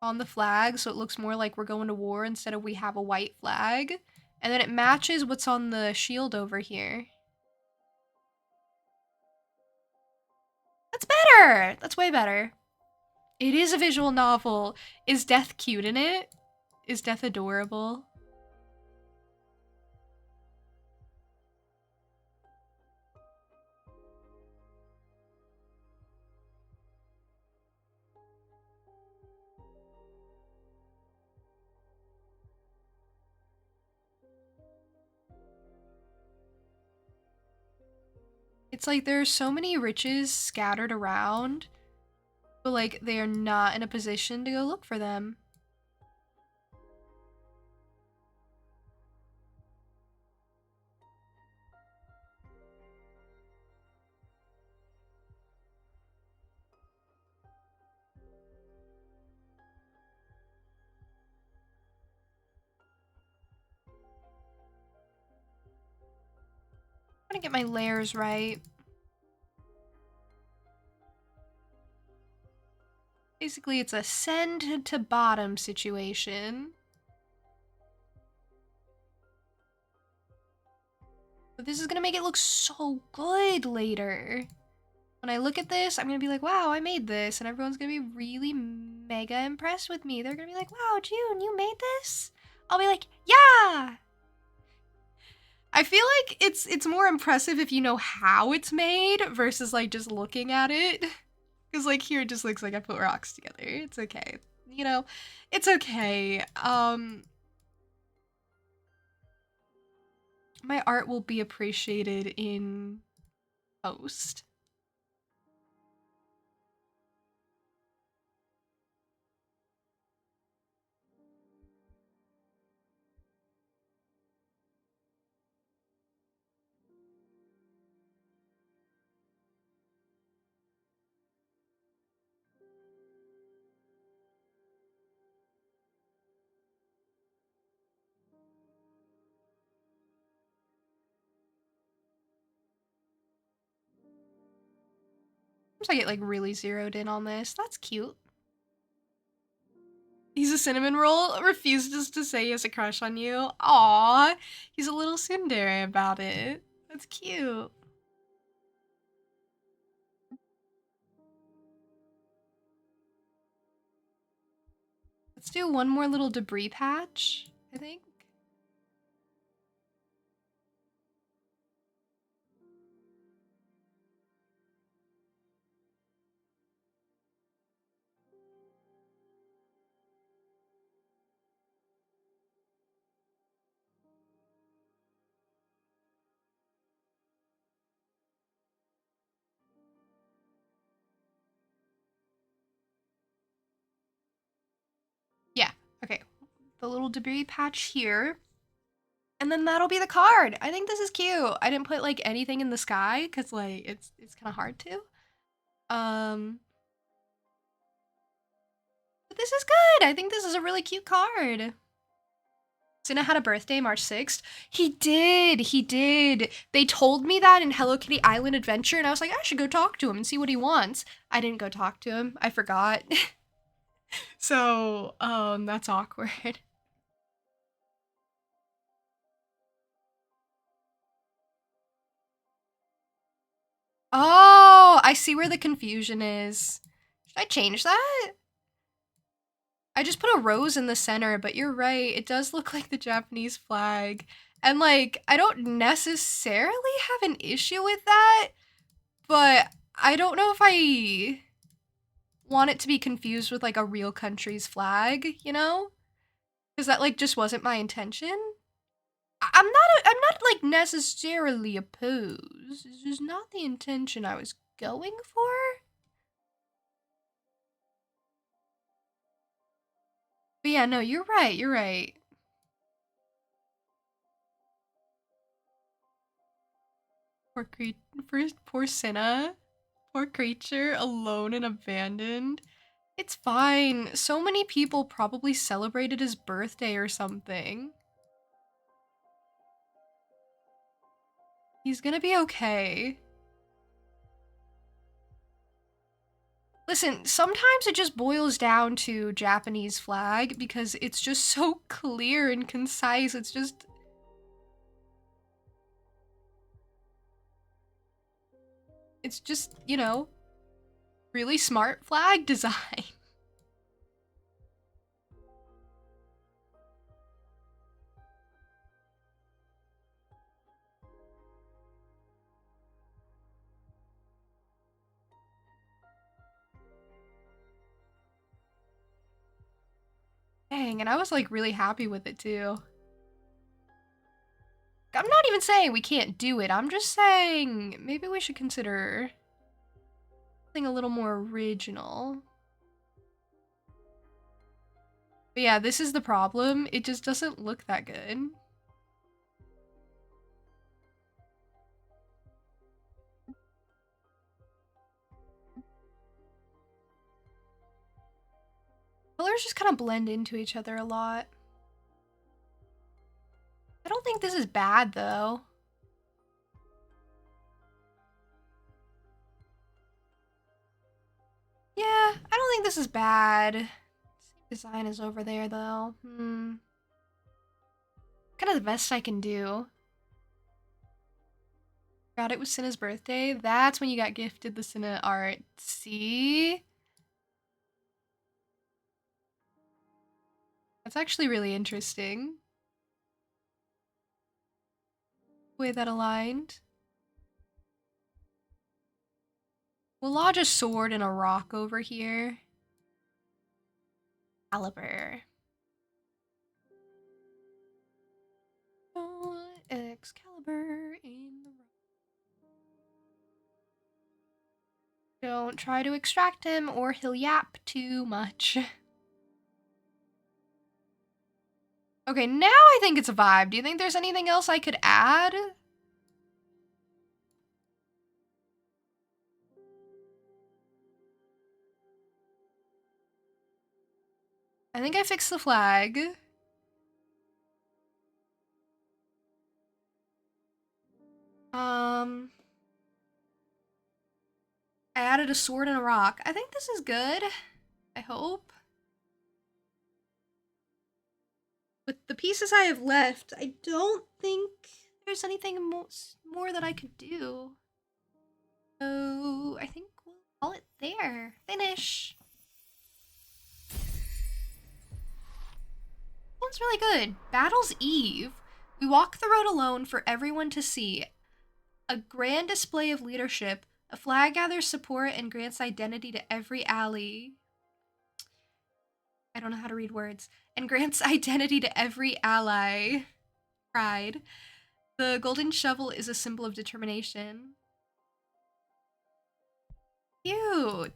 On the flag so it looks more like we're going to war instead of we have a white flag. And then it matches what's on the shield over here. That's better! That's way better. It is a visual novel. Is Death cute in it? Is Death adorable? It's like there are so many riches scattered around, but like they are not in a position to go look for them. I'm trying to get my layers right. Basically, it's a send to bottom situation. But this is gonna make it look so good later. When I look at this, I'm gonna be like, wow, I made this. And everyone's gonna be really mega impressed with me. They're gonna be like, wow, June, you made this? I'll be like, yeah! I feel like it's more impressive if you know how it's made versus like just looking at it. Cause like here it just looks like I put rocks together. It's okay. You know, it's okay. My art will be appreciated in post. I get like really zeroed in on this. That's cute. He's a cinnamon roll, refuses to say he has a crush on you. Aw, he's a little tsundere about it. That's cute. Let's do one more little debris patch, I think. Yeah, okay. The little debris patch here. And then that'll be the card. I think this is cute. I didn't put like anything in the sky because like it's kind of hard to. But this is good. I think this is a really cute card. Cinna had a birthday March 6th. He did. He did. They told me that in Hello Kitty Island Adventure, and I was like, I should go talk to him and see what he wants. I didn't go talk to him. I forgot. So, that's awkward. Oh, I see where the confusion is. Should I change that? I just put a rose in the center, but you're right. It does look like the Japanese flag. And like, I don't necessarily have an issue with that, but I don't know if I want it to be confused with like a real country's flag, you know? Because that like just wasn't my intention. I'm not like necessarily opposed. It's just not the intention I was going for. But yeah, no, you're right. You're right. Poor poor Cinna. Poor creature, alone and abandoned. It's fine. So many people probably celebrated his birthday or something. He's gonna be okay. Listen, sometimes it just boils down to Japanese flag because it's just so clear and concise. It's just, you know, really smart flag design. Dang, and I was like really happy with it too. I'm not even saying we can't do it. I'm just saying maybe we should consider something a little more original. But yeah, this is the problem. It just doesn't look that good. Colors just kind of blend into each other a lot. I don't think this is bad though. Yeah, I don't think this is bad. Design is over there though. Kind of the best I can do. Forgot it was Cinna's birthday. That's when you got gifted the Cinna art. See? That's actually really interesting. way that aligned. We'll lodge a sword and a rock over here. Caliber. Excalibur in the rock. Don't try to extract him or he'll yap too much. Okay, now I think it's a vibe. Do you think there's anything else I could add? I think I fixed the flag. I added a sword and a rock. I think this is good. I hope. With the pieces I have left, I don't think there's anything more that I could do. So I think we'll call it there. Finish. One's really good. Battle's Eve. We walk the road alone for everyone to see. A grand display of leadership. A flag gathers support and grants identity to every ally. I don't know how to read words. And grants identity to every ally. Pride. The golden shovel is a symbol of determination. Cute.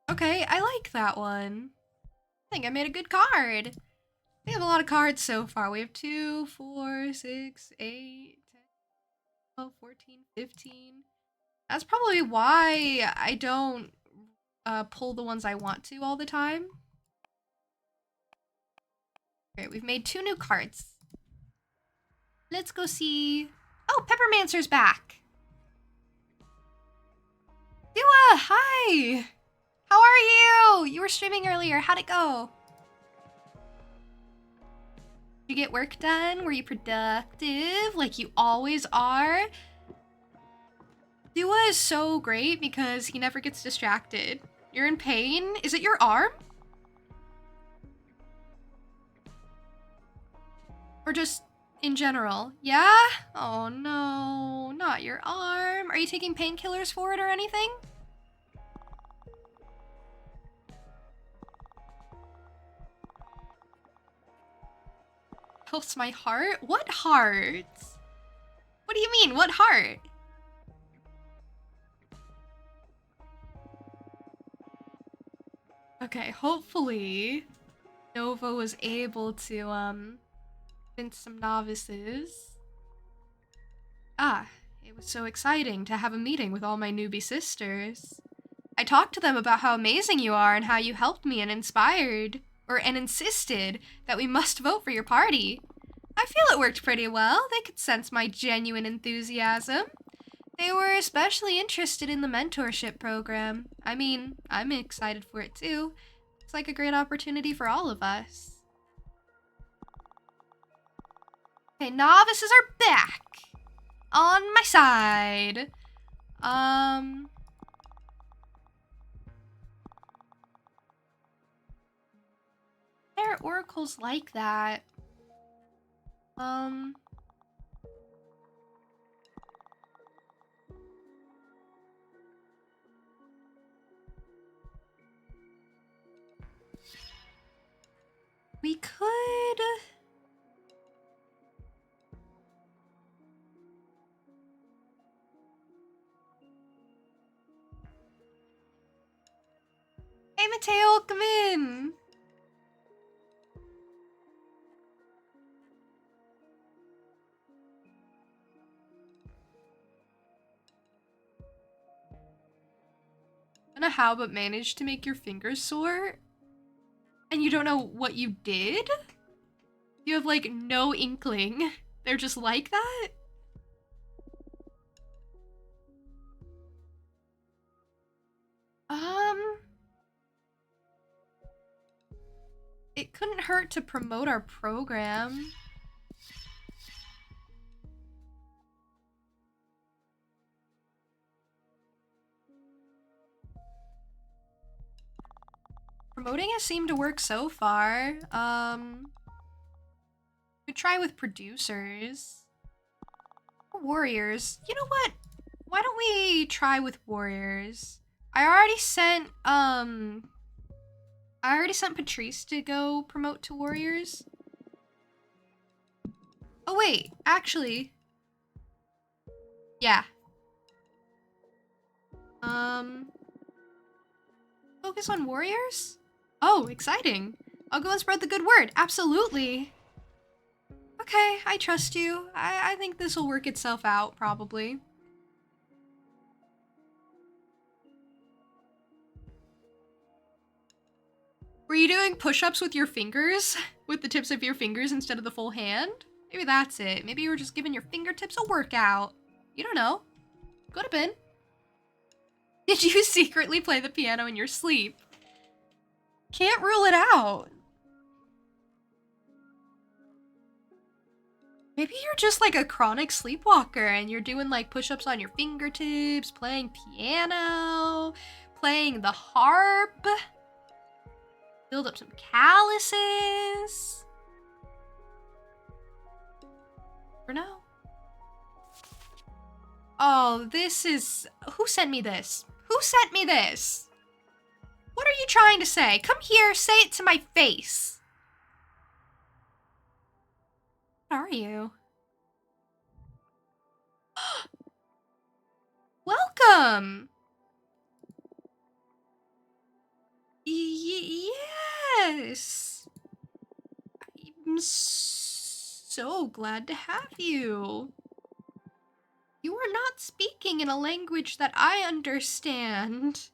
Okay, I like that one. I think I made a good card. We have a lot of cards so far. We have 2, 4, 6, 8, 10, 12, 14, 15. That's probably why I don't pull the ones I want to all the time. Okay, we've made 2 new cards. Let's go see... Oh, Peppermancer's back! Dua, hi! How are you? You were streaming earlier. How'd it go? Did you get work done? Were you productive like you always are? Dua is so great because he never gets distracted. You're in pain? Is it your arm? Or just in general? Yeah? Oh no, not your arm. Are you taking painkillers for it or anything? Helps my heart? What heart? What do you mean? What heart? Okay, hopefully Nova was able to convince some novices. It was so exciting to have a meeting with all my newbie sisters. I talked to them about how amazing you are and how you helped me and insisted that we must vote for your party. I feel it worked pretty well. They could sense my genuine enthusiasm. They were especially interested in the mentorship program. I mean, I'm excited for it too. It's like a great opportunity for all of us. Okay, novices are back. On my side. There are oracles like that. We could... Hey, Mateo, come in! I don't know how, but managed to make your fingers sore? And you don't know what you did? You have, like, no inkling. They're just like that? It couldn't hurt to promote our program. Promoting has seemed to work so far. We try with producers. Warriors. You know what? Why don't we try with warriors? I already sent Patrice to go promote to warriors. Oh wait, actually. Yeah. Focus on warriors? Oh, exciting. I'll go and spread the good word. Absolutely. Okay, I trust you. I think this will work itself out, probably. Were you doing push-ups with your fingers? With the tips of your fingers instead of the full hand? Maybe that's it. Maybe you were just giving your fingertips a workout. You don't know. Could have been. Did you secretly play the piano in your sleep? Can't rule it out. Maybe you're just like a chronic sleepwalker and you're doing like push-ups on your fingertips, playing piano, playing the harp. Build up some calluses. For now. Oh, this is... Who sent me this? Who sent me this? What are you trying to say? Come here, say it to my face. What are you? Welcome. Yes. I'm so glad to have you. You are not speaking in a language that I understand.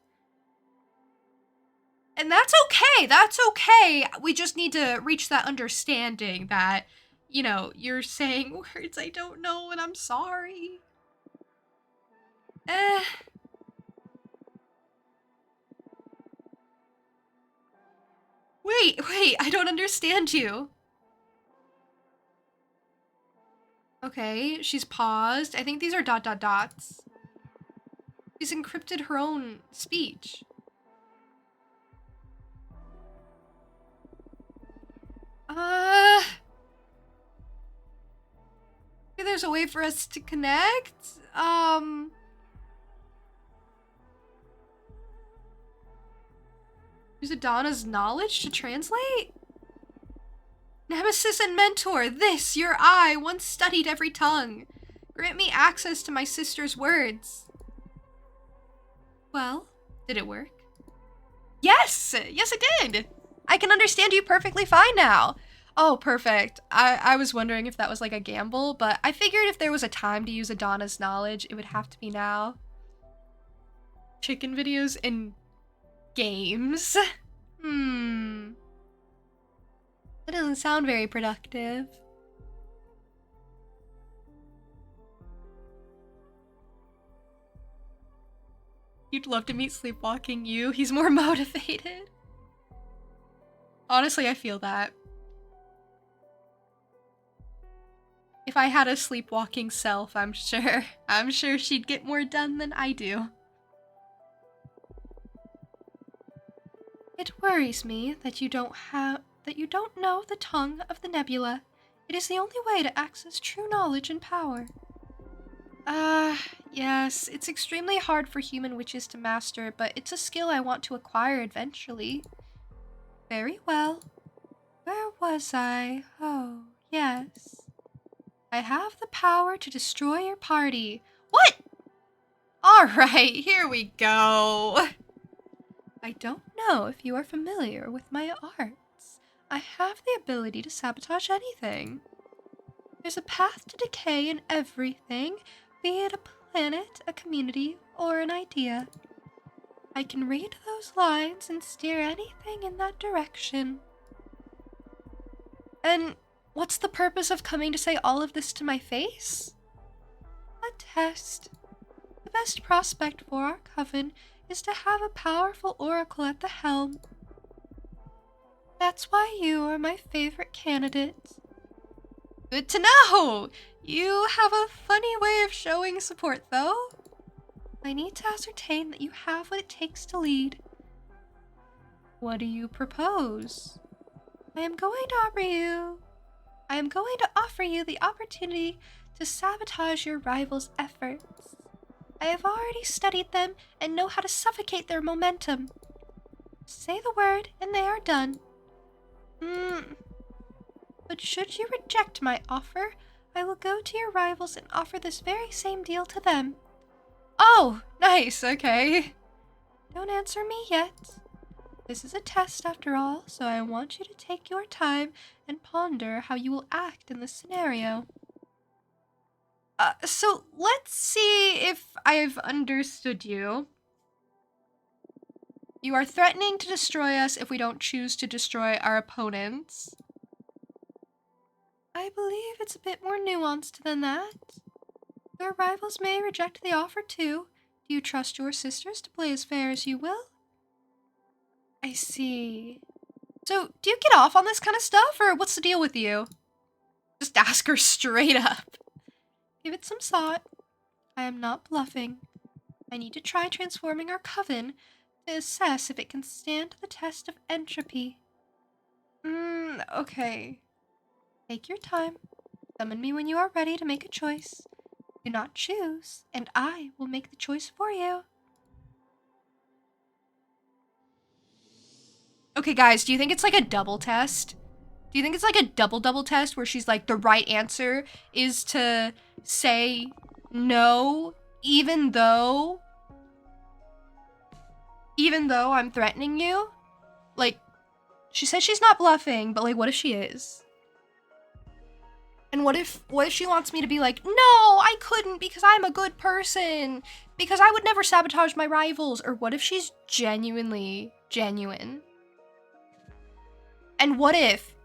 And that's okay. That's okay. We just need to reach that understanding that, you know, you're saying words I don't know and I'm sorry. Wait, I don't understand you. Okay, she's paused. I think these are ... dots. She's encrypted her own speech. Maybe there's a way for us to connect? Use Adana's knowledge to translate? Nemesis and mentor, this, your eye, once studied every tongue. Grant me access to my sister's words. Well, did it work? Yes! Yes, it did! I can understand you perfectly fine now. Oh, perfect. I was wondering if that was like a gamble, but I figured if there was a time to use Adana's knowledge, it would have to be now. Chicken videos and games? That doesn't sound very productive. You'd love to meet Sleepwalking You. He's more motivated. Honestly, I feel that. If I had a sleepwalking self, I'm sure she'd get more done than I do. It worries me that you don't know the tongue of the nebula. It is the only way to access true knowledge and power. Yes, it's extremely hard for human witches to master, but it's a skill I want to acquire eventually. Very well. Where was I? Oh, yes. I have the power to destroy your party. What? Alright, here we go. I don't know if you are familiar with my arts. I have the ability to sabotage anything. There's a path to decay in everything, be it a planet, a community, or an idea. I can read those lines and steer anything in that direction. And what's the purpose of coming to say all of this to my face? A test. The best prospect for our coven is to have a powerful oracle at the helm. That's why you are my favorite candidate. Good to know! You have a funny way of showing support, though. I need to ascertain that you have what it takes to lead. What do you propose? I am going to offer you I am going to offer you the opportunity to sabotage your rival's efforts. I have already studied them and know how to suffocate their momentum. Say the word and they are done. But should you reject my offer, I will go to your rivals and offer this very same deal to them. Oh, nice, okay. Don't answer me yet. This is a test after all, so I want you to take your time and ponder how you will act in this scenario. So let's see if I've understood you. You are threatening to destroy us if we don't choose to destroy our opponents. I believe it's a bit more nuanced than that. Your rivals may reject the offer too. Do you trust your sisters to play as fair as you will? I see. So, do you get off on this kind of stuff, or what's the deal with you? Just ask her straight up. Give it some thought. I am not bluffing. I need to try transforming our coven to assess if it can stand the test of entropy. Okay. Take your time. Summon me when you are ready to make a choice. Do not choose, and I will make the choice for you. Okay, guys, do you think it's like a double test? Do you think it's like a double test where she's like, the right answer is to say no, even though I'm threatening you? Like, she says she's not bluffing, but like, what if she is? And what if she wants me to be like, no, I couldn't because I'm a good person, because I would never sabotage my rivals? Or what if she's genuinely genuine? And what if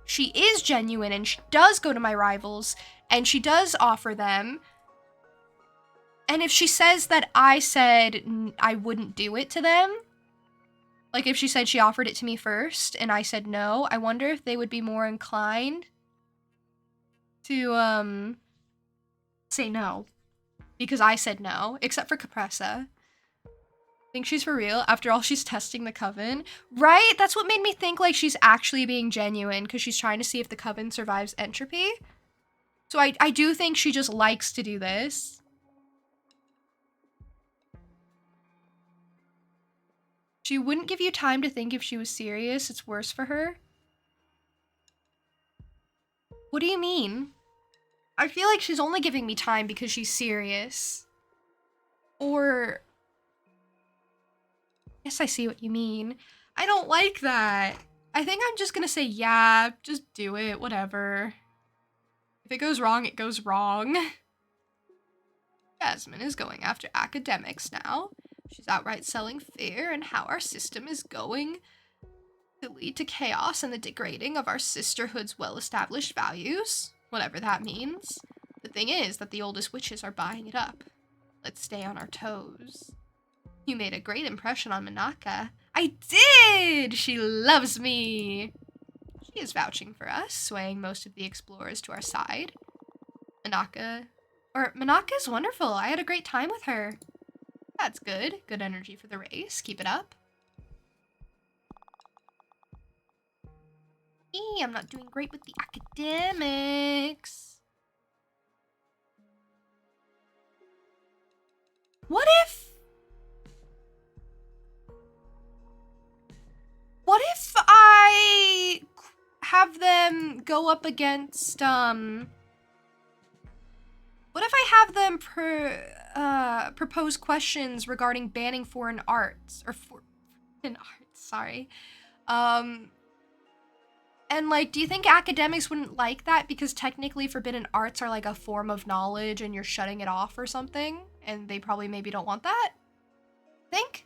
she is genuine and she does go to my rivals and she does offer them? And if she says that I said I wouldn't do it to them, like if she said she offered it to me first and I said no, I wonder if they would be more inclined to, say no. Because I said no, except for Capressa. Think she's for real? After all, she's testing the coven. Right? That's what made me think like she's actually being genuine, because she's trying to see if the coven survives entropy. So I do think she just likes to do this. She wouldn't give you time to think if she was serious. It's worse for her. What do you mean? I feel like she's only giving me time because she's serious. Or... Yes, I see what you mean. I don't like that. I think I'm just gonna say, yeah, just do it, whatever. If it goes wrong, it goes wrong. Jasmine is going after academics now. She's outright selling fear and how our system is going to lead to chaos and the degrading of our sisterhood's well-established values. Whatever that means. The thing is that the oldest witches are buying it up. Let's stay on our toes. You made a great impression on Manaka. I did! She loves me! She is vouching for us, swaying most of the explorers to our side. Manaka's wonderful. I had a great time with her. That's good. Good energy for the race. Keep it up. I'm not doing great with the academics. What if I have them go up against, what if I have them propose questions regarding banning foreign arts, or foreign arts, sorry. And like, do you think academics wouldn't like that because technically forbidden arts are like a form of knowledge and you're shutting it off or something? And they probably maybe don't want that? Think?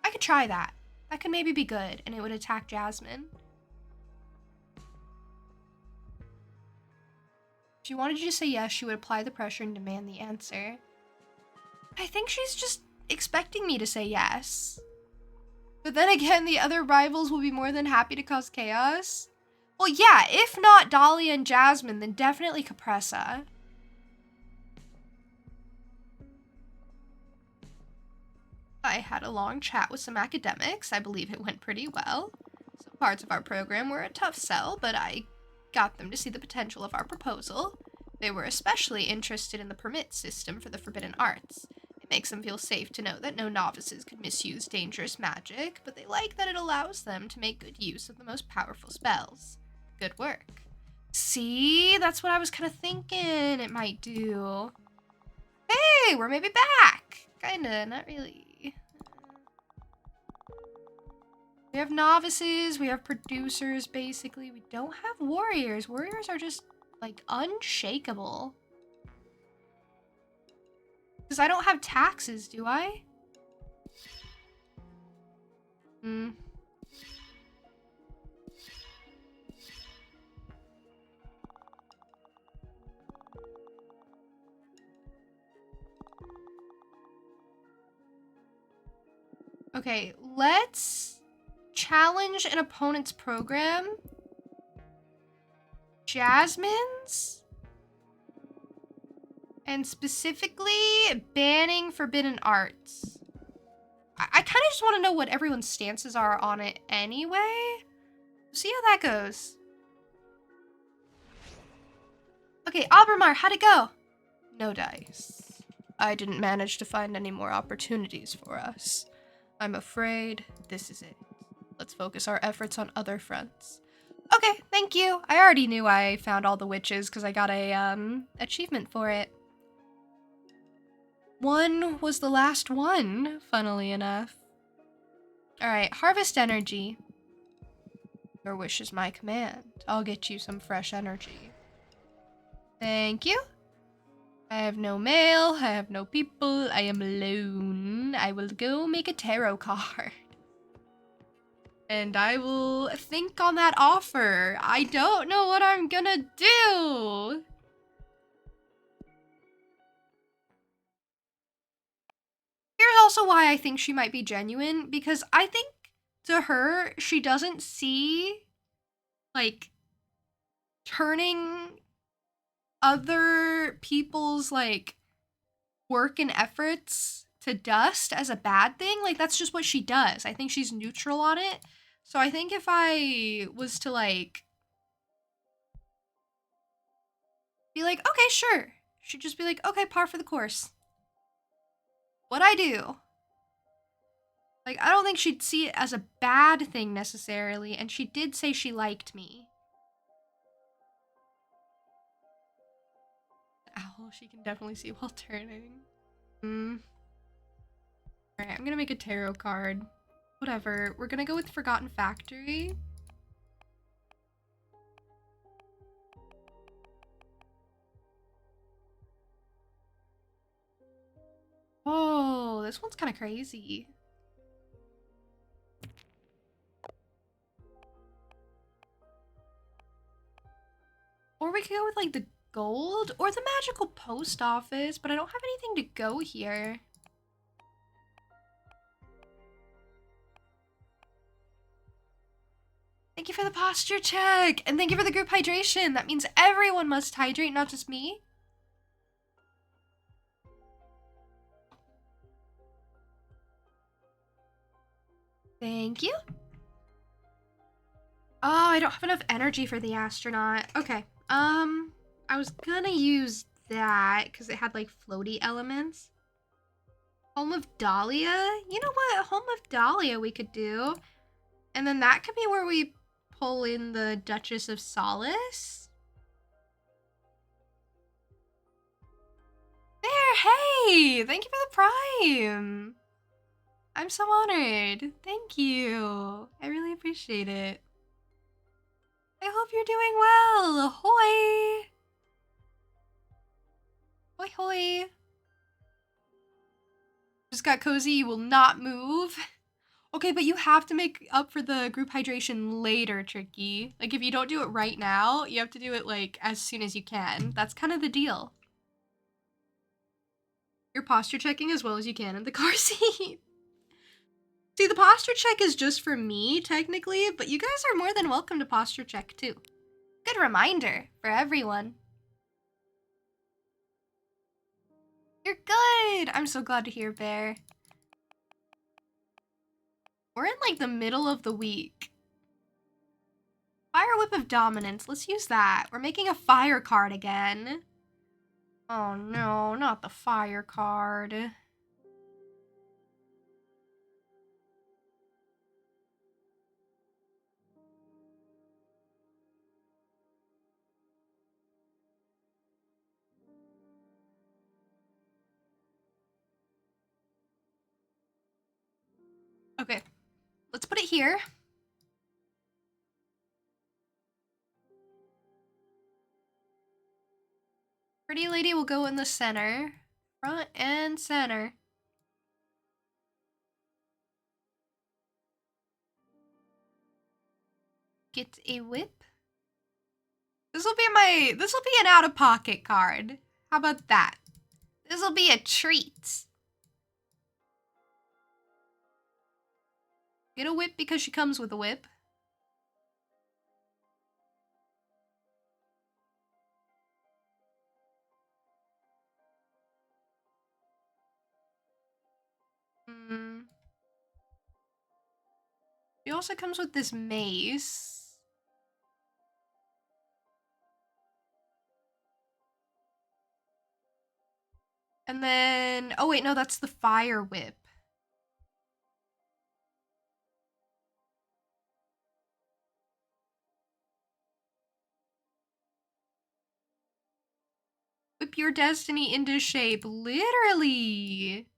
I could try that. That could maybe be good, and it would attack Jasmine. If she wanted you to say yes, she would apply the pressure and demand the answer. I think she's just expecting me to say yes. But then again, the other rivals will be more than happy to cause chaos. Well, yeah, if not Dahlia and Jasmine, then definitely Capressa. I had a long chat with some academics. I believe it went pretty well. Some parts of our program were a tough sell, but I got them to see the potential of our proposal. They were especially interested in the permit system for the forbidden arts. It makes them feel safe to know that no novices could misuse dangerous magic, but they like that it allows them to make good use of the most powerful spells. Good work. See? That's what I was kind of thinking it might do. Hey, we're maybe back! Kinda, not really. We have novices, we have producers, basically. We don't have warriors. Warriors are just, like, unshakable. Because I don't have taxes, do I? Okay, let's challenge an opponent's program. Jasmine's? And specifically, banning forbidden arts. I kind of just want to know what everyone's stances are on it anyway. See how that goes. Okay, Albermar, how'd it go? No dice. I didn't manage to find any more opportunities for us. I'm afraid this is it. Let's focus our efforts on other fronts. Okay, thank you. I already knew I found all the witches because I got a achievement for it. One was the last one, funnily enough. Alright, harvest energy. Your wish is my command. I'll get you some fresh energy. Thank you. I have no mail, I have no people, I am alone. I will go make a tarot card. And I will think on that offer. I don't know what I'm gonna do. Here's also why I think she might be genuine, because I think to her, she doesn't see, like, turning other people's, like, work and efforts to dust as a bad thing. Like, that's just what she does. I think she's neutral on it. So I think if I was to, like, be like, okay, sure. She'd just be like, okay, par for the course. What'd I do? Like, I don't think she'd see it as a bad thing necessarily, and she did say she liked me. Owl, she can definitely see while turning. Alright, I'm gonna make a tarot card. Whatever. We're gonna go with Forgotten Factory. Oh, this one's kind of crazy. Or we could go with, like, the gold or the magical post office, but I don't have anything to go here. Thank you for the posture check, and thank you for the group hydration. That means everyone must hydrate, not just me. Thank you. Oh, I don't have enough energy for the astronaut. Okay. I was gonna use that because it had, like, floaty elements. Home of Dahlia? You know what? Home of Dahlia we could do. And then that could be where we pull in the Duchess of Solace. There, hey! Thank you for the prime! I'm so honored. Thank you. I really appreciate it. I hope you're doing well. Ahoy! Hoi hoi. Just got cozy, you will not move. Okay, but you have to make up for the group hydration later, Tricky. Like, if you don't do it right now, you have to do it, like, as soon as you can. That's kind of the deal. You're posture checking as well as you can in the car seat. See, the posture check is just for me, technically, but you guys are more than welcome to posture check, too. Good reminder for everyone. You're good! I'm so glad to hear, Bear. We're in, like, the middle of the week. Fire Whip of Dominance. Let's use that. We're making a fire card again. Oh no, not the fire card. Okay, let's put it here. Pretty Lady will go in the center. Front and center. Get a whip. This will be an out-of-pocket card. How about that? This will be a treat. Get a whip because she comes with a whip. She also comes with this mace. And then, oh wait, no, that's the fire whip. Whip your destiny into shape, literally.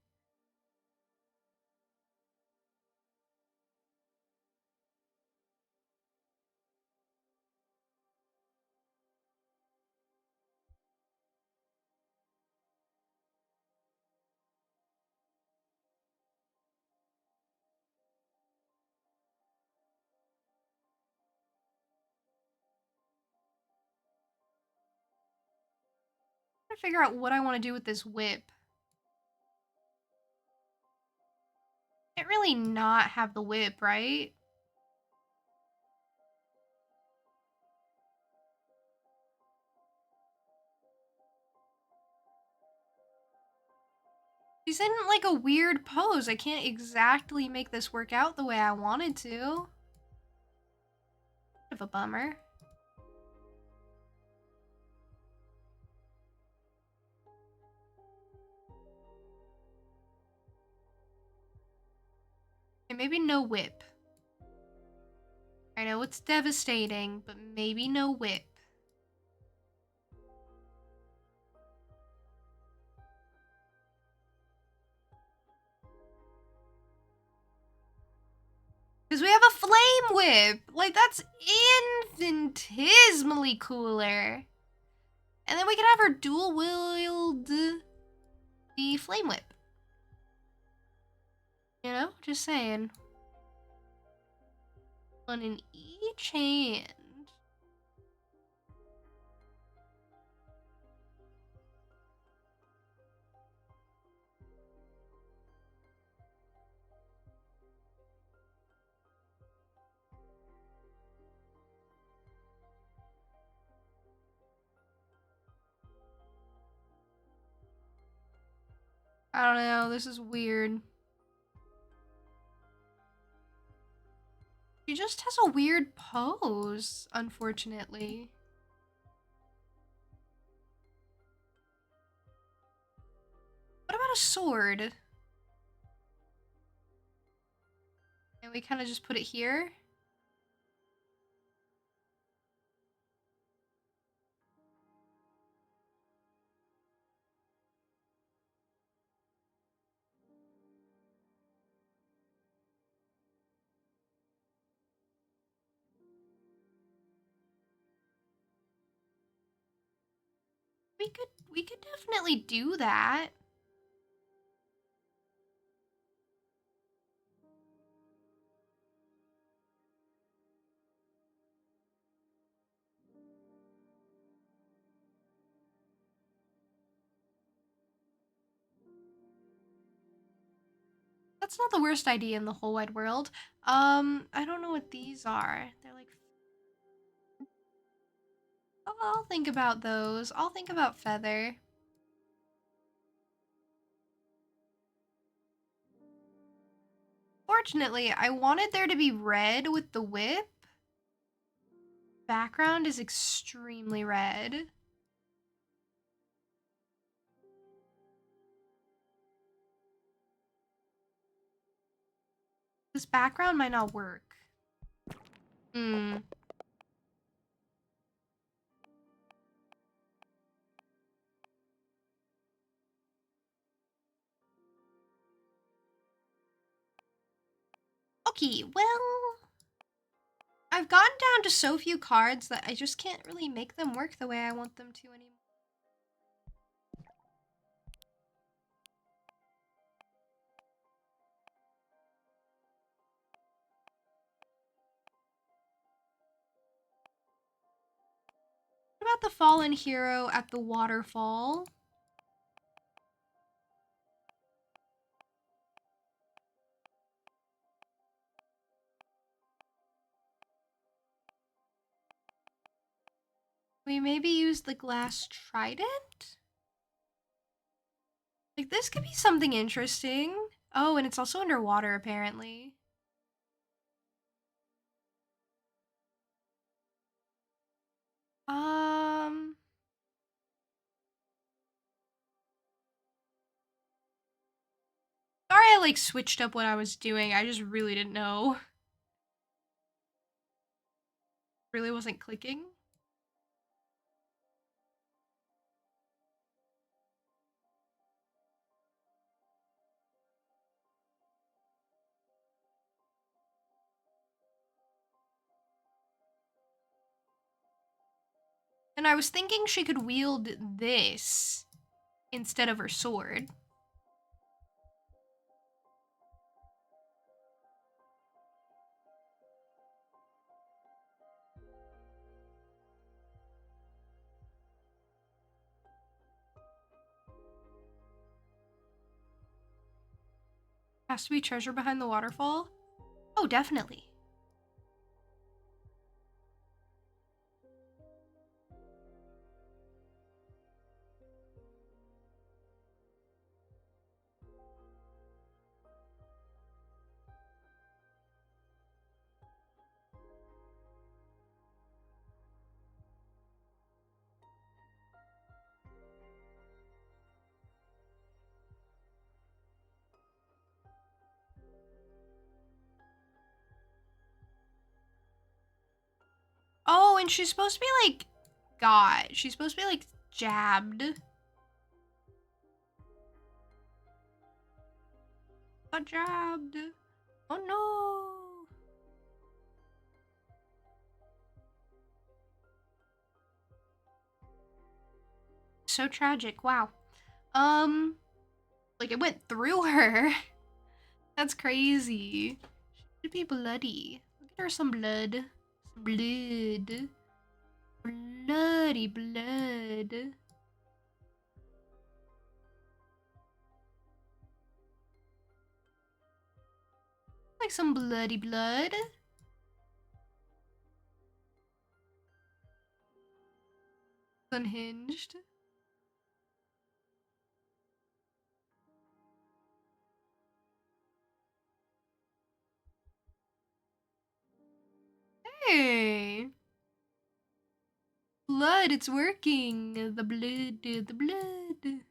I'm trying to figure out what I want to do with this whip. Can't really not have the whip, right? She's in like a weird pose. I can't exactly make this work out the way I wanted to. Bit of a bummer. Okay, maybe no whip. I know it's devastating, but maybe no whip. Because we have a flame whip! Like, that's infinitesimally cooler. And then we can have her dual wield the flame whip. You know? Just saying. One in each hand. I don't know, this is weird. She just has a weird pose, unfortunately. What about a sword? And we kind of just put it here. We could definitely do that. That's not the worst idea in the whole wide world. I don't know what these are. They're like... Oh, I'll think about those. I'll think about feather. Fortunately, I wanted there to be red with the whip. background is extremely red. This background might not work. Hmm. Okay, well, I've gotten down to so few cards that I just can't really make them work the way I want them to anymore. What about the fallen hero at the waterfall? We maybe use the glass trident? Like, this could be something interesting. Oh, and it's also underwater, apparently. Um... Sorry I, like, switched up what I was doing. I just really didn't know. Really wasn't clicking. And I was thinking she could wield this instead of her sword. Has to be treasure behind the waterfall? Oh, definitely. Oh, and she's supposed to be like God. She's supposed to be like jabbed. Got jabbed. Oh no. So tragic. Wow. Like it went through her. That's crazy. She should be bloody. Look at her, some blood. Some blood. Bloody blood. Like some bloody blood. Unhinged. Hey. Blood, it's working. The blood, the blood.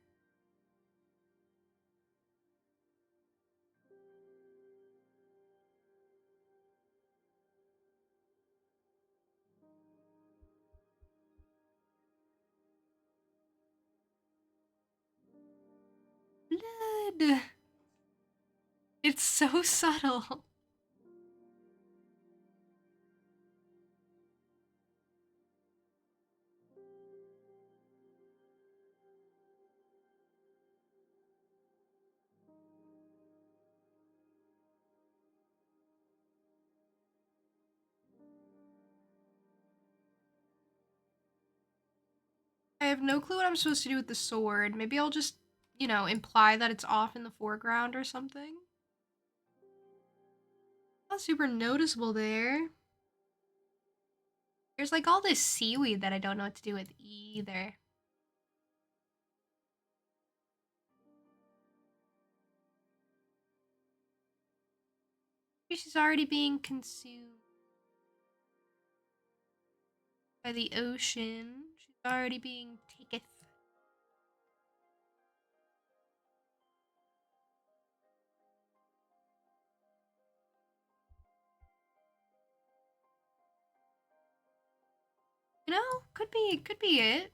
Blood. It's so subtle. I have no clue what I'm supposed to do with the sword. Maybe I'll just, imply that it's off in the foreground or something. Not super noticeable there. There's like all this seaweed that I don't know what to do with either. Maybe she's already being consumed. by the ocean. She's already being taketh. You know, could be it.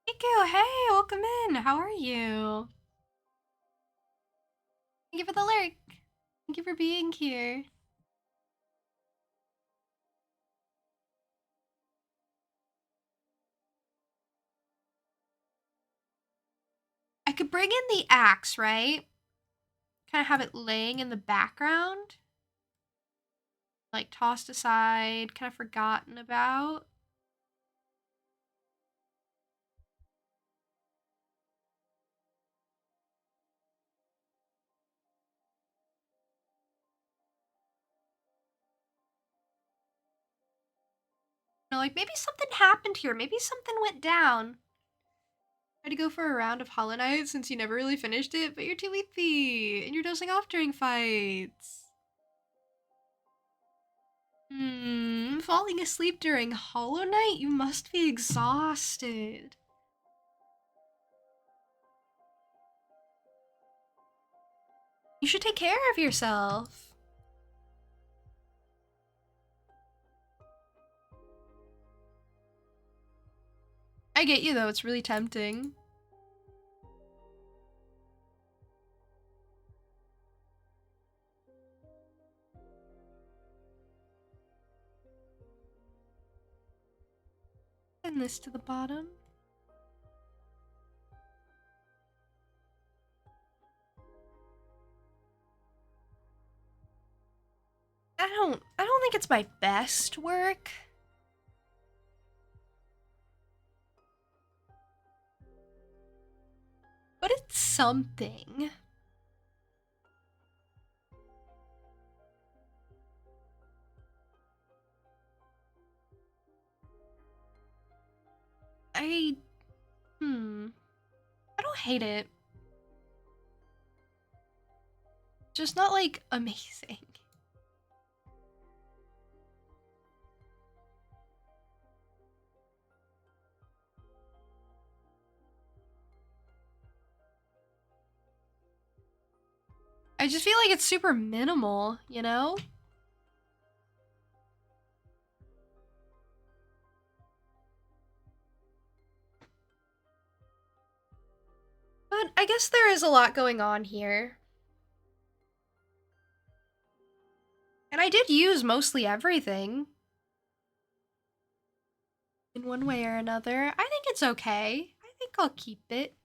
Nico, hey, welcome in. How are you? Thank you for the lurk. Thank you for being here. I could bring in the axe, right? Kind of have it laying in the background. Like tossed aside, kind of forgotten about. You know, like maybe something happened here. Maybe something went down. Try to go for a round of Hollow Knight since you never really finished it, but you're too weepy and you're dozing off during fights. Falling asleep during Hollow Knight? You must be exhausted. You should take care of yourself. I get you though, it's really tempting. And this to the bottom. I don't think it's my best work. But it's something. I don't hate it. Just not like amazing. I just feel like it's super minimal, you know? But I guess there is a lot going on here. And I did use mostly everything. In one way or another. I think it's okay. I think I'll keep it.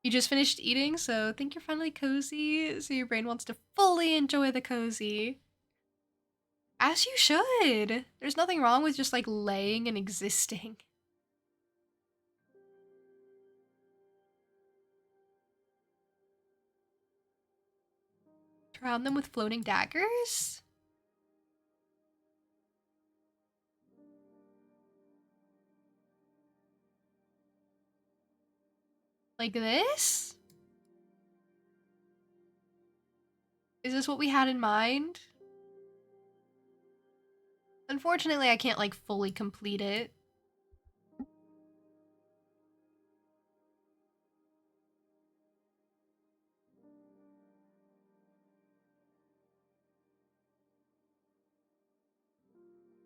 You just finished eating, so think you're finally cozy, so your brain wants to fully enjoy the cozy. As you should. There's nothing wrong with just like laying and existing. Surround them with floating daggers? Like this? Is this what we had in mind? Unfortunately, I can't like fully complete it.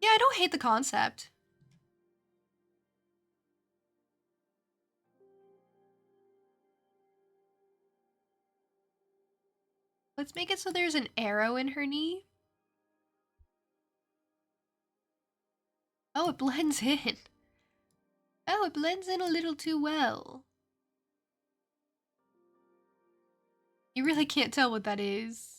Yeah, I don't hate the concept. Let's make it so there's an arrow in her knee. Oh, it blends in. Oh, it blends in a little too well. You really can't tell what that is.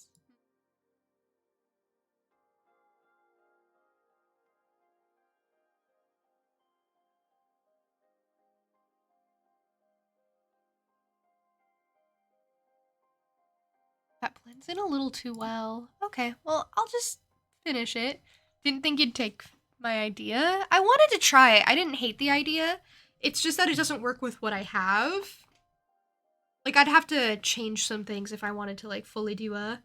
That blends in a little too well. Okay, well, I'll just finish it. Didn't think you'd take my idea. I wanted to try it. I didn't hate the idea. It's just that it doesn't work with what I have. Like, I'd have to change some things if I wanted to, like, fully do a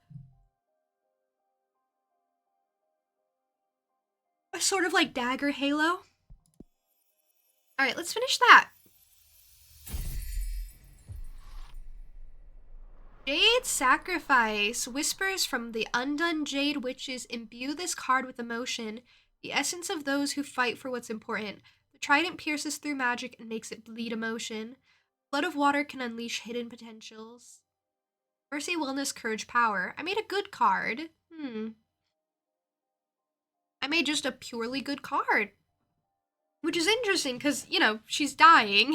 sort of, like, dagger halo. Alright, let's finish that. Jade Sacrifice. Whispers from the undone Jade Witches imbue this card with emotion, the essence of those who fight for what's important. The trident pierces through magic and makes it bleed emotion. Blood of Water can unleash hidden potentials. Mercy, Wellness, Courage, Power. I made a good card. I made just a purely good card. Which is interesting, because, you know, she's dying.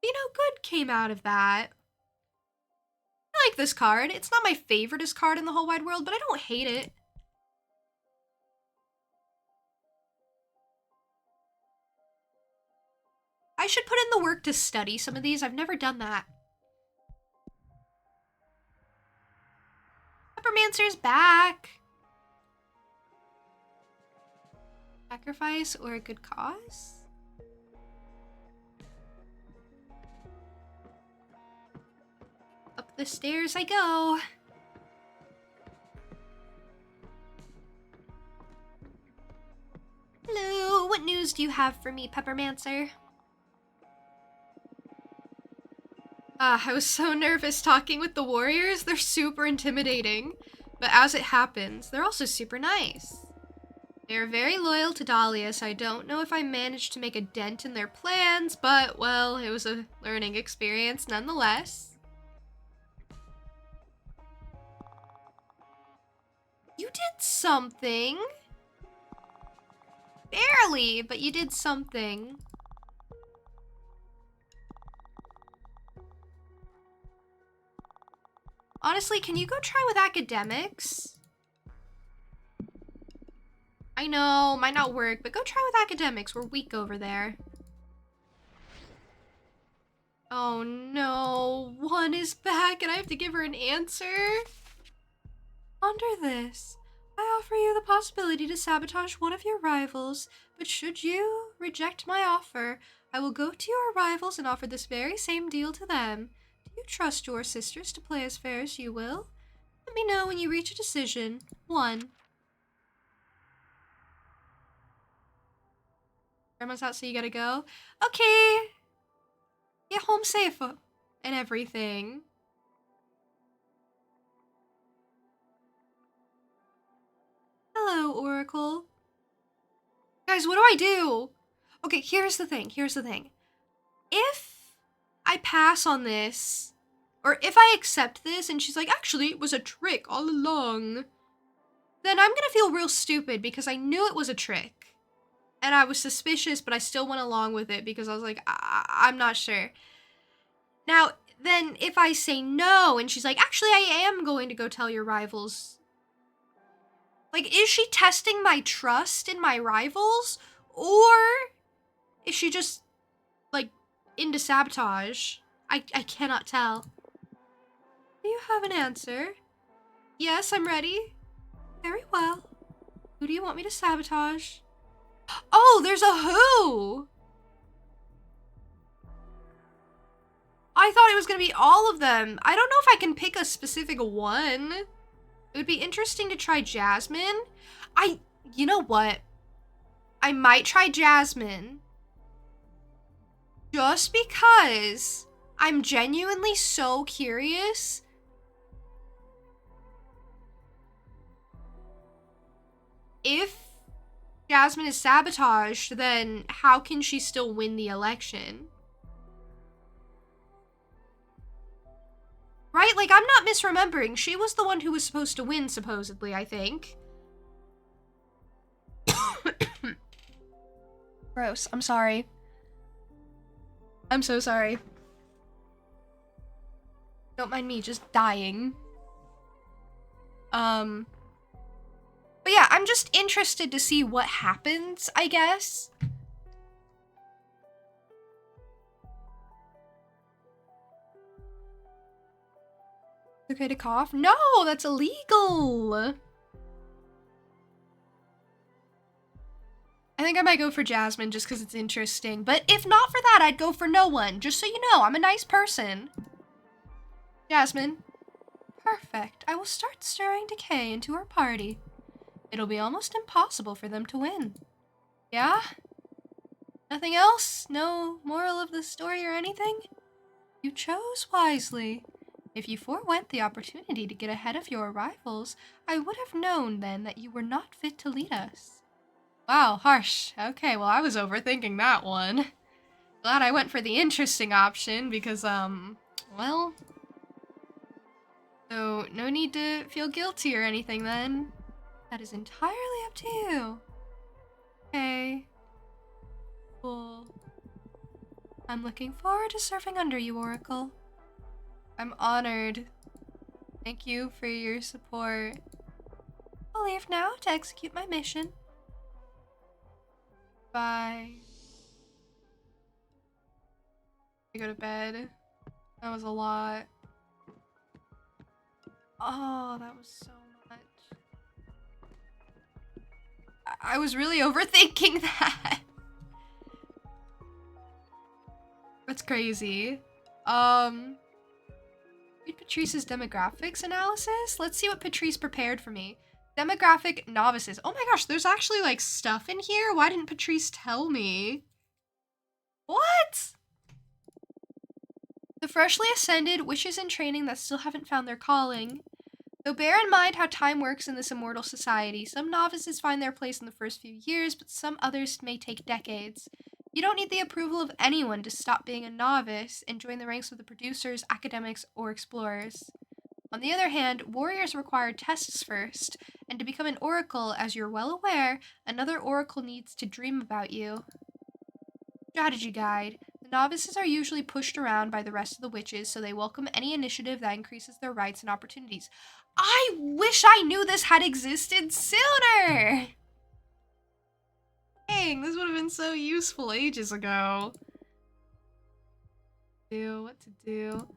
You know, good came out of that. I like this card. It's not my favoriteest card in the whole wide world, but I don't hate it. I should put in the work to study some of these. I've never done that. Peppermancer's back. Sacrifice or a good cause? Up the stairs I go. Hello, what news do you have for me, Peppermancer? I was so nervous talking with the warriors. They're super intimidating. But as it happens, they're also super nice. They're very loyal to Dahlia, so I don't know if I managed to make a dent in their plans, but, well, it was a learning experience nonetheless. You did something. Barely, but you did something. Honestly, can you go try with academics? I know, might not work, but go try with academics. We're weak over there. Oh no, one is back and I have to give her an answer? Ponder this. I offer you the possibility to sabotage one of your rivals, but should you reject my offer, I will go to your rivals and offer this very same deal to them. Do you trust your sisters to play as fair as you will? Let me know when you reach a decision. 1. Grandma's out, so you gotta go. Okay. Get home safe and everything. Hello, Oracle. Guys, what do I do? Okay, here's the thing. If I pass on this, or if I accept this and she's like, actually, it was a trick all along, then I'm gonna feel real stupid because I knew it was a trick. And I was suspicious, but I still went along with it because I was like, I'm not sure. Now, then if I say no and she's like, actually, I am going to go tell your rivals. Like, is she testing my trust in my rivals? Or is she just, like, into sabotage? I cannot tell. Do you have an answer? Yes, I'm ready. Very well. Who do you want me to sabotage? Oh, there's a who! I thought it was gonna be all of them. I don't know if I can pick a specific one. It would be interesting to try Jasmine. You know what? I might try Jasmine. Just because I'm genuinely so curious. If Jasmine is sabotaged, then how can she still win the election? Right? Like, I'm not misremembering. She was the one who was supposed to win, supposedly, I think. Gross. I'm sorry. I'm so sorry. Don't mind me just dying. But yeah, I'm just interested to see what happens, I guess. Okay to cough? No, that's illegal. I think I might go for Jasmine just because it's interesting. But if not for that, I'd go for no one. Just so you know, I'm a nice person. Jasmine. Perfect. I will start stirring decay into our party. It'll be almost impossible for them to win. Yeah? Nothing else? No moral of the story or anything? You chose wisely. If you forewent the opportunity to get ahead of your rivals, I would have known then that you were not fit to lead us. Wow, harsh. Okay, well, I was overthinking that one. Glad I went for the interesting option because, well... So, no need to feel guilty or anything then. That is entirely up to you. Okay. Cool. I'm looking forward to serving under you, Oracle. I'm honored. Thank you for your support. I'll leave now to execute my mission. Bye. I go to bed. That was a lot. Oh, that was so much. I was really overthinking that. That's crazy. Read Patrice's demographics analysis. Let's see what Patrice prepared for me. Demographic novices. Oh my gosh, there's actually like stuff in here. Why didn't Patrice tell me? What? The freshly ascended, witches in training that still haven't found their calling. Though bear in mind how time works in this immortal society, some novices find their place in the first few years, but some others may take decades. You don't need the approval of anyone to stop being a novice and join the ranks of the producers, academics, or explorers. On the other hand, warriors require tests first, and to become an oracle, as you're well aware, another oracle needs to dream about you. Strategy guide. The novices are usually pushed around by the rest of the witches, so they welcome any initiative that increases their rights and opportunities. I wish I knew this had existed sooner! Dang, this would have been so useful ages ago. What to do?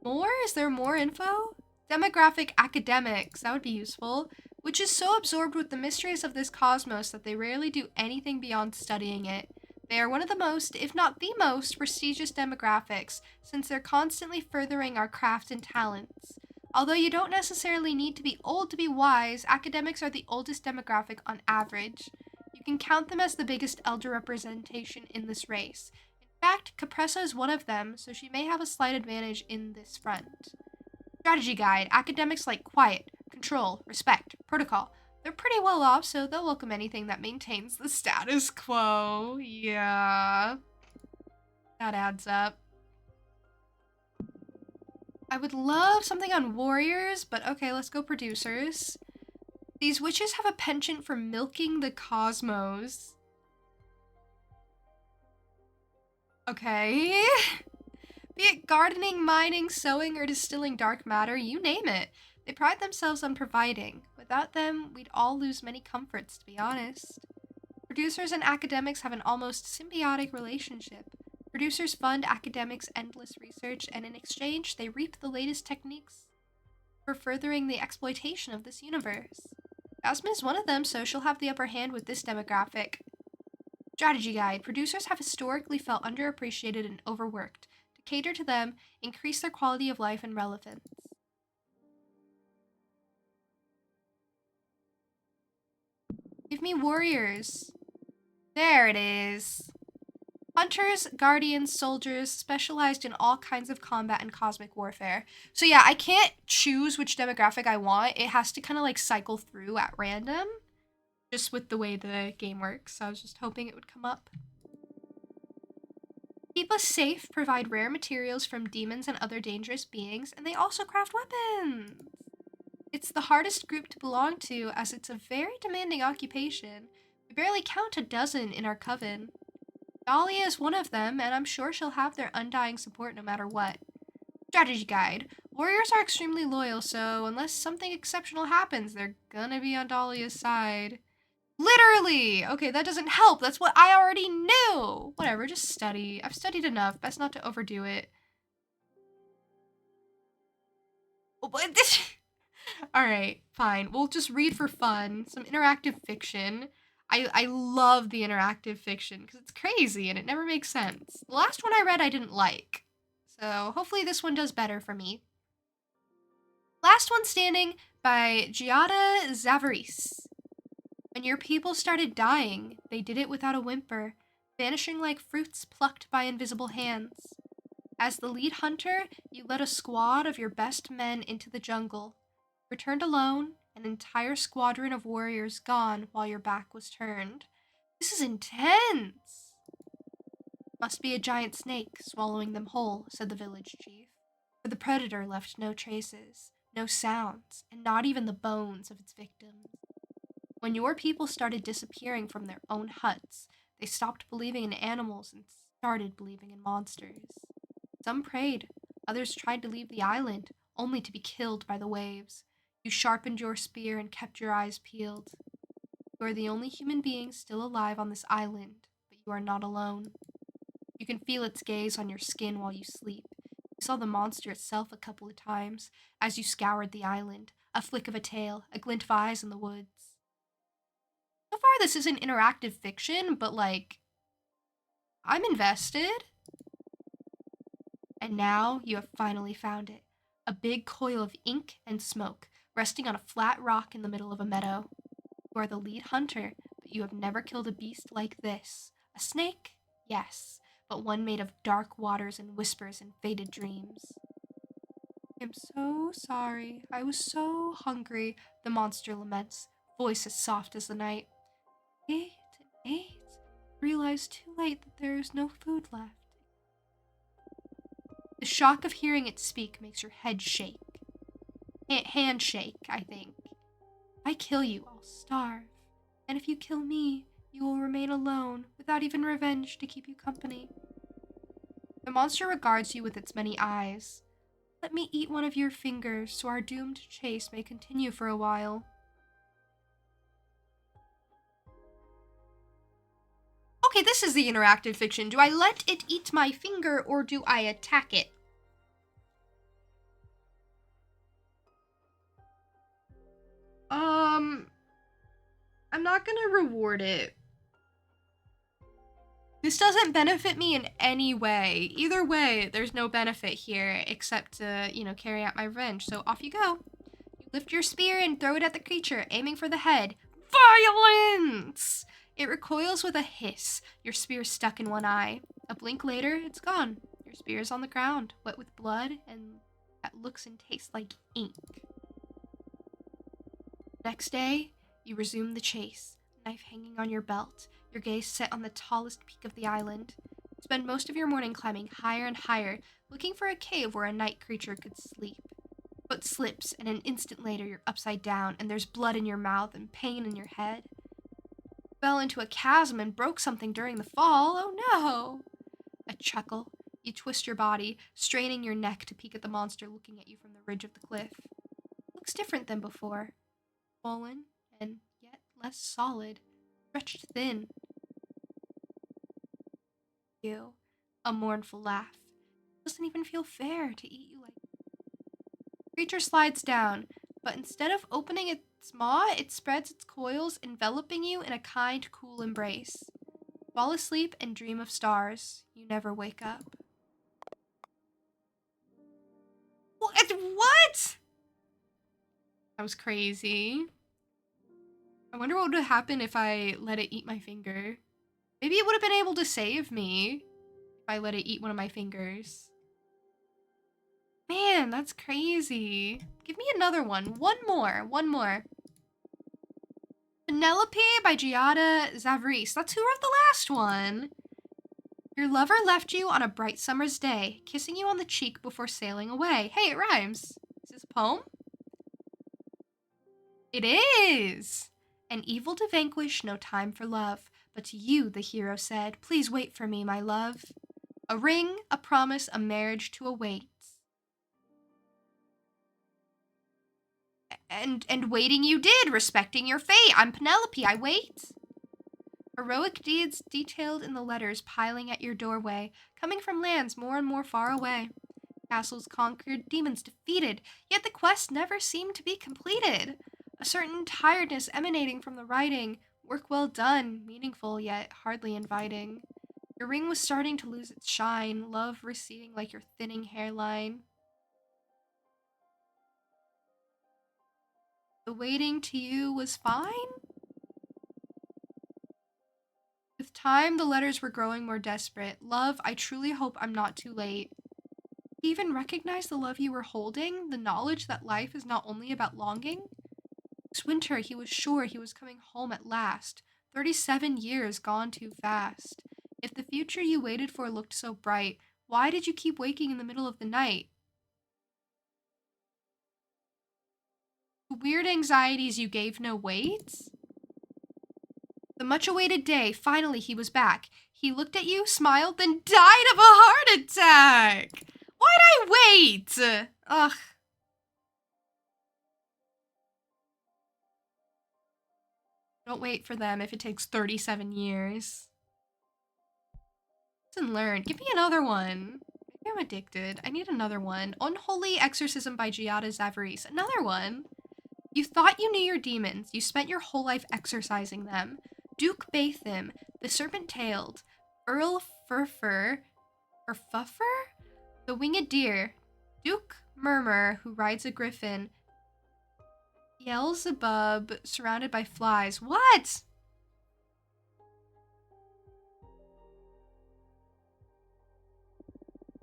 More? Is there more info? Demographic academics. That would be useful. Which is so absorbed with the mysteries of this cosmos that they rarely do anything beyond studying it. They are one of the most, if not the most, prestigious demographics, since they're constantly furthering our craft and talents. Although you don't necessarily need to be old to be wise, academics are the oldest demographic on average. You can count them as the biggest elder representation in this race. In fact, Capressa is one of them, so she may have a slight advantage in this front. Strategy guide. Academics like quiet, control, respect, protocol. They're pretty well off, so they'll welcome anything that maintains the status quo. Yeah. That adds up. I would love something on warriors, but okay, let's go producers. These witches have a penchant for milking the cosmos. Okay. Be it gardening, mining, sewing, or distilling dark matter, you name it. They pride themselves on providing. Without them, we'd all lose many comforts, to be honest. Producers and academics have an almost symbiotic relationship. Producers fund academics' endless research, and in exchange, they reap the latest techniques for furthering the exploitation of this universe. Jasmine is one of them, so she'll have the upper hand with this demographic. Strategy guide. Producers have historically felt underappreciated and overworked. To cater to them, increase their quality of life and relevance. Give me warriors. There it is. Hunters, guardians, soldiers, specialized in all kinds of combat and cosmic warfare. So yeah, I can't choose which demographic I want. It has to kind of like cycle through at random, just with the way the game works. So I was just hoping it would come up. Keep us safe, provide rare materials from demons and other dangerous beings, and they also craft weapons. It's the hardest group to belong to, as it's a very demanding occupation. We barely count a dozen in our coven. Dahlia is one of them, and I'm sure she'll have their undying support no matter what. Strategy guide. Warriors are extremely loyal, so unless something exceptional happens, they're gonna be on Dahlia's side. Literally! Okay, that doesn't help. That's what I already knew. Whatever, just study. I've studied enough. Best not to overdo it. What? Alright, fine. We'll just read for fun. Some interactive fiction. I love the interactive fiction because it's crazy and it never makes sense. The last one I read I didn't like. So hopefully this one does better for me. Last one standing by Giada Zavaris. When your people started dying, they did it without a whimper, vanishing like fruits plucked by invisible hands. As the lead hunter, you led a squad of your best men into the jungle. Returned alone, an entire squadron of warriors gone while your back was turned. This is intense! Must be a giant snake swallowing them whole, said the village chief. For the predator left no traces, no sounds, and not even the bones of its victims. When your people started disappearing from their own huts, they stopped believing in animals and started believing in monsters. Some prayed, others tried to leave the island, only to be killed by the waves. You sharpened your spear and kept your eyes peeled. You are the only human being still alive on this island, but you are not alone. You can feel its gaze on your skin while you sleep. You saw the monster itself a couple of times as you scoured the island, a flick of a tail, a glint of eyes in the woods. So far, this isn't interactive fiction, but I'm invested. And now you have finally found it. A big coil of ink and smoke, resting on a flat rock in the middle of a meadow. You are the lead hunter, but you have never killed a beast like this. A snake? Yes, but one made of dark waters and whispers and faded dreams. I'm so sorry. I was so hungry, the monster laments, voice as soft as the night. 8 and 8. Realize too late that there is no food left. The shock of hearing it speak makes your head shake. Hand shake, I think. If I kill you, I'll starve. And if you kill me, you will remain alone, without even revenge to keep you company. The monster regards you with its many eyes. Let me eat one of your fingers, so our doomed chase may continue for a while. Okay, this is the interactive fiction. Do I let it eat my finger, or do I attack it? I'm not gonna reward it. This doesn't benefit me in any way. Either way, there's no benefit here except to, carry out my revenge. So off you go. You lift your spear and throw it at the creature, aiming for the head. Violence! It recoils with a hiss, your spear stuck in one eye. A blink later, it's gone. Your spear's on the ground, wet with blood, and that looks and tastes like ink. Next day, you resume the chase, knife hanging on your belt, your gaze set on the tallest peak of the island. You spend most of your morning climbing higher and higher, looking for a cave where a night creature could sleep. Foot slips, and an instant later you're upside down, and there's blood in your mouth and pain in your head. You fell into a chasm and broke something during the fall. Oh no! A chuckle. You twist your body, straining your neck to peek at the monster looking at you from the ridge of the cliff. It looks different than before. Swollen, and yet less solid, stretched thin. You, a mournful laugh. It doesn't even feel fair to eat you like. The creature slides down, but instead of opening its maw, it spreads its coils, enveloping you in a kind, cool embrace. Fall asleep and dream of stars. You never wake up. What? That was crazy. I wonder what would happen if I let it eat my finger. Maybe it would have been able to save me if I let it eat one of my fingers. Man, that's crazy. Give me another one. One more. Penelope by Giada Zavaris. That's who wrote the last one. Your lover left you on a bright summer's day, kissing you on the cheek before sailing away. Hey, it rhymes. Is this a poem? It is! An evil to vanquish, no time for love. But to you, the hero said, please wait for me, my love. A ring, a promise, a marriage to await. And waiting you did, respecting your fate. I'm Penelope, I wait. Heroic deeds detailed in the letters piling at your doorway, coming from lands more and more far away. Castles conquered, demons defeated, yet the quest never seemed to be completed. A certain tiredness emanating from the writing, Work well done, meaningful yet hardly inviting. Your ring was starting to lose its shine, love receding like your thinning hairline. The waiting to you was fine? With time, the letters were growing more desperate. Love, I truly hope I'm not too late. He even recognized the love you were holding, the knowledge that life is not only about longing. This winter, he was sure he was coming home at last. 37 years gone too fast. If the future you waited for looked so bright, why did you keep waking in the middle of the night? To weird anxieties you gave no weight? The much awaited day, finally he was back. He looked at you, smiled, then died of a heart attack! Why'd I wait? Ugh. Don't wait for them if it takes 37 years. Lesson learned. Give me another one. Maybe I'm addicted. I need another one. Unholy Exorcism by Giada Zavaris. Another one. You thought you knew your demons. You spent your whole life exorcising them. Duke Bathim, the serpent-tailed, Earl Furfur, or Fuffer? The winged deer, Duke Murmur, who rides a griffin, Beelzebub, surrounded by flies. What?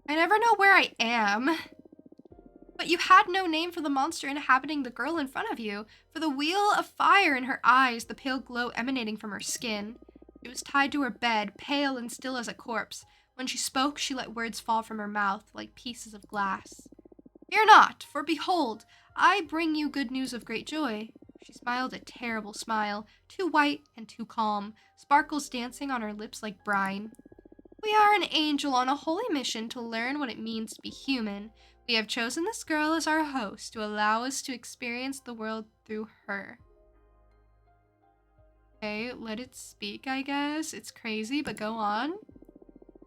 I never know where I am. But you had no name for the monster inhabiting the girl in front of you, for the wheel of fire in her eyes, the pale glow emanating from her skin. She was tied to her bed, pale and still as a corpse. When she spoke, she let words fall from her mouth like pieces of glass. Fear not, for behold, I bring you good news of great joy. She smiled a terrible smile, too white and too calm, sparkles dancing on her lips like brine. We are an angel on a holy mission to learn what it means to be human. We have chosen this girl as our host to allow us to experience the world through her. Okay, let it speak, I guess. It's crazy, but go on.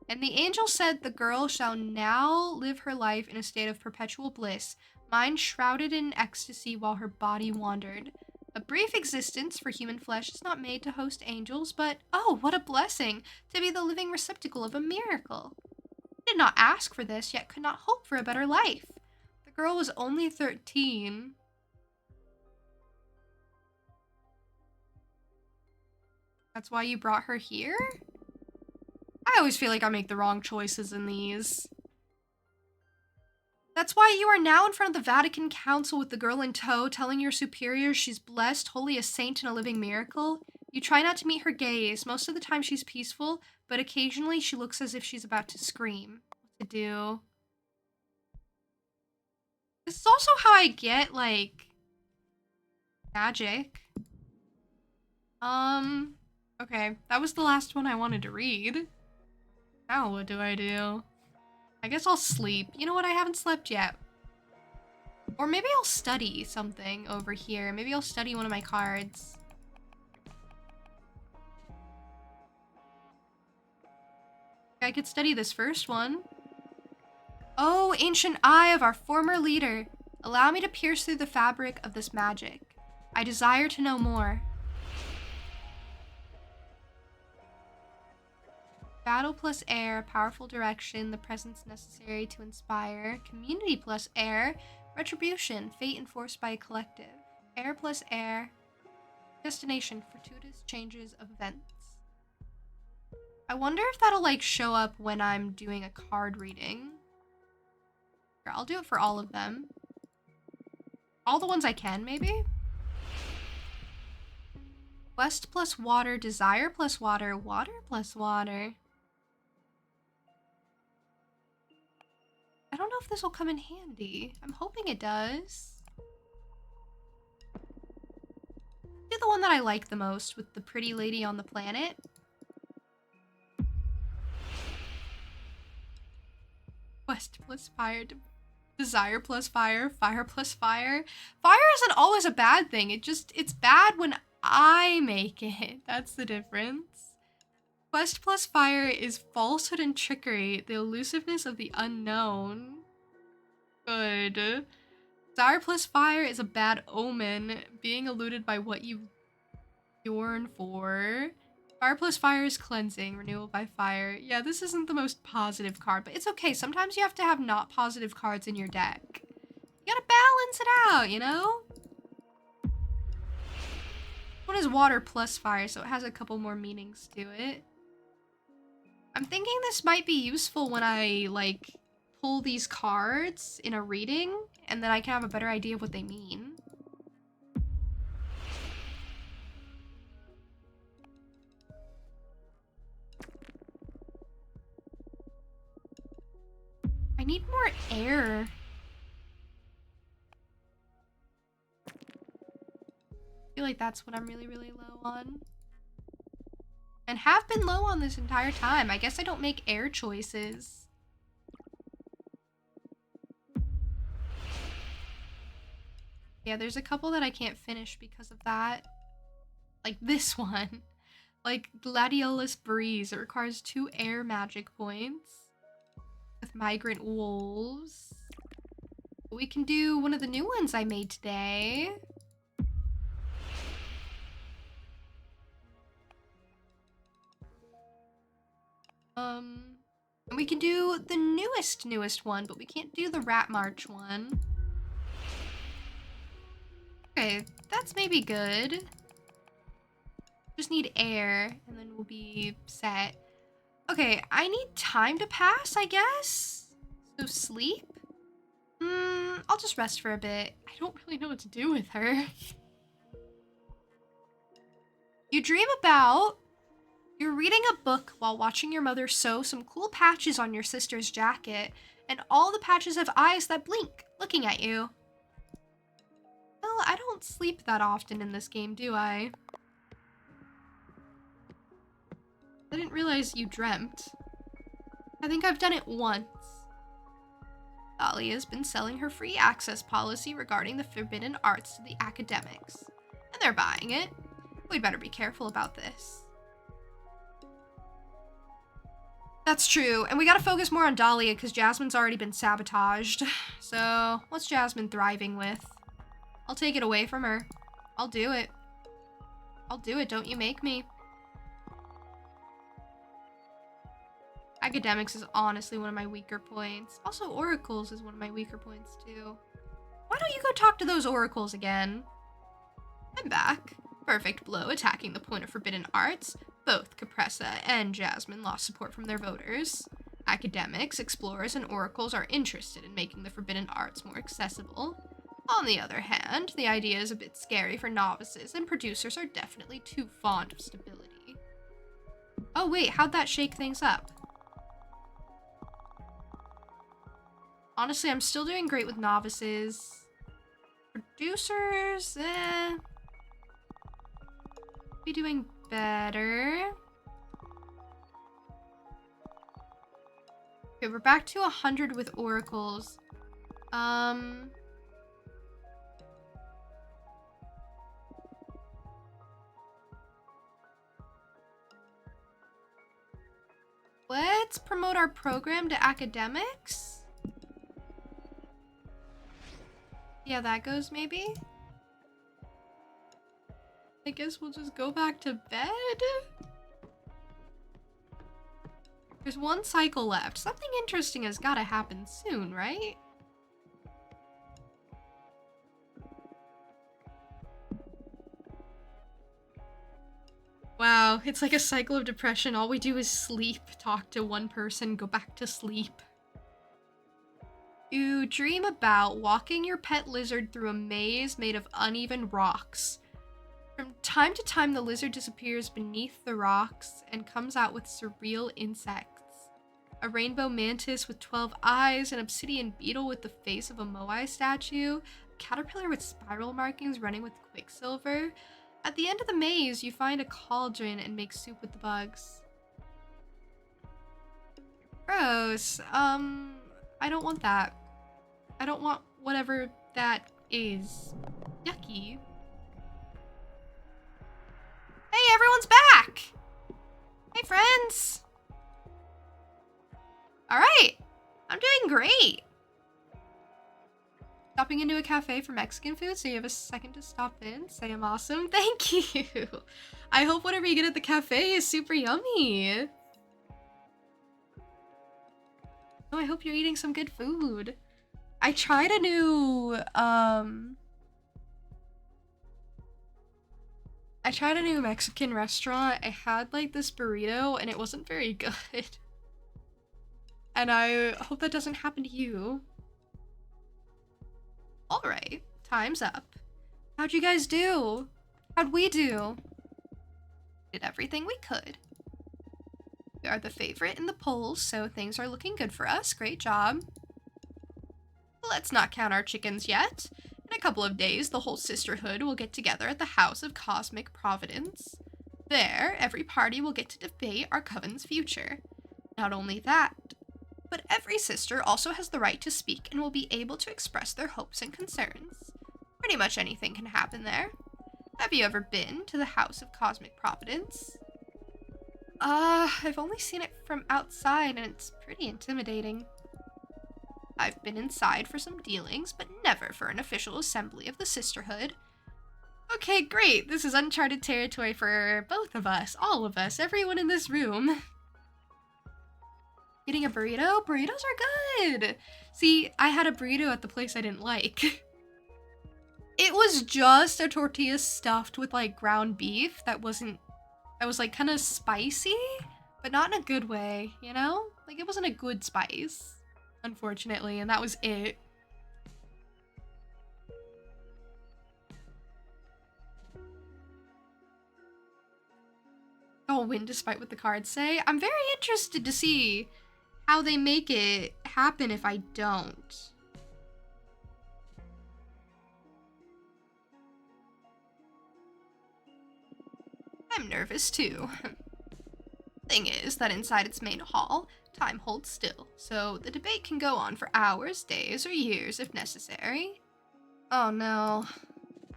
And the angel said the girl shall now live her life in a state of perpetual bliss, mind shrouded in ecstasy while her body wandered. A brief existence, for human flesh is not made to host angels, but, oh, what a blessing, to be the living receptacle of a miracle. Did not ask for this, yet could not hope for a better life. The girl was only 13. That's why you brought her here? I always feel like I make the wrong choices in these. That's why you are now in front of the Vatican Council with the girl in tow, telling your superiors she's blessed, holy a saint and a living miracle. You try not to meet her gaze. Most of the time she's peaceful, but occasionally she looks as if she's about to scream. What to do? This is also how I get, like, magic. Okay, that was the last one I wanted to read. Now what do? I guess I'll sleep. You know what? I haven't slept yet. Or maybe I'll study something over here. Maybe I'll study one of my cards. I could study this first one. Oh, ancient eye of our former leader, allow me to pierce through the fabric of this magic. I desire to know more. Battle plus air, powerful direction, the presence necessary to inspire. Community plus air, retribution, fate enforced by a collective. Air plus air, destination, fortuitous changes of events. I wonder if that'll like show up when I'm doing a card reading. Here, I'll do it for all of them. All the ones I can, maybe? Quest plus water, desire plus water, water plus water. I don't know if this will come in handy. I'm hoping it does. Do the one that I like the most with the pretty lady on the planet. Quest plus fire, desire plus fire, fire plus fire. Fire isn't always a bad thing. It's bad when I make it. That's the difference. Quest plus fire is falsehood and trickery, the elusiveness of the unknown. Good. Desire plus fire is a bad omen, being eluded by what you Bjorn 4. Fire plus fire is cleansing. Renewal by fire. Yeah, this isn't the most positive card, but it's okay. Sometimes you have to have not positive cards in your deck. You gotta balance it out, you know? One is water plus fire, so it has a couple more meanings to it. I'm thinking this might be useful when I, like, pull these cards in a reading, and then I can have a better idea of what they mean. I need more air. I feel like that's what I'm really, really low on. And have been low on this entire time. I guess I don't make air choices. Yeah, there's a couple that I can't finish because of that. Like this one. Like Gladiolus Breeze. It requires 2 air magic points. With Migrant Wolves. We can do one of the new ones I made today. And we can do the newest one, but we can't do the Rat March one. Okay, that's maybe good. Just need air, and then we'll be set. Okay, I need time to pass, I guess? So sleep? I'll just rest for a bit. I don't really know what to do with her. You dream about... You're reading a book while watching your mother sew some cool patches on your sister's jacket, and all the patches have eyes that blink, looking at you. Well, I don't sleep that often in this game, do I? I didn't realize you dreamt. I think I've done it once. Dahlia's been selling her free access policy regarding the forbidden arts to the academics, and they're buying it. We'd better be careful about this. That's true, and we gotta focus more on Dahlia because Jasmine's already been sabotaged. So, what's Jasmine thriving with? I'll take it away from her. I'll do it. I'll do it, don't you make me. Academics is honestly one of my weaker points. Also, oracles is one of my weaker points too. Why don't you go talk to those oracles again? I'm back. Perfect blow attacking the point of forbidden arts. Both Capressa and Jasmine lost support from their voters. Academics, explorers, and oracles are interested in making the forbidden arts more accessible. On the other hand, the idea is a bit scary for novices, and producers are definitely too fond of stability. Oh wait, how'd that shake things up? Honestly, I'm still doing great with novices. Producers, be doing better. Okay, we're back to 100 with oracles. Let's promote our program to academics. Yeah, that goes maybe. I guess we'll just go back to bed. There's one cycle left. Something interesting has gotta happen soon, right? Wow, it's like a cycle of depression. All we do is sleep, talk to one person, go back to sleep. You dream about walking your pet lizard through a maze made of uneven rocks. From time to time, the lizard disappears beneath the rocks and comes out with surreal insects. A rainbow mantis with 12 eyes, an obsidian beetle with the face of a Moai statue, a caterpillar with spiral markings running with quicksilver. At the end of the maze, you find a cauldron and make soup with the bugs. Gross. I don't want that. I don't want whatever that is. Yucky. Hey, everyone's back! Hey, friends! Alright, I'm doing great. Stopping into a cafe for Mexican food, so you have a second to stop in. Say I'm awesome. Thank you. I hope whatever you get at the cafe is super yummy. Oh, I hope you're eating some good food. I tried a new, Mexican restaurant. I had like this burrito and it wasn't very good. And I hope that doesn't happen to you. All right, time's up. How'd you guys do? How'd we do? Did everything we could. We are the favorite in the polls, so things are looking good for us. Great job. Let's not count our chickens yet. In a couple of days, the whole sisterhood will get together at the House of Cosmic Providence. There, every party will get to debate our coven's future. Not only that, but every sister also has the right to speak and will be able to express their hopes and concerns. Pretty much anything can happen there. Have you ever been to the House of Cosmic Providence? I've only seen it from outside and it's pretty intimidating. I've been inside for some dealings, but never for an official assembly of the sisterhood. Okay, great. This is uncharted territory for both of us, all of us, everyone in this room. Getting a burrito? Burritos are good. See, I had a burrito at the place I didn't like. It was just a tortilla stuffed with like ground beef that was like kind of spicy, but not in a good way, you know? Like it wasn't a good spice, unfortunately, and that was it. I'll win despite what the cards say. I'm very interested to see how they make it happen if I don't. I'm nervous too. Thing is that inside its main hall, time holds still, so the debate can go on for hours, days, or years if necessary. Oh no.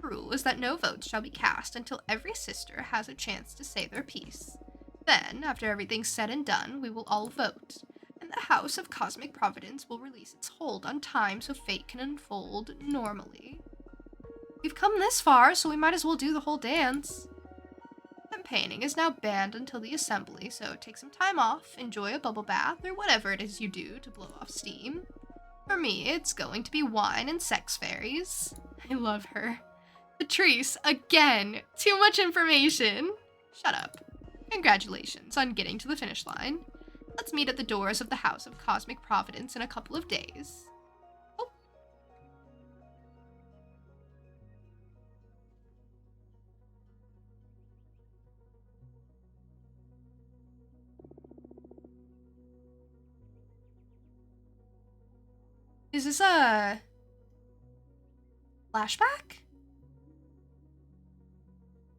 The rule is that no votes shall be cast until every sister has a chance to say their piece. Then, after everything's said and done, we will all vote, and the House of Cosmic Providence will release its hold on time so fate can unfold normally. We've come this far, so we might as well do the whole dance. Campaigning is now banned until the assembly, so take some time off, enjoy a bubble bath, or whatever it is you do to blow off steam. For me, it's going to be wine and sex fairies. I love her. Patrice, again, too much information. Shut up. Congratulations on getting to the finish line. Let's meet at the doors of the House of Cosmic Providence in a couple of days. Oh. Is this a flashback?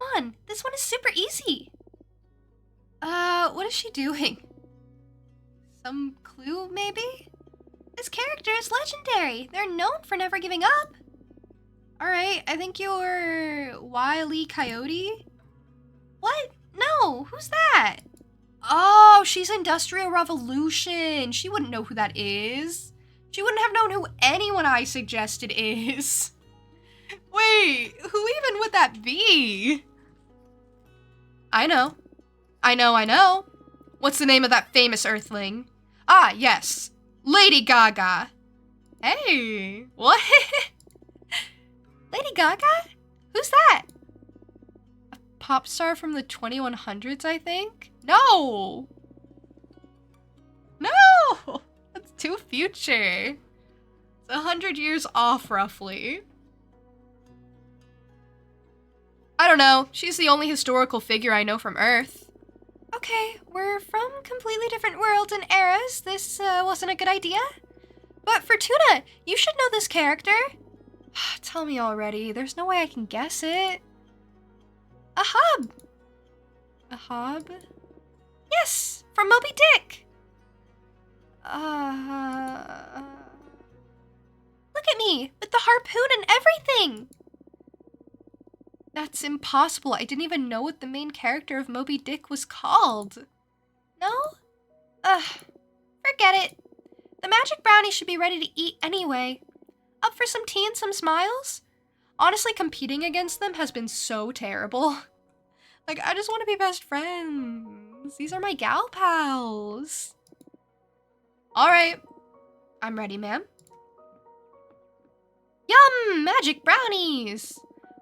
Come on, this one is super easy. What is she doing? Some clue, maybe? This character is legendary. They're known for never giving up. Alright, I think you're Wile E. Coyote? What? No, who's that? Oh, she's Industrial Revolution. She wouldn't know who that is. She wouldn't have known who anyone I suggested is. Wait, who even would that be? I know. What's the name of that famous Earthling? Ah, yes. Lady Gaga. Hey, what? Lady Gaga? Who's that? A pop star from the 2100s, I think? No! No! That's too future. It's 100 years off, roughly. I don't know. She's the only historical figure I know from Earth. Okay, we're from completely different worlds and eras. This wasn't a good idea. But Fortuna, you should know this character. Tell me already. There's no way I can guess it. Ahab. Ahab? Yes, from Moby Dick. Look at me, with the harpoon and everything. That's impossible. I didn't even know what the main character of Moby Dick was called. No? Forget it. The magic brownie should be ready to eat anyway. Up for some tea and some smiles? Honestly, competing against them has been so terrible. Like, I just want to be best friends. These are my gal pals. All right. I'm ready, ma'am. Yum! Magic brownies!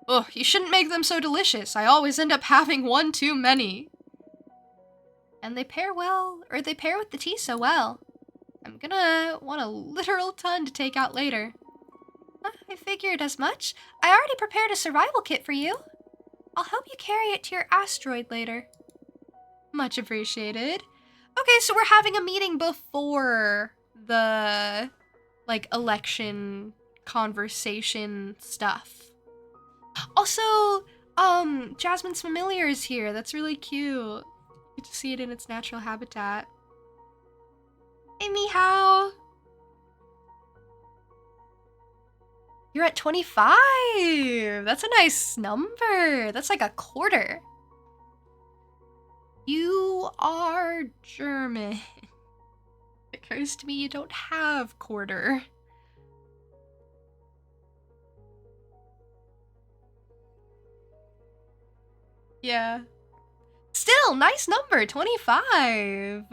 Ugh, you shouldn't make them so delicious. I always end up having one too many. And they pair well, or they pair with the tea so well. I'm gonna want a literal ton to take out later. I figured as much. I already prepared a survival kit for you. I'll help you carry it to your asteroid later. Much appreciated. Okay, so we're having a meeting before the, like, election conversation stuff. Also, Jasmine's familiar is here. That's really cute. Get to see it in its natural habitat. Hey, Meow. You're at 25. That's a nice number. That's like a quarter. You are German. It occurs to me you don't have quarter. Yeah. Still, nice number, 25.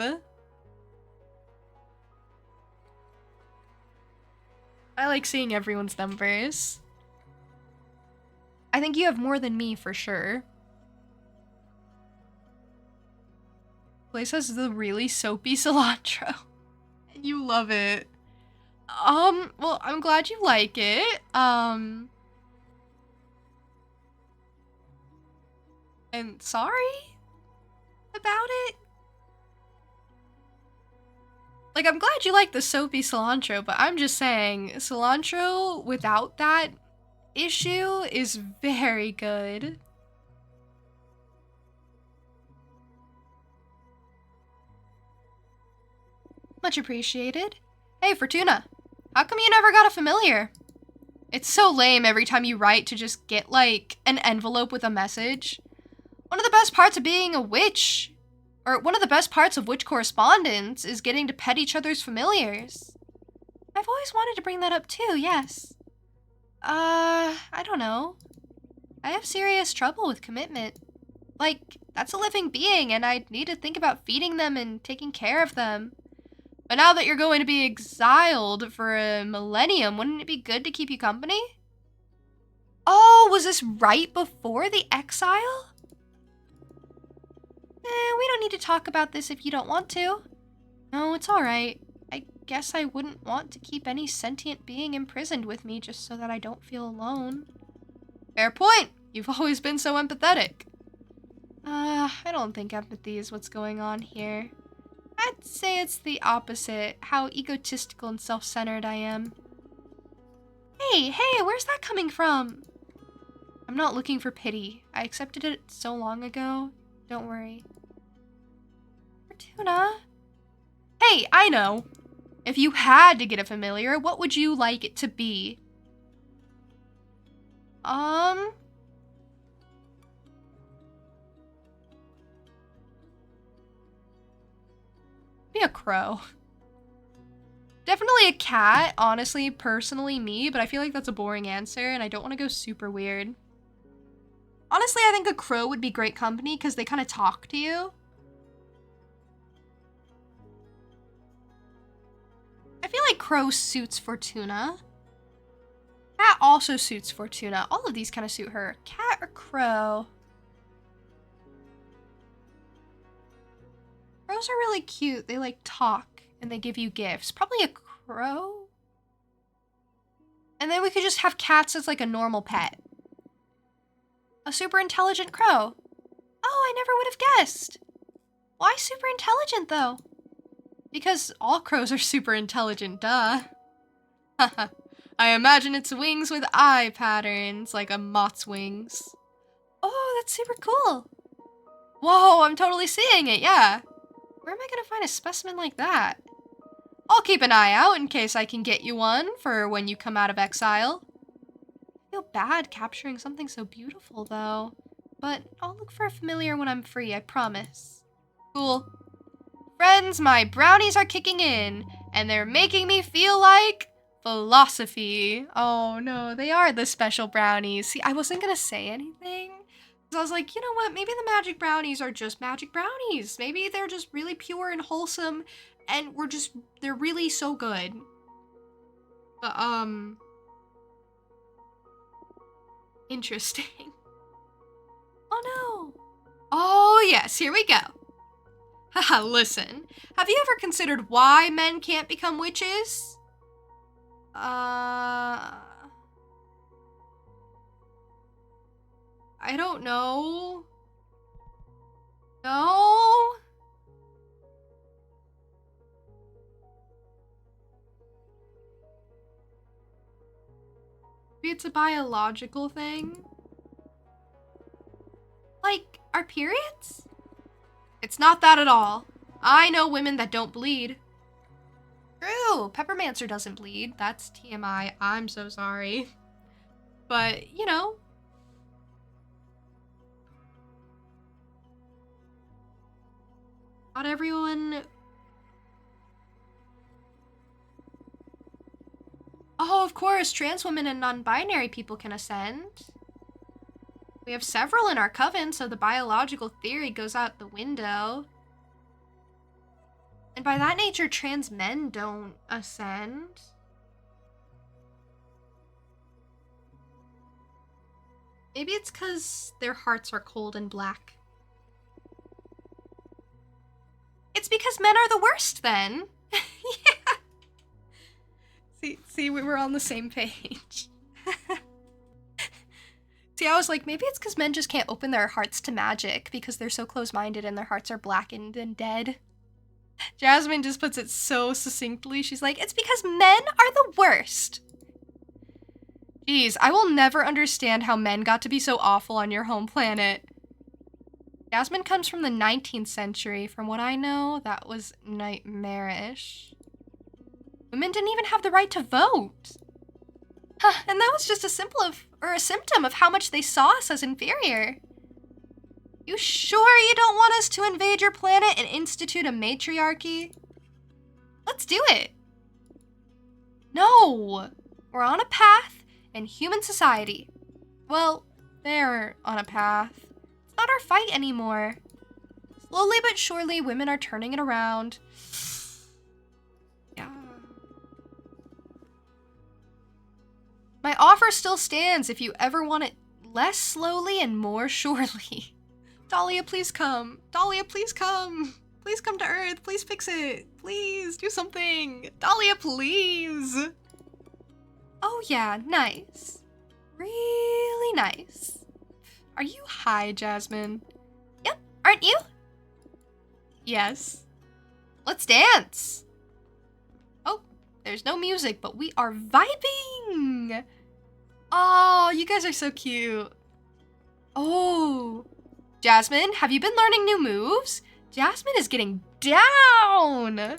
I like seeing everyone's numbers. I think you have more than me for sure. Place has the really soapy cilantro. You love it. Well, I'm glad you like it. And sorry about it. Like, I'm glad you like the soapy cilantro, but I'm just saying, cilantro without that issue is very good. Much appreciated. Hey, Fortuna, how come you never got a familiar? It's so lame every time you write to just get, like, an envelope with a message. One of the best parts of being a witch, or one of the best parts of witch correspondence, is getting to pet each other's familiars. I've always wanted to bring that up too, yes. I don't know. I have serious trouble with commitment. Like, that's a living being, and I'd need to think about feeding them and taking care of them. But now that you're going to be exiled for a millennium, wouldn't it be good to keep you company? Oh, was this right before the exile? We don't need to talk about this if you don't want to. No, it's alright. I guess I wouldn't want to keep any sentient being imprisoned with me just so that I don't feel alone. Fair point. You've always been so empathetic. I don't think empathy is what's going on here. I'd say it's the opposite, how egotistical and self-centered I am. Hey, where's that coming from? I'm not looking for pity. I accepted it so long ago. Don't worry. Fortuna? Hey, I know. If you had to get a familiar, what would you like it to be? Be a crow. Definitely a cat, honestly, personally me, but I feel like that's a boring answer and I don't want to go super weird. Honestly, I think a crow would be great company because they kind of talk to you. I feel like crow suits Fortuna. Cat also suits Fortuna. All of these kind of suit her. Cat or crow? Crows are really cute. They like talk and they give you gifts. Probably a crow? And then we could just have cats as like a normal pet. A super intelligent crow. Oh, I never would have guessed. Why super intelligent though? Because all crows are super intelligent, duh. Haha. I imagine its wings with eye patterns, like a moth's wings. Oh, that's super cool. Whoa, I'm totally seeing it, yeah. Where am I gonna find a specimen like that? I'll keep an eye out in case I can get you one for when you come out of exile. I feel bad capturing something so beautiful, though. But I'll look for a familiar when I'm free, I promise. Cool. Friends, my brownies are kicking in, and they're making me feel like Philosophy. Oh no, they are the special brownies. See, I wasn't gonna say anything. Because I was like, you know what? Maybe the magic brownies are just magic brownies. Maybe they're just really pure and wholesome and they're really so good. But, interesting. Oh no. Oh yes, here we go. Haha, listen. Have you ever considered why men can't become witches? I don't know. No? Maybe it's a biological thing? Like, our periods? It's not that at all. I know women that don't bleed. True, Peppermancer doesn't bleed. That's TMI. I'm so sorry. But, you know. Not everyone... Oh, of course, trans women and non-binary people can ascend. We have several in our coven, so the biological theory goes out the window. And by that nature, trans men don't ascend. Maybe it's because their hearts are cold and black. It's because men are the worst, then. Yeah. See, we were on the same page. See, I was like, maybe it's because men just can't open their hearts to magic because they're so close-minded and their hearts are blackened and dead. Jasmine just puts it so succinctly. She's like, it's because men are the worst. Jeez, I will never understand how men got to be so awful on your home planet. Jasmine comes from the 19th century. From what I know, that was nightmarish. Women didn't even have the right to vote. Huh, and that was just a symptom of how much they saw us as inferior. You sure you don't want us to invade your planet and institute a matriarchy? Let's do it. No, we're on a path in human society. Well, they're on a path. It's not our fight anymore. Slowly but surely, women are turning it around. Yeah. My offer still stands if you ever want it less slowly and more surely. Dahlia, please come. Dahlia, please come. Please come to Earth. Please fix it. Please do something. Dahlia, please. Oh yeah, nice. Really nice. Are you high, Jasmine? Yep, aren't you? Yes. Let's dance. Oh, there's no music, but we are vibing. Oh, you guys are so cute. Oh. Jasmine, have you been learning new moves? Jasmine is getting down!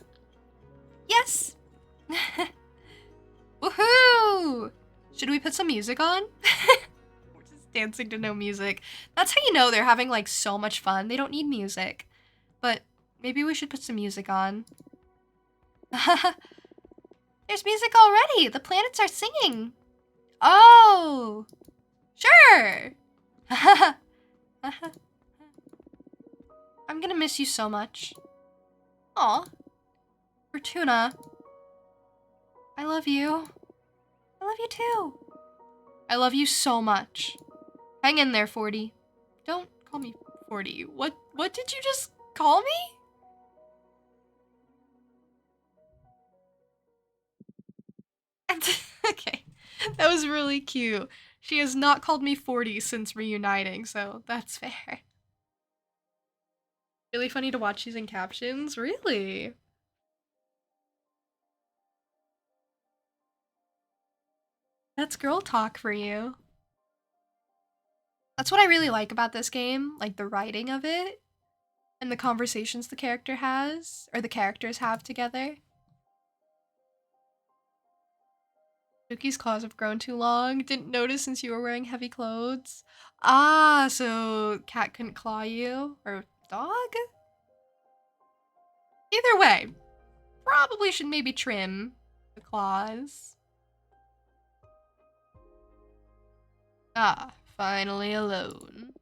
Yes! Woohoo! Should we put some music on? We're just dancing to no music. That's how you know they're having like so much fun. They don't need music. But maybe we should put some music on. There's music already! The planets are singing! Oh! Sure! I'm gonna miss you so much. Aw. Fortuna. I love you. I love you too. I love you so much. Hang in there, 40. Don't call me 40. What did you just call me? Okay. That was really cute. She has not called me 40 since reuniting, so that's fair. Really funny to watch these in captions? Really? That's girl talk for you. That's what I really like about this game, like the writing of it and the conversations the character has, or the characters have together. Yuki's claws have grown too long. Didn't notice since you were wearing heavy clothes. Ah, so cat couldn't claw you? Or dog? Either way, probably should maybe trim the claws. Ah, finally alone.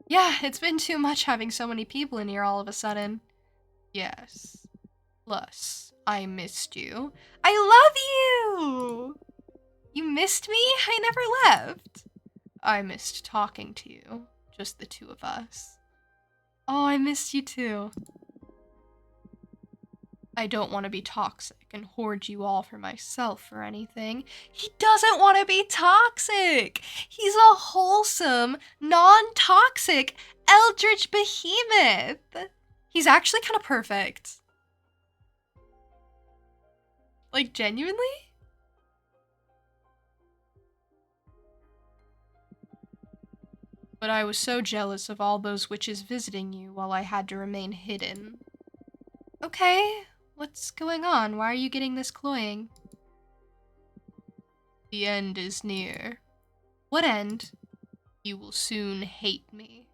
Yeah, it's been too much having so many people in here all of a sudden. Yes. Plus, I missed you. I love you! You missed me? I never left. I missed talking to you. Just the two of us. Oh, I missed you too. I don't want to be toxic and hoard you all for myself or anything. He doesn't want to be toxic! He's a wholesome, non-toxic eldritch behemoth! He's actually kind of perfect. Like, genuinely? But I was so jealous of all those witches visiting you while I had to remain hidden. Okay, what's going on? Why are you getting this cloying? The end is near. What end? You will soon hate me.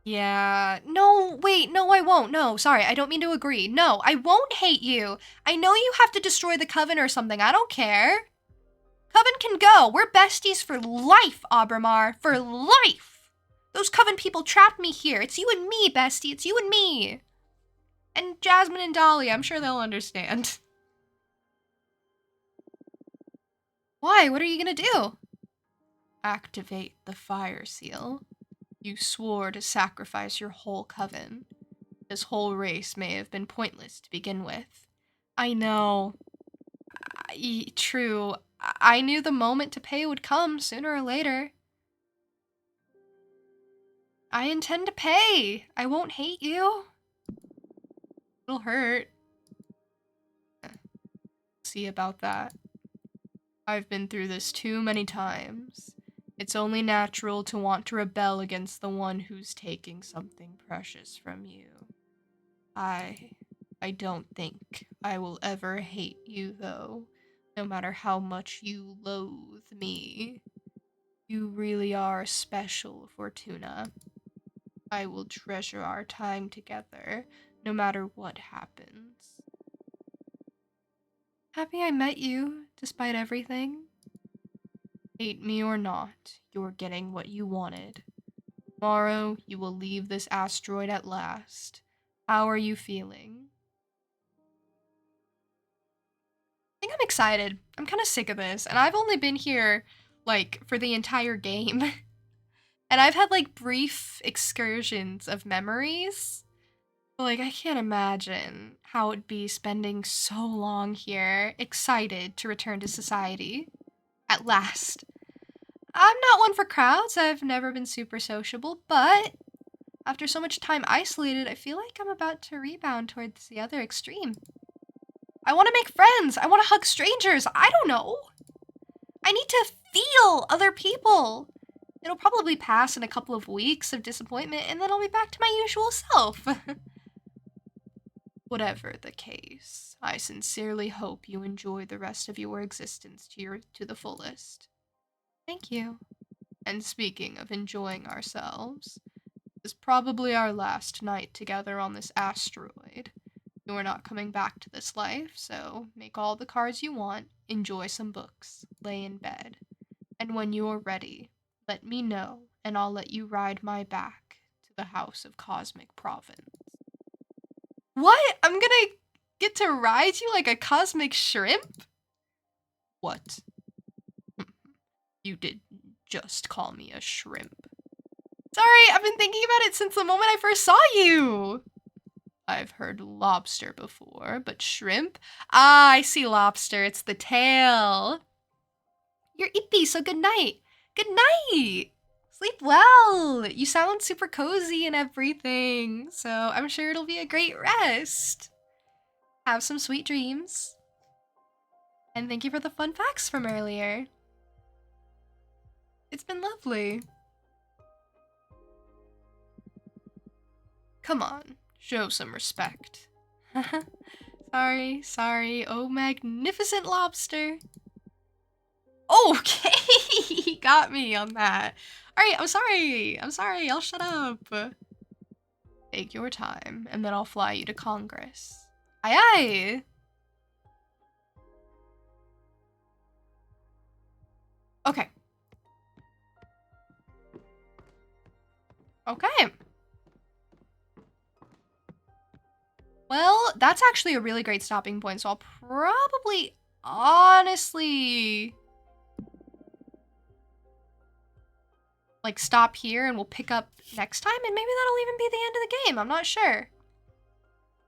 Yeah, no, wait, no, I won't. No, sorry, I don't mean to agree. No, I won't hate you. I know you have to destroy the Coven or something. I don't care. Coven can go. We're besties for life, Abramar. For life. Those Coven people trapped me here. It's you and me, bestie. It's you and me. And Jasmine and Dolly, I'm sure they'll understand. Why? What are you gonna do? Activate the fire seal. You swore to sacrifice your whole coven. This whole race may have been pointless to begin with. I know. True. I knew the moment to pay would come sooner or later. I intend to pay. I won't hate you. It'll hurt. See about that. I've been through this too many times. It's only natural to want to rebel against the one who's taking something precious from you. I don't think I will ever hate you, though, no matter how much you loathe me. You really are special, Fortuna. I will treasure our time together, no matter what happens. Happy I met you, despite everything. Hate me or not, you're getting what you wanted. Tomorrow, you will leave this asteroid at last. How are you feeling? I think I'm excited. I'm kind of sick of this, and I've only been here, like, for the entire game. And I've had, like, brief excursions of memories. But, like, I can't imagine how it'd be spending so long here, excited to return to society. At last. I'm not one for crowds. I've never been super sociable, but after so much time isolated, I feel like I'm about to rebound towards the other extreme. I want to make friends. I want to hug strangers. I don't know. I need to feel other people. It'll probably pass in a couple of weeks of disappointment, and then I'll be back to my usual self. Whatever the case, I sincerely hope you enjoy the rest of your existence to the fullest. Thank you. And speaking of enjoying ourselves, this is probably our last night together on this asteroid. You're not coming back to this life, so make all the cards you want, enjoy some books, lay in bed. And when you're ready, let me know, and I'll let you ride my back to the House of Cosmic Province. What? I'm gonna get to ride you like a cosmic shrimp? What? You did just call me a shrimp. Sorry, I've been thinking about it since the moment I first saw you. I've heard lobster before, but shrimp? Ah, I see lobster. It's the tail. You're ippy, so good night. Good night. Sleep well. You sound super cozy and everything, so I'm sure it'll be a great rest. Have some sweet dreams. And thank you for the fun facts from earlier. It's been lovely. Come on, show some respect. Sorry. Oh, magnificent lobster. Okay, he got me on that. All right, I'm sorry, I'll shut up. Take your time, and then I'll fly you to Congress. Aye aye. Okay, Okay. Well, that's actually a really great stopping point, so I'll probably, honestly, like, stop here and we'll pick up next time, and maybe that'll even be the end of the game. I'm not sure.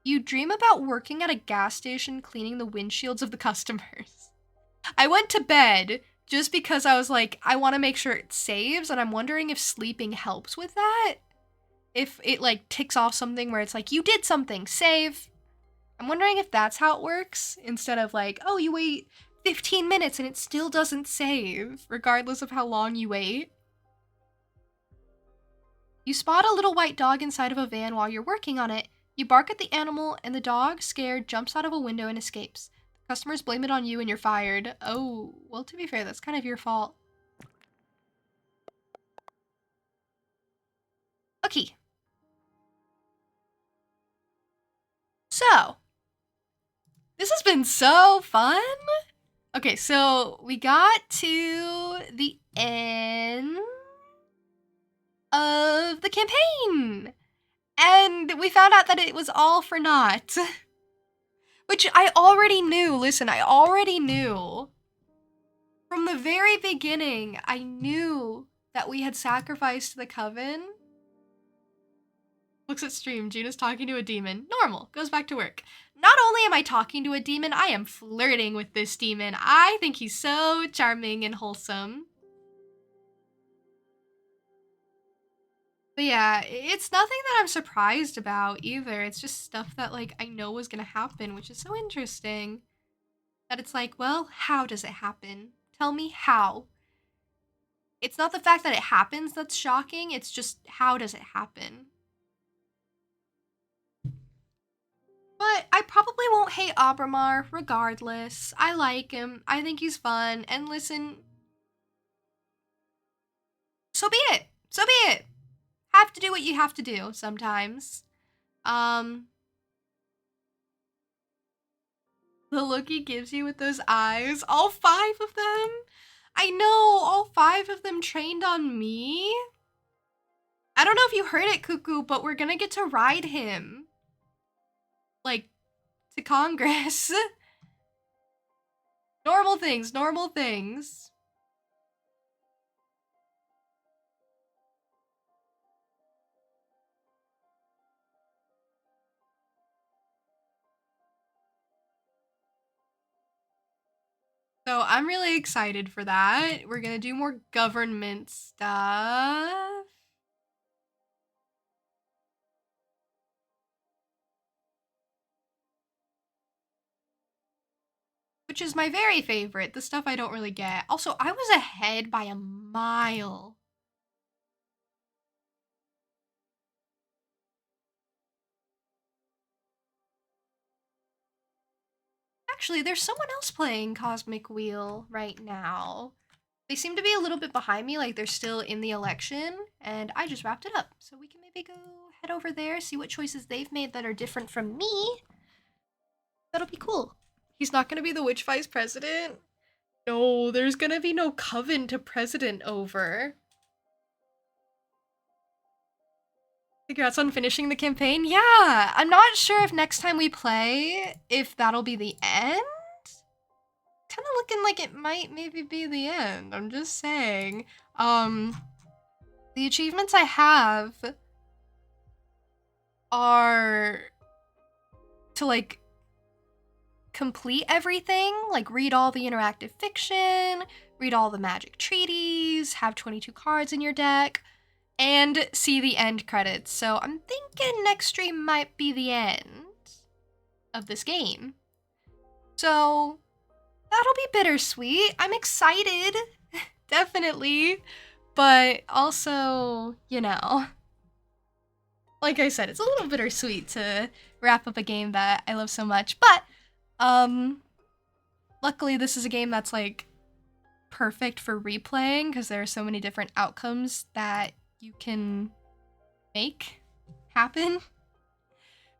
You dream about working at a gas station cleaning the windshields of the customers. I went to bed just because I was like, I want to make sure it saves, and I'm wondering if sleeping helps with that. If it, like, ticks off something where it's like, you did something, save. I'm wondering if that's how it works, instead of like, oh, you wait 15 minutes and it still doesn't save, regardless of how long you wait. You spot a little white dog inside of a van while you're working on it. You bark at the animal, and the dog, scared, jumps out of a window and escapes. The customers blame it on you and you're fired. Oh, well, to be fair, that's kind of your fault. Okay. So, this has been so fun. Okay, so we got to the end of the campaign, and we found out that it was all for naught. Which I already knew. Listen, I already knew. From the very beginning, I knew that we had sacrificed the coven. Looks at stream, Juna's talking to a demon. Normal, goes back to work. Not only am I talking to a demon, I am flirting with this demon. I think he's so charming and wholesome. But yeah, it's nothing that I'm surprised about either. It's just stuff that, like, I know was gonna happen, which is so interesting. That it's like, well, how does it happen? Tell me how. It's not the fact that it happens that's shocking, it's just how does it happen? But I probably won't hate Abramar regardless. I like him. I think he's fun. And listen, so be it. So be it. Have to do what you have to do sometimes. The look he gives you with those eyes, all 5 of them. I know, all 5 of them trained on me. I don't know if you heard it, Cuckoo, but we're gonna get to ride him. Like, to Congress. Normal things, normal things. So I'm really excited for that. We're gonna do more government stuff. Which is my very favorite, the stuff I don't really get. Also, I was ahead by a mile. Actually, there's someone else playing Cosmic Wheel right now. They seem to be a little bit behind me, like they're still in the election, and I just wrapped it up. So we can maybe go head over there, see what choices they've made that are different from me. That'll be cool. He's not gonna be the witch vice president? No, there's gonna be no coven to president over. Congrats on finishing the campaign. Yeah, I'm not sure if next time we play, if that'll be the end. Kind of looking like it might maybe be the end. I'm just saying. The achievements I have are to, like, complete everything, like read all the interactive fiction, read all the magic treaties, have 22 cards in your deck, and see the end credits. So I'm thinking next stream might be the end of this game. So that'll be bittersweet. I'm excited, definitely, but also, you know, like I said, it's a little bittersweet to wrap up a game that I love so much, but luckily this is a game that's, like, perfect for replaying because there are so many different outcomes that you can make happen,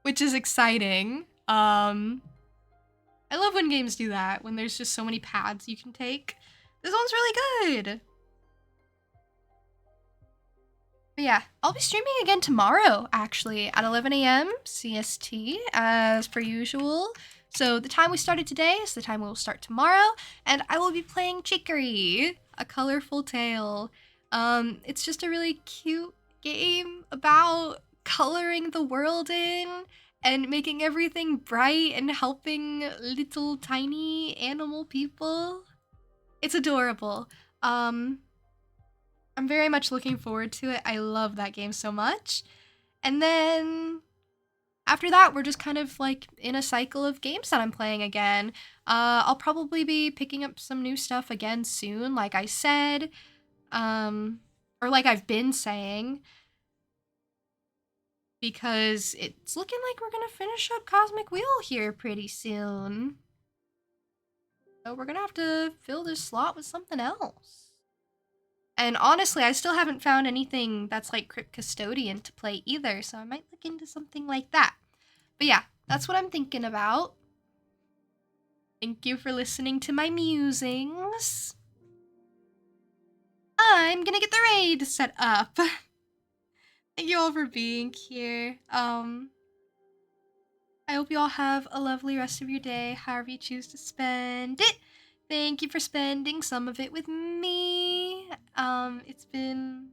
which is exciting. I love when games do that, when there's just so many paths you can take. This one's really good. But yeah, I'll be streaming again tomorrow, actually, at 11 a.m. CST, as per usual. So the time we started today is the time we'll start tomorrow, and I will be playing Chicory, A Colorful Tale. It's just a really cute game about coloring the world in and making everything bright and helping little tiny animal people. It's adorable. Um, I'm very much looking forward to it. I love that game so much. And then after that, we're just kind of like in a cycle of games that I'm playing again. I'll probably be picking up some new stuff again soon, like I said, or like I've been saying, because it's looking like we're gonna finish up Cosmic Wheel here pretty soon. So we're gonna have to fill this slot with something else. And honestly, I still haven't found anything that's like Crypt Custodian to play either, so I might look into something like that. But yeah, that's what I'm thinking about. Thank you for listening to my musings. I'm gonna get the raid set up. Thank you all for being here. I hope you all have a lovely rest of your day, however you choose to spend it. Thank you for spending some of it with me. It's been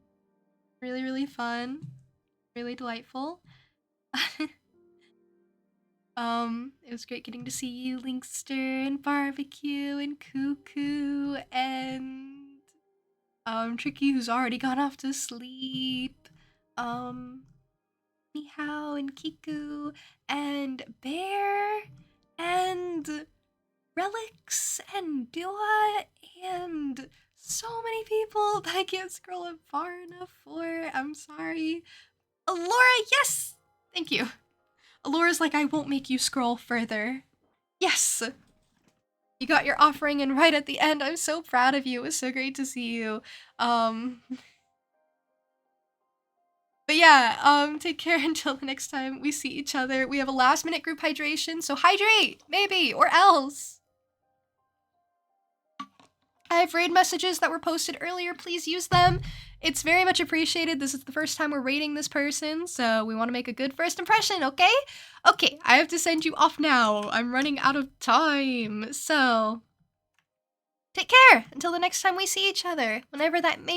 really, really fun, really delightful. It was great getting to see you, Linkster, and Barbecue, and Cuckoo, and Tricky, who's already gone off to sleep. Meow and Kiku, and Bear, and Relics, and Dua, and so many people that I can't scroll up far enough for. I'm sorry. Laura, yes! Thank you. Alora's like, I won't make you scroll further. Yes! You got your offering in right at the end. I'm so proud of you. It was so great to see you. But yeah, take care until the next time we see each other. We have a last minute group hydration, so hydrate, maybe, or else. I have raid messages that were posted earlier. Please use them. It's very much appreciated. This is the first time we're raiding this person, so we want to make a good first impression, okay? Okay, I have to send you off now. I'm running out of time. So, take care until the next time we see each other, whenever that may